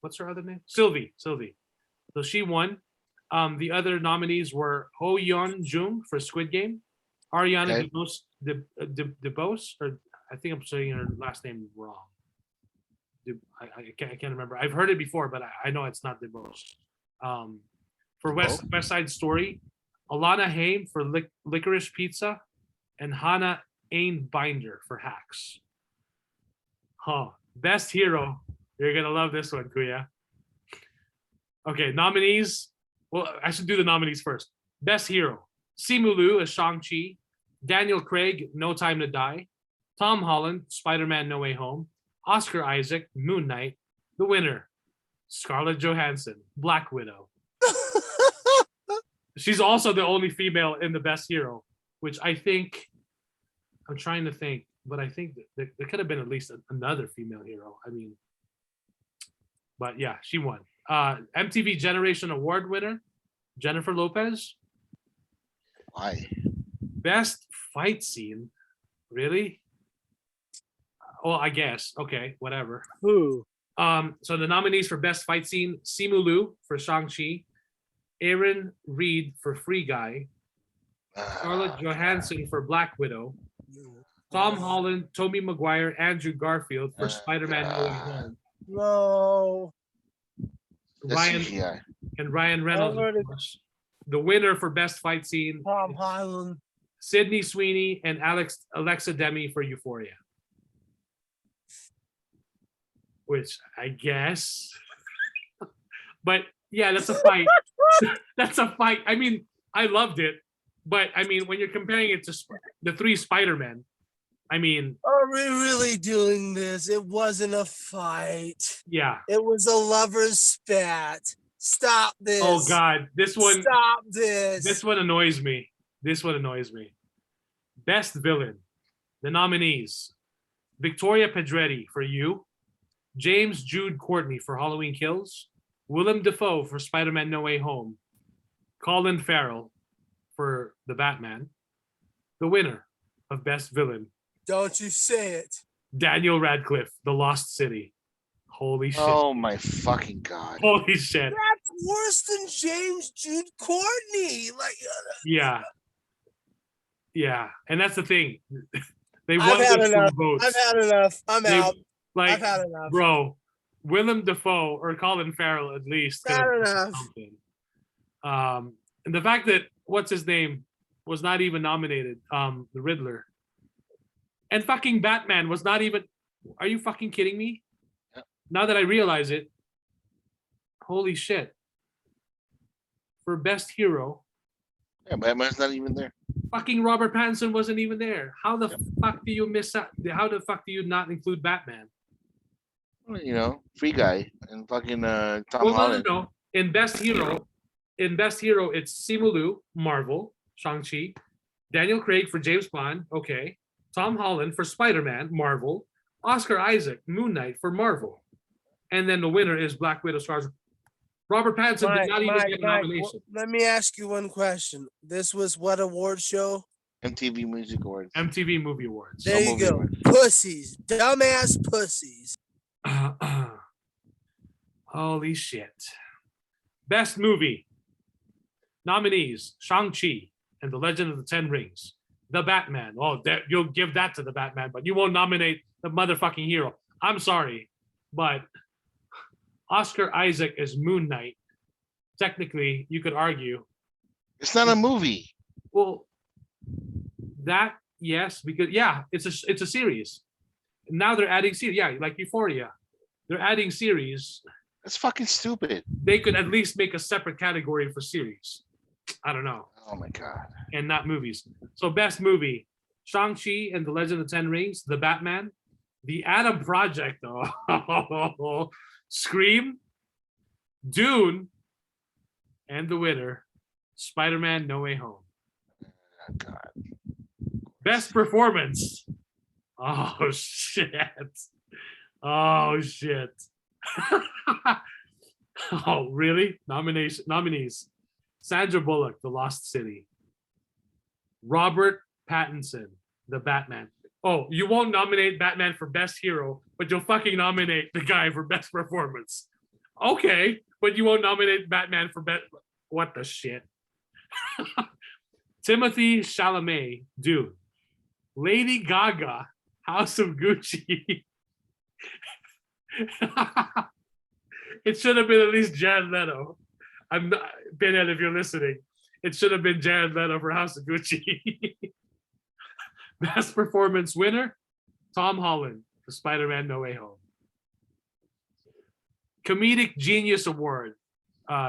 what's her other name? Sylvie. So she won. The other nominees were Ho Yeon Jung for Squid Game, Ariana DeBose, or I think I'm saying her last name wrong. I can't remember. I've heard it before, but I know it's not DeBose. For West Side Story, Alana Haim for Licorice Pizza, and Hannah Ainbinder for Hacks. Best Hero. You're gonna love this one, Kuya. Okay, nominees. Well, I should do the nominees first. Best Hero: Simu Liu as Shang-Chi, Daniel Craig, No Time to Die, Tom Holland, Spider-Man: No Way Home, Oscar Isaac, Moon Knight. The winner, Scarlett Johansson, Black Widow. She's also the only female in the Best Hero, which I think, I'm trying to think, but I think there could have been at least another female hero. I mean, but yeah, she won. MTV Generation Award winner, Jennifer Lopez. Why? Best fight scene, really? Oh, I guess. Okay, whatever. Who? So the nominees for best fight scene: Simu Liu for Shang-Chi, Aaron Reed for Free Guy, Scarlett Johansson for Black Widow, Tom Holland, Tobey Maguire, Andrew Garfield for Spider-Man: No Way Home. No. Ryan Reynolds, of course. The winner for best fight scene, Tom Holland, Sydney Sweeney, and Alexa Demi for Euphoria. Which I guess, but yeah, that's a fight. That's a fight. I mean, I loved it, but I mean, when you're comparing it to the 3 Spider-Men, I mean, are we really doing this? It wasn't a fight. Yeah, it was a lover's spat. Stop this. Oh God, this one. Stop this. This one annoys me. Best villain. The nominees: Victoria Pedretti for You, James Jude Courtney for Halloween Kills, Willem Dafoe for Spider-Man: No Way Home, Colin Farrell for The Batman. The winner of Best Villain. Don't you say it. Daniel Radcliffe, The Lost City. Holy shit. Oh my fucking God. Holy shit. That's worse than James Jude Courtney. Like, yeah. And that's the thing. They I've won had with enough. some votes. I've had enough. I'm out. Like, I've had enough. Bro, Willem Dafoe or Colin Farrell at least. Had enough. Something. And the fact that what's his name was not even nominated, the Riddler, and fucking Batman was not even. Are you fucking kidding me? Yeah. Now that I realize it, holy shit! For best hero, Yeah, Batman's not even there. fucking Robert Pattinson wasn't even there. How the fuck do you miss out? How the fuck do you not include Batman? You know, Free Guy and fucking Tom Holland. No. In best hero, it's Simu Liu, Marvel, Shang-Chi, Daniel Craig for James Bond, okay, Tom Holland for Spider-Man, Marvel, Oscar Isaac, Moon Knight for Marvel, and then the winner is Black Widow stars. Robert Pattinson did not even get a nomination. Let me ask you one question. This was what award show? MTV Music Awards. MTV Movie Awards. There you go. Pussies. Dumbass pussies. Holy shit. Best movie. Nominees: Shang-Chi and the Legend of the Ten Rings, The Batman. Oh, you'll give that to The Batman, but you won't nominate the motherfucking hero. I'm sorry. but Oscar Isaac as Moon Knight. Technically, you could argue. It's not a movie. Well, that yes, because it's a series. Now they're adding series. Yeah, like Euphoria, they're adding series. That's fucking stupid. They could at least make a separate category for series. I don't know. Oh my god. And not movies. So best movie: Shang-Chi and the Legend of the Ten Rings, The Batman, The Adam Project, Scream, Dune, and the winner, Spider-Man: No Way Home. Oh god. Best performance. Oh shit. Oh shit. Oh really? Nominees: Sandra Bullock, The Lost City; Robert Pattinson, The Batman. Oh, you won't nominate Batman for best hero, but you'll fucking nominate the guy for best performance. Okay, but you won't nominate Batman for best. What the shit? Timothy Chalamet, Dune; Lady Gaga, House of Gucci. It should have been at least Jared Leto. I'm not, Pinhead, if you're listening, it should have been Jared Leto for House of Gucci. Best performance winner, Tom Holland for Spider-Man: No Way Home. Comedic Genius Award,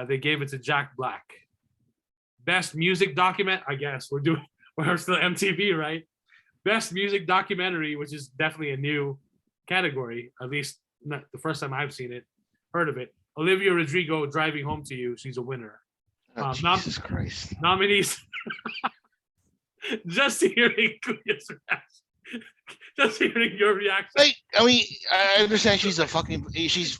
they gave it to Jack Black. Best music document, I guess we're still MTV, right? Best music documentary, which is definitely a new category, at least not the first time I've seen it, heard of it. Olivia Rodrigo, Driving Home to You, she's a winner. Oh, Jesus Christ. Nominees. Just hearing your reaction. Like, I mean, I understand she's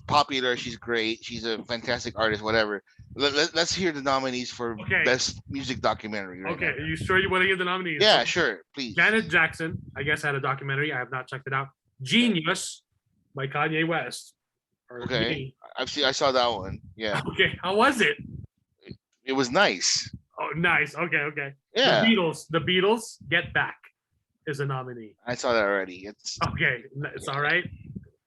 popular, she's great, she's a fantastic artist, whatever. Let's hear the nominees for best music documentary. Right okay, now. are you sure you want to hear the nominees? Yeah, sure, please. Janet Jackson, I guess, had a documentary. I have not checked it out. Genius by Kanye West. Okay, I saw that one. Yeah. Okay, how was it? It was nice. Oh, nice. Okay. Yeah. The Beatles, Get Back is a nominee. I saw that already. It's all right.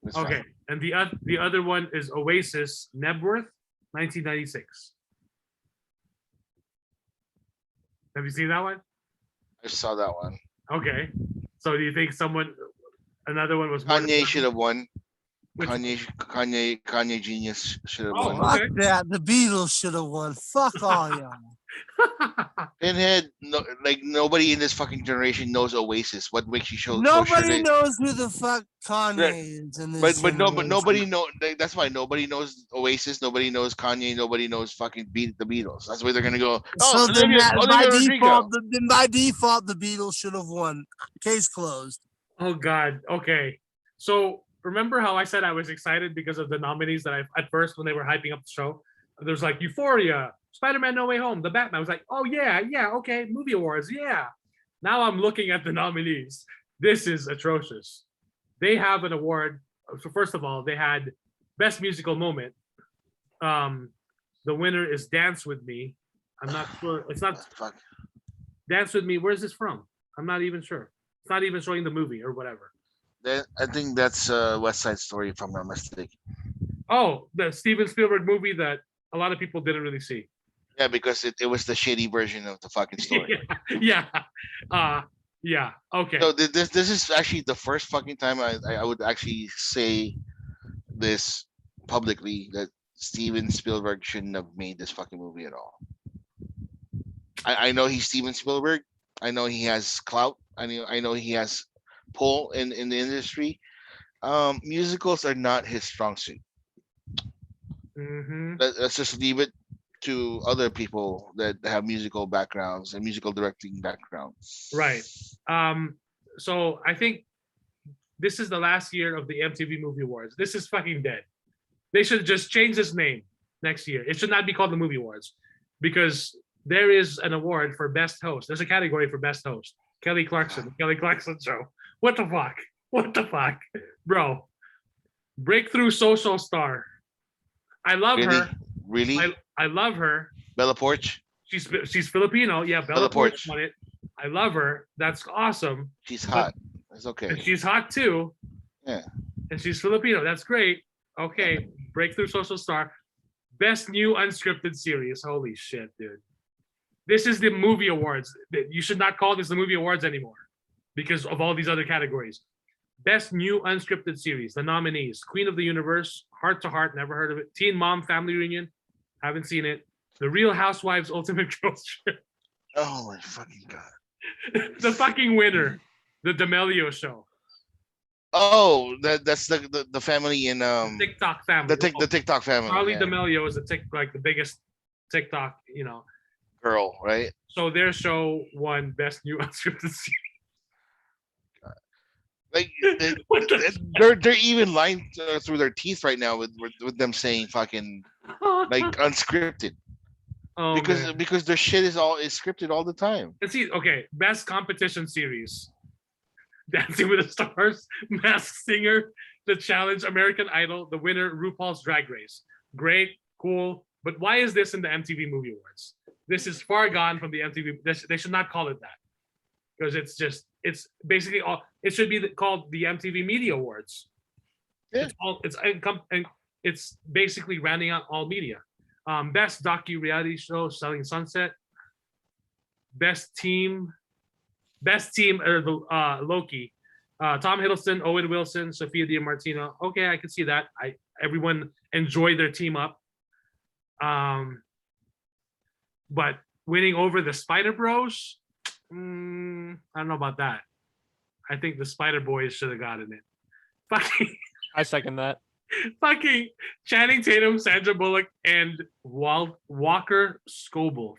it's Okay, fine. and the other one is Oasis, Nebworth, 1996. Have you seen that one? I saw that one. Okay, so do you think another one was more Kanye should have won. Which- Kanye Genius should have Oh, won. okay. Fuck that. The Beatles should have won. Fuck all y'all. Pinhead, nobody in this fucking generation knows Oasis. What makes you show? Nobody knows who the fuck Kanye is in this. But generation. nobody know. That's why nobody knows Oasis. Nobody knows Kanye. Nobody knows fucking the Beatles. That's why they're gonna go. Oh, So then, by Rodrigo. default, the Beatles should have won. Case closed. Oh God. Okay. So remember how I said I was excited because of the nominees that at first when they were hyping up the show, there's like Euphoria, Spider-Man: No Way Home, The Batman. I was like, oh yeah, okay, movie awards, yeah. Now I'm looking at the nominees. This is atrocious. They have an award. So first of all, they had best musical moment. The winner is Dance with Me. I'm not sure. It's not Fuck. Dance with Me. Where's this from? I'm not even sure. It's not even showing the movie or whatever. I think that's West Side Story, if I'm not mistaken. Oh, the Steven Spielberg movie that a lot of people didn't really see. Yeah, because it was the shitty version of the fucking story. Yeah. Okay. So this is actually the first fucking time I would actually say this publicly, that Steven Spielberg shouldn't have made this fucking movie at all. I know he's Steven Spielberg. I know he has clout. I know he has pull in the industry. Musicals are not his strong suit. Mm-hmm. Let's just leave it to other people that have musical backgrounds and musical directing backgrounds. Right. So I think this is the last year of the MTV Movie Awards. This is fucking dead. They should just change this name next year. It should not be called the Movie Awards, because there is an award for best host. There's a category for best host. Kelly Clarkson, Kelly Clarkson Show. What the fuck? What the fuck? Bro. Breakthrough social star. I love her. Really? I love her. Bella Porch? She's Filipino. Yeah, Bella Porch won it. I love her. That's awesome. She's hot. It's okay. And she's hot too. Yeah. And she's Filipino. That's great. Okay, breakthrough social star. Best new unscripted series. Holy shit, dude. This is the movie awards. You should not call this the movie awards anymore because of all these other categories. Best new unscripted series. The nominees: Queen of the Universe, Heart to Heart, never heard of it. Teen Mom Family Reunion, haven't seen it. The Real Housewives Ultimate Girls Trip. Oh my fucking god. The fucking winner, The D'Amelio Show. Oh, that's the family in TikTok family. the TikTok family. Charlie Yeah. D'Amelio is the biggest TikTok, Girl, right? So their show won best new unscripted series. Like What they're even lying through their teeth right now with them saying fucking like unscripted because their shit is scripted all the time. Let's see. Okay, best competition series: Dancing with the Stars, Masked Singer, The Challenge, American Idol, the winner, RuPaul's Drag Race. Great, cool, but why is this in the MTV Movie Awards? This is far gone from the MTV. They should not call it that because it's basically all. It should be called the MTV Media Awards. Yeah. It's basically rounding out all media. Best docu-reality show: Selling Sunset. Best team, Loki. Tom Hiddleston, Owen Wilson, Sophia DiMartino. Okay, I can see that. Everyone enjoyed their team up. But winning over the Spider Bros, I don't know about that. I think the Spider Boys should have gotten it. Fucking, I second that. fucking Channing Tatum, Sandra Bullock, and Walker Scobell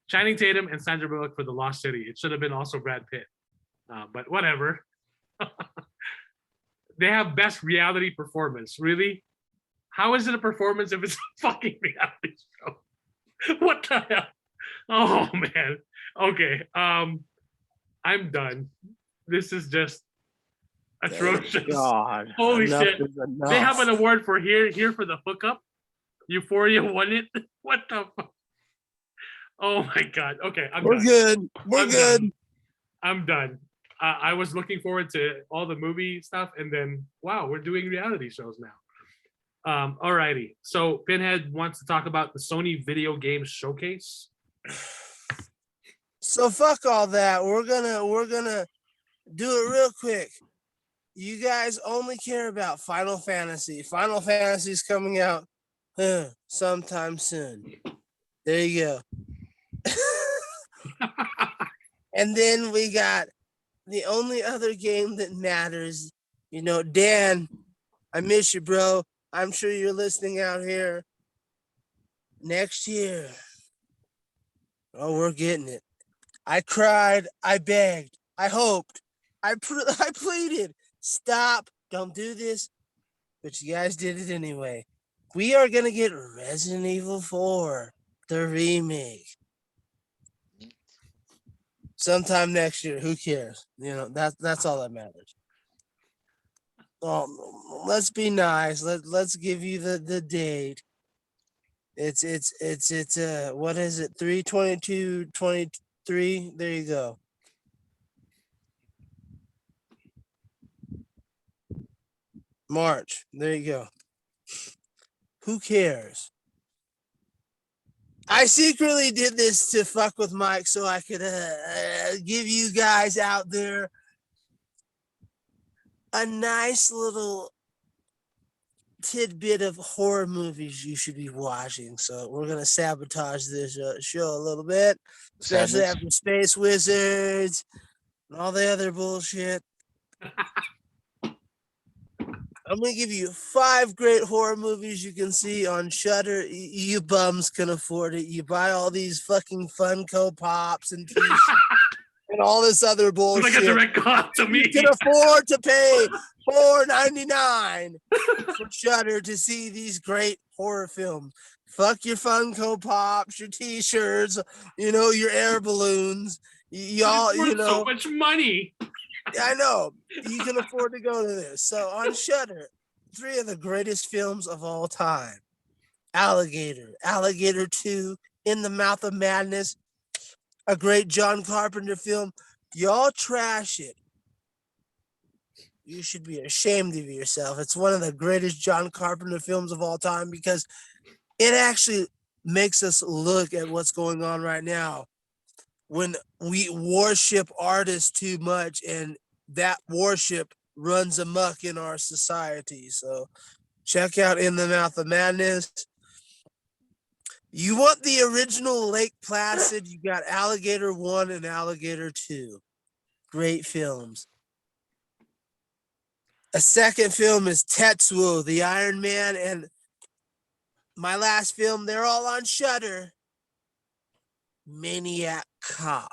Channing Tatum and Sandra Bullock for The Lost City. It should have been also Brad Pitt, but whatever. They have best reality performance. Really? How is it a performance if it's a fucking reality show? What the hell? Oh man. Okay. I'm done. This is just atrocious. God. Holy Enough shit. is enough. They have an award for here for the hookup. Euphoria won it. What the fuck? Oh my god. Okay, We're done. good. We're I'm good. done. I'm done. I was looking forward to all the movie stuff, and then wow, we're doing reality shows now. Alrighty. So Pinhead wants to talk about the Sony Video Games Showcase. So fuck all that. We're gonna do it real quick. You guys only care about Final Fantasy. Final Fantasy's coming out sometime soon. There you go. And then we got the only other game that matters. Dan, I miss you, bro. I'm sure you're listening out here. Next year. Oh, we're getting it. I cried. I begged. I hoped. I pleaded. Stop. Don't do this. But you guys did it anyway. We are going to get Resident Evil 4, the remake. Sometime next year. Who cares? That's all that matters. Let's be nice. Let's give you the date. It's what is it? 3/22/23. There you go. March. There you go. Who cares? I secretly did this to fuck with Mike so I could give you guys out there a nice little tidbit of horror movies you should be watching. So we're going to sabotage this show a little bit, especially after Space Wizards and all the other bullshit. I'm going to give you 5 great horror movies you can see on Shudder. You bums can afford it. You buy all these fucking Funko Pops and t-shirts and all this other bullshit. Like a direct cost to me. You can afford to pay $4.99 for Shudder to see these great horror films. Fuck your Funko Pops, your t-shirts, your air balloons. Y'all, so much money. I know. You can afford to go to this. So on Shudder, 3 of the greatest films of all time. Alligator, Alligator 2, In the Mouth of Madness, a great John Carpenter film. Y'all trash it. you should be ashamed of yourself. It's one of the greatest John Carpenter films of all time because it actually makes us look at what's going on right now. When we worship artists too much and that worship runs amok in our society. So check out In the Mouth of Madness. You want the original Lake Placid, you got Alligator 1 and Alligator 2. Great films. A second film is Tetsuo, the Iron Man, and my last film, they're all on Shudder, Maniac Cop.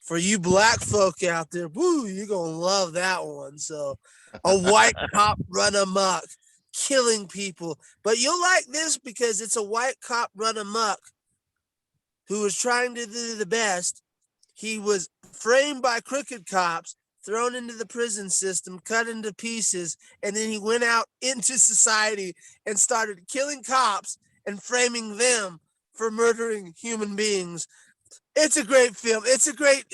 For you black folk out there, woo, you're going to love that one. So, a white cop run amok, killing people. But you'll like this because it's a white cop run amok who was trying to do the best. He was framed by crooked cops, thrown into the prison system, cut into pieces, and then he went out into society and started killing cops and framing them for murdering human beings. It's a great film. It's a great...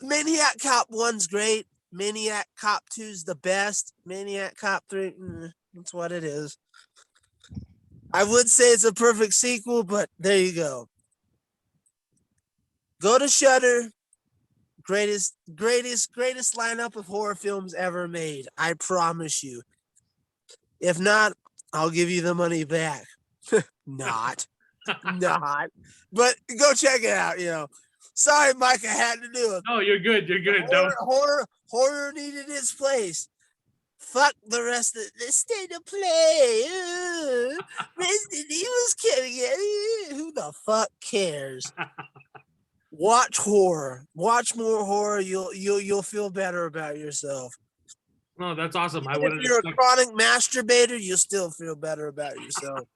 Maniac Cop 1's great. Maniac Cop 2's the best. Maniac Cop 3, that's what it is. I would say it's a perfect sequel, but there you go. Go to Shudder. Greatest lineup of horror films ever made. I promise you. If not, I'll give you the money back. Not. But go check it out, Sorry, Mike, I had to do it. No, you're good. You're good. Horror needed its place. Fuck the rest of the state of play. Resident Evil's killing it. Who the fuck cares? Watch horror. Watch more horror. You'll feel better about yourself. No, that's awesome. If you're a chronic masturbator, you'll still feel better about yourself.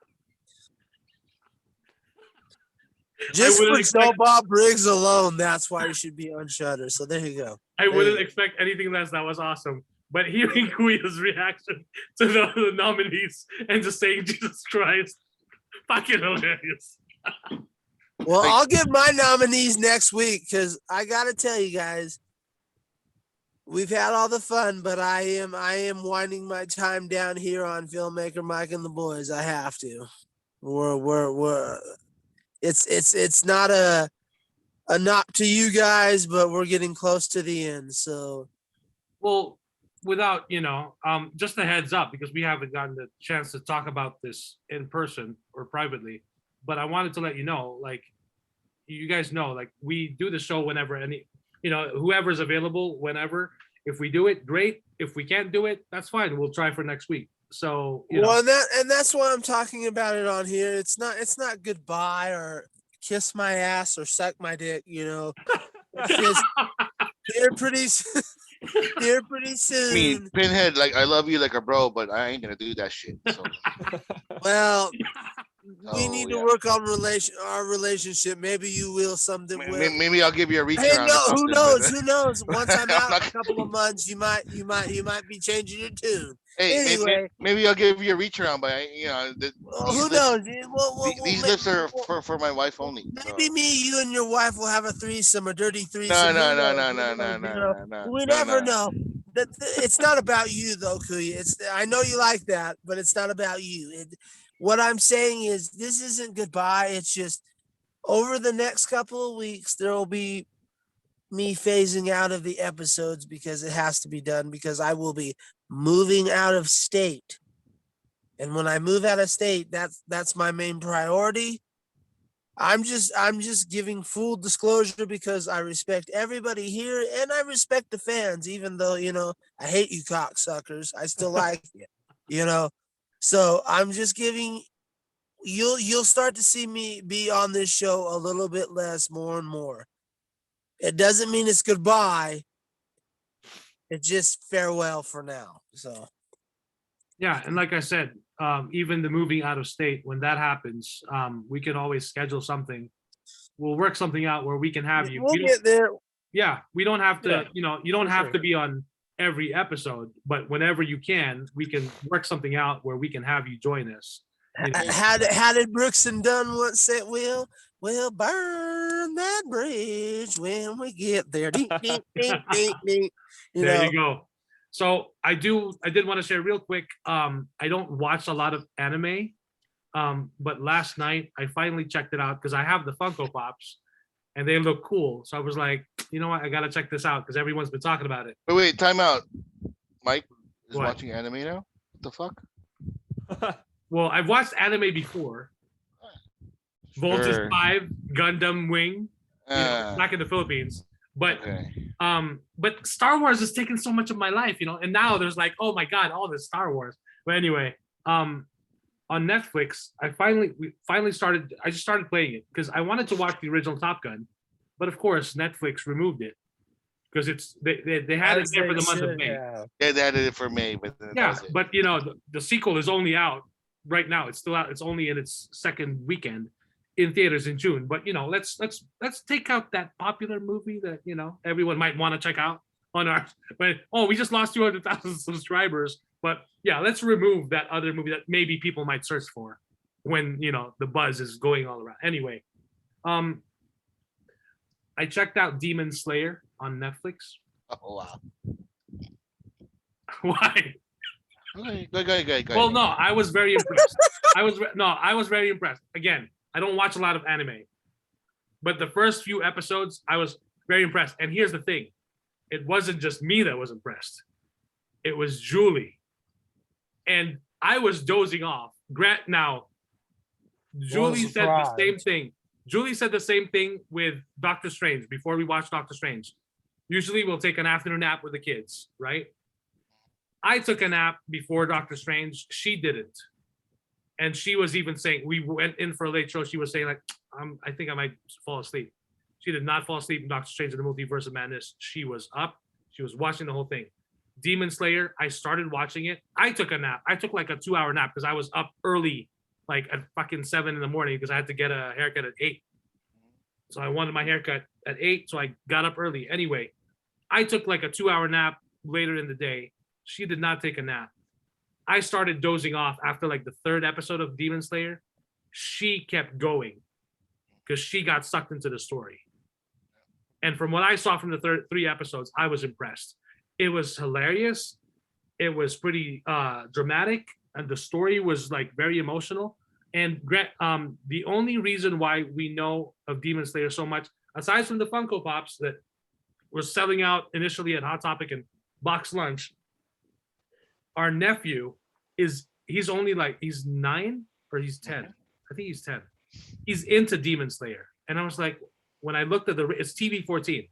Just for Joe Bob Briggs alone, that's why you should be on Shudder. So there you go. I wouldn't expect anything less. That was awesome. But hearing Kuya's reaction to the nominees and just saying Jesus Christ, fucking hilarious. Well, I'll give my nominees next week because I gotta tell you guys, we've had all the fun, but I am winding my time down here on Filmmaker Mike and the Boys. I have to. We're it's not a knock to you guys, but we're getting close to the end. So, well, without just a heads up, because we haven't gotten the chance to talk about this in person or privately, but I wanted to let you know, like, you guys know, like, we do the show whenever whoever's available, whenever. If we do it, great. If we can't do it, that's fine. We'll try for next week. So that's why I'm talking about it on here. It's not goodbye or kiss my ass or suck my dick. It's just here pretty soon. I mean, Pinhead, like, I love you like a bro, but I ain't gonna do that shit. So. Well, we need to work on our relationship. Maybe you will someday. Maybe I'll give you a reach around. Who knows? Once I'm out in a couple of months, you might be changing your tune. Hey, anyway, maybe I'll give you a reach around, but who knows? These lips are for my wife only. Maybe you and your wife will have a threesome, a dirty threesome. No. We never know. It's not about you though, Kuya. I know you like that, but it's not about you. What I'm saying is this isn't goodbye. It's just over the next couple of weeks, there will be me phasing out of the episodes because it has to be done because I will be moving out of state. And when I move out of state, that's my main priority. I'm just giving full disclosure because I respect everybody here and I respect the fans, even though, I hate you cocksuckers. I still like you, So I'm just giving, you'll start to see me be on this show a little bit less, more and more. It doesn't mean it's goodbye. It's just farewell for now. So. Yeah, and like I said, even the moving out of state, when that happens, we can always schedule something. We'll work something out where we can have you. We'll get there. Yeah, we don't have to, you don't have to be on every episode, but whenever you can, we can work something out where we can have you join us. How did Brooks and Dunn once say, we'll burn on that bridge when we get there. Ding, ding, ding, ding, ding. There you go. So I did want to share real quick. I don't watch a lot of anime. But last night I finally checked it out because I have the Funko Pops and they look cool. So I was like, you know what? I gotta check this out because everyone's been talking about it. Wait, time out. Mike is What? watching anime now? What the fuck? Well, I've watched anime before. Voltage Sure. 5, Gundam Wing, Uh, back in the Philippines. But okay. but Star Wars has taken so much of my life, and now there's like, oh my god, all this Star Wars. But anyway, on Netflix, I just started playing it because I wanted to watch the original Top Gun, but of course Netflix removed it because they had it there for the month of May. Yeah. Yeah, they added it for May, but then that Yeah, was it. but the sequel is only out right now. It's still out. It's only in its second weekend in theaters in June. But let's take out that popular movie that everyone might want to check out on our. But we just lost 200,000 subscribers. But yeah, let's remove that other movie that maybe people might search for when the buzz is going all around. Anyway, I checked out Demon Slayer on Netflix. Oh wow. Why? Okay, go. Well, no, I was very impressed. I was very impressed. Again, I don't watch a lot of anime, but the first few episodes, I was very impressed. And here's the thing: it wasn't just me that was impressed; it was Julie, and I was dozing off. Now, Julie said the same thing. Julie said the same thing with Doctor Strange before we watched Doctor Strange. Usually, we'll take an afternoon nap with the kids, right? I took a nap before Doctor Strange. She didn't. And she was even saying, we went in for a late show. She was saying, like, I think I might fall asleep. She did not fall asleep in Doctor Strange in the Multiverse of Madness. She was up. She was watching the whole thing. Demon Slayer, I started watching it. I took a nap. I took like a 2-hour nap because I was up early, like at fucking 7 in the morning because I had to get a haircut at 8. So I wanted my haircut at 8. So I got up early. Anyway, I took like a 2-hour nap later in the day. She did not take a nap. I started dozing off after like the 3rd episode of Demon Slayer. She kept going because she got sucked into the story. And from what I saw from the 3 episodes, I was impressed. It was hilarious. It was pretty dramatic. And the story was like very emotional. And the only reason why we know of Demon Slayer so much, aside from the Funko Pops that were selling out initially at Hot Topic and Box Lunch, our nephew he's only like, he's 9 or he's 10. I think he's 10. He's into Demon Slayer. And I was like, when I looked at it's TV 14,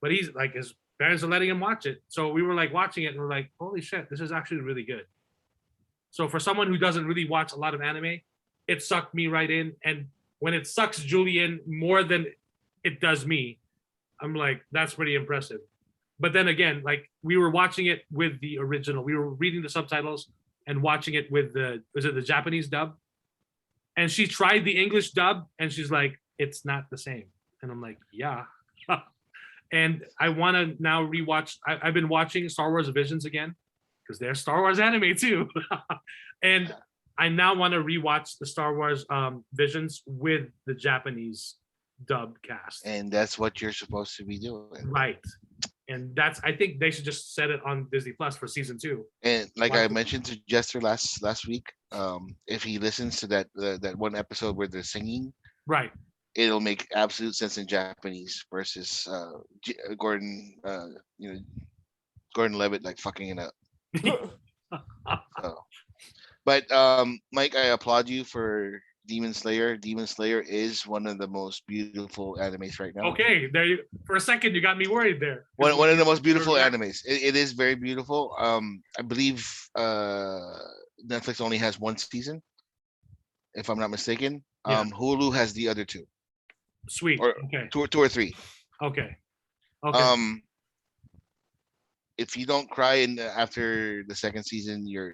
but he's like, his parents are letting him watch it. So we were like watching it and we're like, holy shit, this is actually really good. So for someone who doesn't really watch a lot of anime, it sucked me right in. And when it sucks Julie in more than it does me, I'm like, that's pretty impressive. But then again, like we were watching it with the original. We were reading the subtitles and watching it with the Japanese dub. And she tried the English dub and she's like, it's not the same. And I'm like, yeah. And I want to now rewatch. I've been watching Star Wars Visions again because they're Star Wars anime too. And I now want to rewatch the Star Wars Visions with the Japanese dub cast. And that's what you're supposed to be doing. Right. And I think they should just set it on Disney Plus for season 2. And like I mentioned to Jester last week, if he listens to that one episode where they're singing, right, it'll make absolute sense in Japanese versus Gordon Levitt like fucking it up. But Mike, I applaud you for Demon Slayer. Demon Slayer is one of the most beautiful animes right now. Okay, for a second you got me worried there. One of the most beautiful animes. It is very beautiful. I believe Netflix only has 1 season, if I'm not mistaken. Yeah. Hulu has the other 2. Sweet. Or okay. 2 or 3. Okay. If you don't cry after the 2nd season, you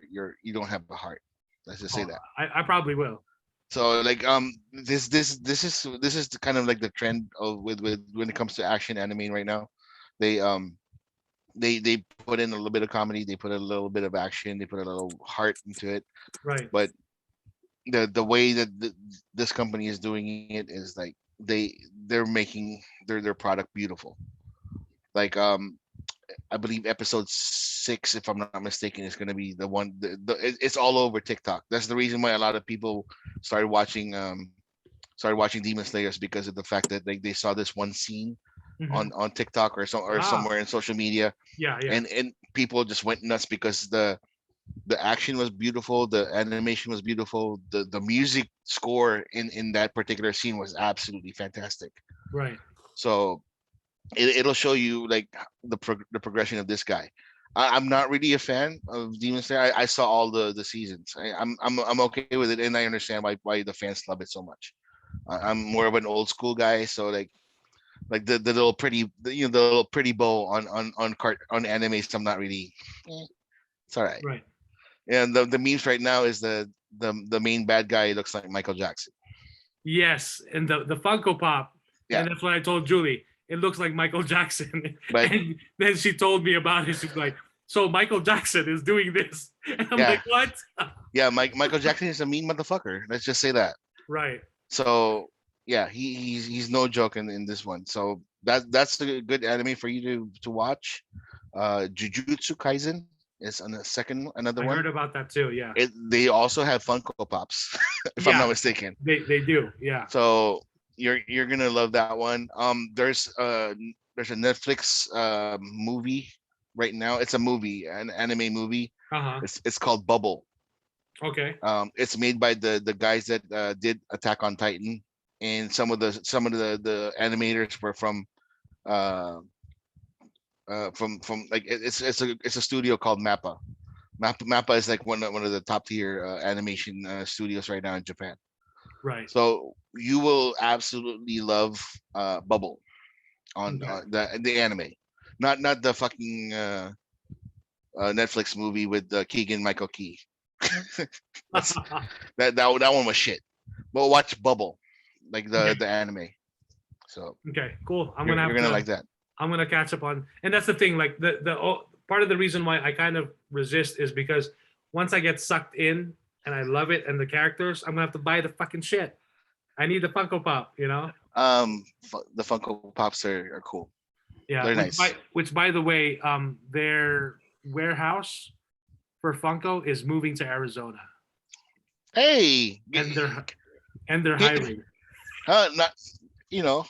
don't have a heart. Let's just say that. I probably will. So like this is kind of like the trend of with when it comes to action anime right now. They put in a little bit of comedy, they put a little bit of action, they put a little heart into it. Right. But the way that this company is doing it is like they're making their product beautiful. Like I believe episode 6, if I'm not mistaken, is going to be the one. It's all over TikTok. That's the reason why a lot of people started watching Demon Slayers, because of the fact that they saw this one scene Mhm. on TikTok or Ah, somewhere in social media, yeah, yeah. and people just went nuts because the action was beautiful, the animation was beautiful, the music score in that particular scene was absolutely fantastic. Right. So it'll show you like the progression of this guy. I'm not really a fan of Demon Slayer. I saw all the seasons. I'm okay with it, and I understand why the fans love it so much. I'm more of an old school guy, so like the little pretty the little pretty bow on animes. I'm not really. It's all right. Right. And the memes right now is the main bad guy looks like Michael Jackson. Yes, and the Funko Pop, Yeah. and that's what I told Julie. It looks like Michael Jackson, But and then she told me about it. She's like, "So Michael Jackson is doing this," and I'm Yeah. like, "What?" yeah, Michael Jackson is a mean motherfucker. Let's just say that. Right. So yeah, he's no joke in this one. So that's a good anime for you to watch. Jujutsu Kaisen is on the second another I one. heard about that too. Yeah. They also have Funko Pops, if I'm Yeah. not mistaken. They do. Yeah. So you're gonna love that one. There's a Netflix movie right now. It's a movie, an anime movie. Uh-huh. It's called Bubble. Okay. It's made by the guys that did Attack on Titan, and some of the animators were uh, from like it's a studio called Mappa. Mappa is like one of the top tier animation studios right now in Japan. Right. So you will absolutely love Bubble on Okay. the anime, not the fucking Netflix movie with Keegan Michael Key. That's that one was shit. But watch Bubble, like Okay. the anime. So Okay. Cool. you're gonna like that. I'm gonna catch up on, and that's the thing. Like part of the reason why I kind of resist is because once I get sucked in and I love it and the characters, I'm gonna have to buy the fucking shit. I need the Funko Pop, you know. The Funko Pops are cool. Yeah. They're nice. Which by the way, their warehouse for Funko is moving to Arizona, Hey, and they're hiring. not you know,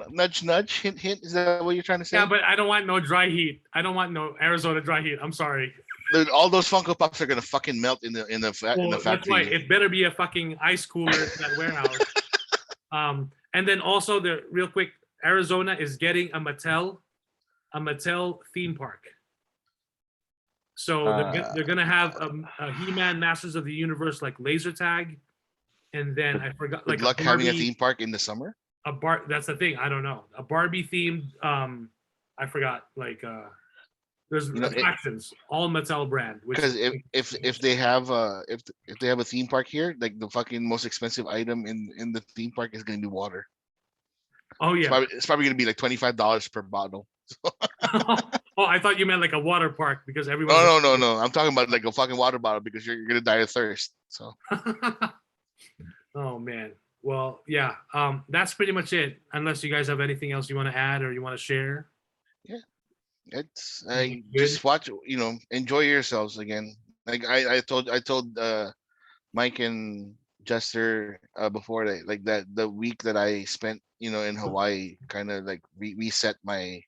nudge nudge, hint hint. Is that what you're trying to say? Yeah, but I don't want no dry heat. I don't want no Arizona dry heat. I'm sorry. Dude, all those Funko Pops are gonna fucking melt in the Well, factory. that's why it better be a fucking ice cooler in that warehouse. And then also the real quick, Arizona is getting a Mattel theme park. So they're gonna have a He-Man Masters of the Universe like laser tag, and then I forgot like Good luck having a theme park in the summer. That's the thing. I don't know. A Barbie themed. I forgot. Like there's attractions, all Mattel brand. Because if they have if they have a theme park here, like the fucking most expensive item in the theme park is gonna be water. Oh yeah, it's probably gonna be like $25 per bottle. Oh, I thought you meant like a water park because everyone. No. I'm talking about like a fucking water bottle because you're gonna die of thirst. So. Oh man. Well, yeah. That's pretty much it. Unless you guys have anything else you want to add or you want to share. Yeah. It's just watch. Enjoy yourselves again. Like I told Mike and Jester before that the week that I spent in Hawaii kind of like reset my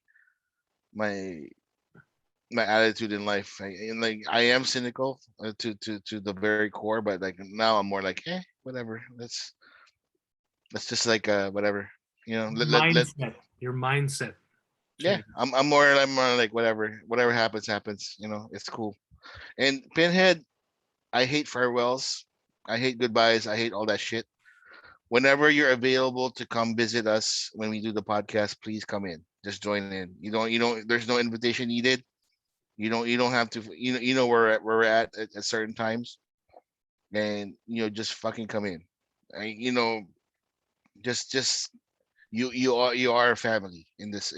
attitude in life. I am cynical to the very core, but like now I'm more like whatever. Let's just like whatever. Mindset. Your mindset. Yeah, I'm more like whatever happens. It's cool. And Pinhead, I hate farewells. I hate goodbyes. I hate all that shit. Whenever you're available to come visit us when we do the podcast, please come in. Just join in. You don't. There's no invitation needed. You don't have to. Where we're at certain times, and just fucking come in. Just you are a family in this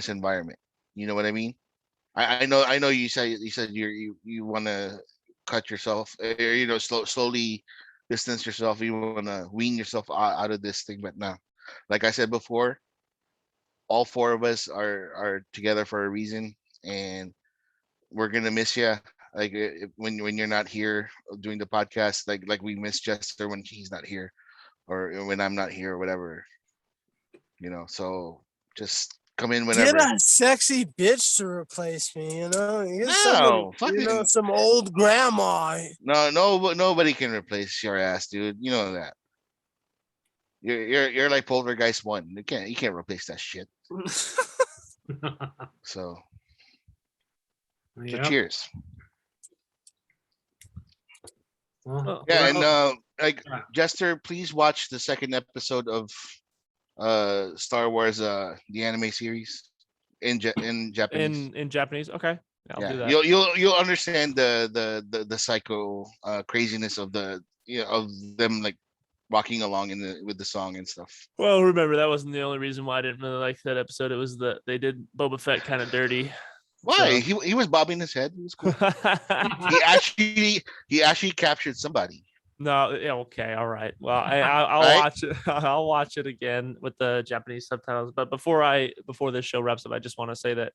environment. You know what I mean? I know you said you want to cut yourself, slowly distance yourself, you want to wean yourself out of this thing. But no, like I said before, all four of us are together for a reason, and we're gonna miss you. Like when you're not here doing the podcast, like we miss Jester when he's not here, or when I'm not here, or whatever. So just come in Get whenever. a sexy bitch to replace me, Get No, fucking some old grandma. no, nobody can replace your ass, dude. You know that. You're like Poltergeist 1. You can't replace that shit. So Yep. cheers. Well, Yeah, and yeah. Jester, please watch the second episode of Star Wars the anime series in Japanese. In Japanese. Okay. I'll do Yeah, that. you'll understand the psycho craziness of of them like walking along with the song and stuff. Well, remember that wasn't the only reason why I didn't really like that episode. It was that they did Boba Fett kind of dirty. Why? So. He was bobbing his head. He was cool. he actually captured somebody. No, yeah, okay, all right. Well, I'll Right? watch it. I'll watch it again with the Japanese subtitles. But before this show wraps up, I just want to say that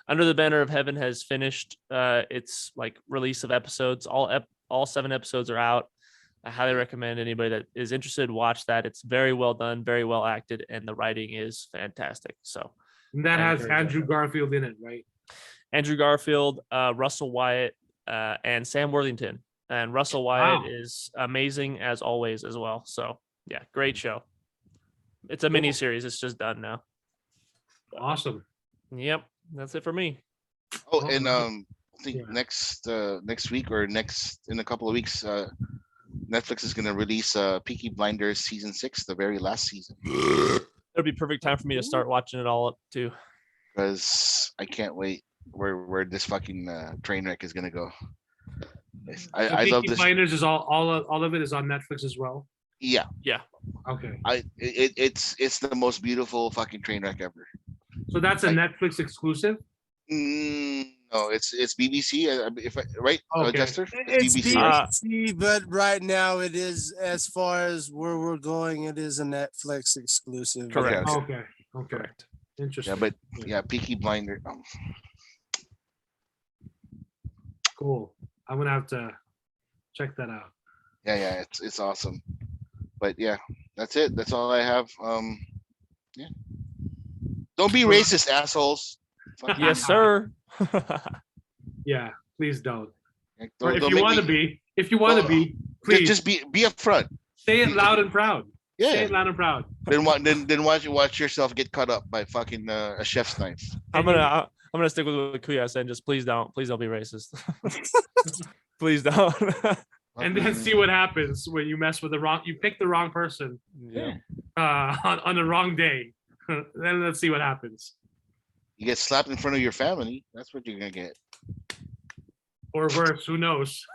Under the Banner of Heaven has finished its like release of episodes. All 7 episodes are out. I highly recommend anybody that is interested watch that. It's very well done, very well acted, and the writing is fantastic. So And that I has encourage Andrew that. Garfield in it, right? Andrew Garfield, Russell Wyatt, and Sam Worthington. And Russell Wyatt Wow. is amazing as always as well. So yeah, great show. It's a Cool. mini series. It's just done now. Awesome. Yep, that's it for me. Oh, Oh, and nice. I think Yeah. next week or in a couple of weeks, Netflix is gonna release Peaky Blinders season 6, the very last season. It'll be perfect time for me to start watching it all up too. Because I can't wait where this fucking train wreck is gonna go. I love Peaky this. Blinders is all of it is on Netflix as well. Yeah, Yeah. Okay. it's the most beautiful fucking train wreck ever. So that's a Like- Netflix exclusive? No, it's BBC. Right, Okay. Jester? It's BBC, right? BBC, but right now it is, as far as where we're going, it is a Netflix exclusive. Correct. Okay. Okay. Correct. Interesting. Yeah, but yeah, Peaky Blinder. Cool. I'm gonna have to check that out. Yeah, it's awesome. But yeah, that's it. That's all I have. Yeah. Don't be racist, assholes. Fuck Yes, sir. Yeah, please don't. you. Or Don't if you make want to me- be, if you want to be, please just be upfront. say it loud and proud. Say Yeah. it loud and proud. Then watch yourself get cut up by fucking a chef's knife. I'm gonna stick with what Kuya said. Just please don't be racist. Please don't. And then see what happens when you mess with you pick the wrong person Yeah. on the wrong day. Then let's see what happens. You get slapped in front of your family. That's what you're gonna get. Or worse, who knows?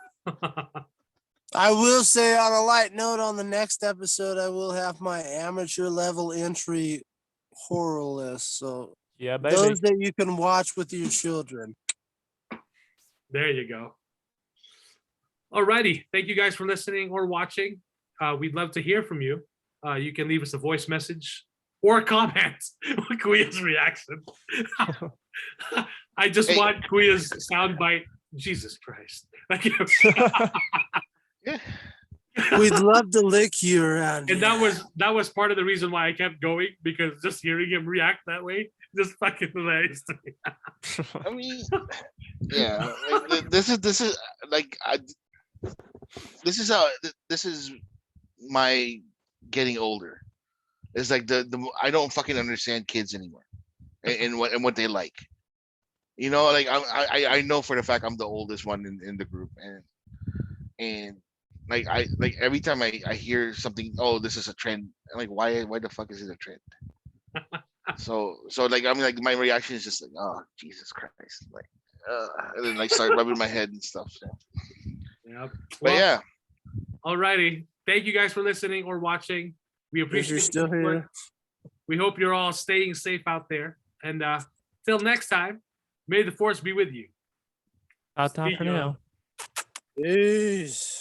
I will say, on a light note, on the next episode, I will have my amateur level entry horror list. So Yeah, baby. those that you can watch with your children. There you go. Alrighty. Thank you guys for listening or watching. We'd love to hear from you. You can leave us a voice message or a comment on Kuya's reaction. I just want Kuya's soundbite. Jesus Christ. Thank you. Yeah. We'd love to lick you around. And here. that was part of the reason why I kept going, because just hearing him react that way just fucking hilarious to me. I mean, yeah. Like, this is like this is my getting older. It's like I don't fucking understand kids anymore, and what they like. Like I know for the fact I'm the oldest one in the group, and like every time I hear something, oh, this is a trend. I'm like, why the fuck is it a trend? so like I mean, like my reaction is just like, oh, Jesus Christ, like, and then like start rubbing my head and stuff. So. Yep. But yeah, Alrighty. Thank you guys for listening or watching. We If appreciate you're still the support. here. We hope you're all staying safe out there. And till next time, may the force be with you. Out time for See ya. now. Peace.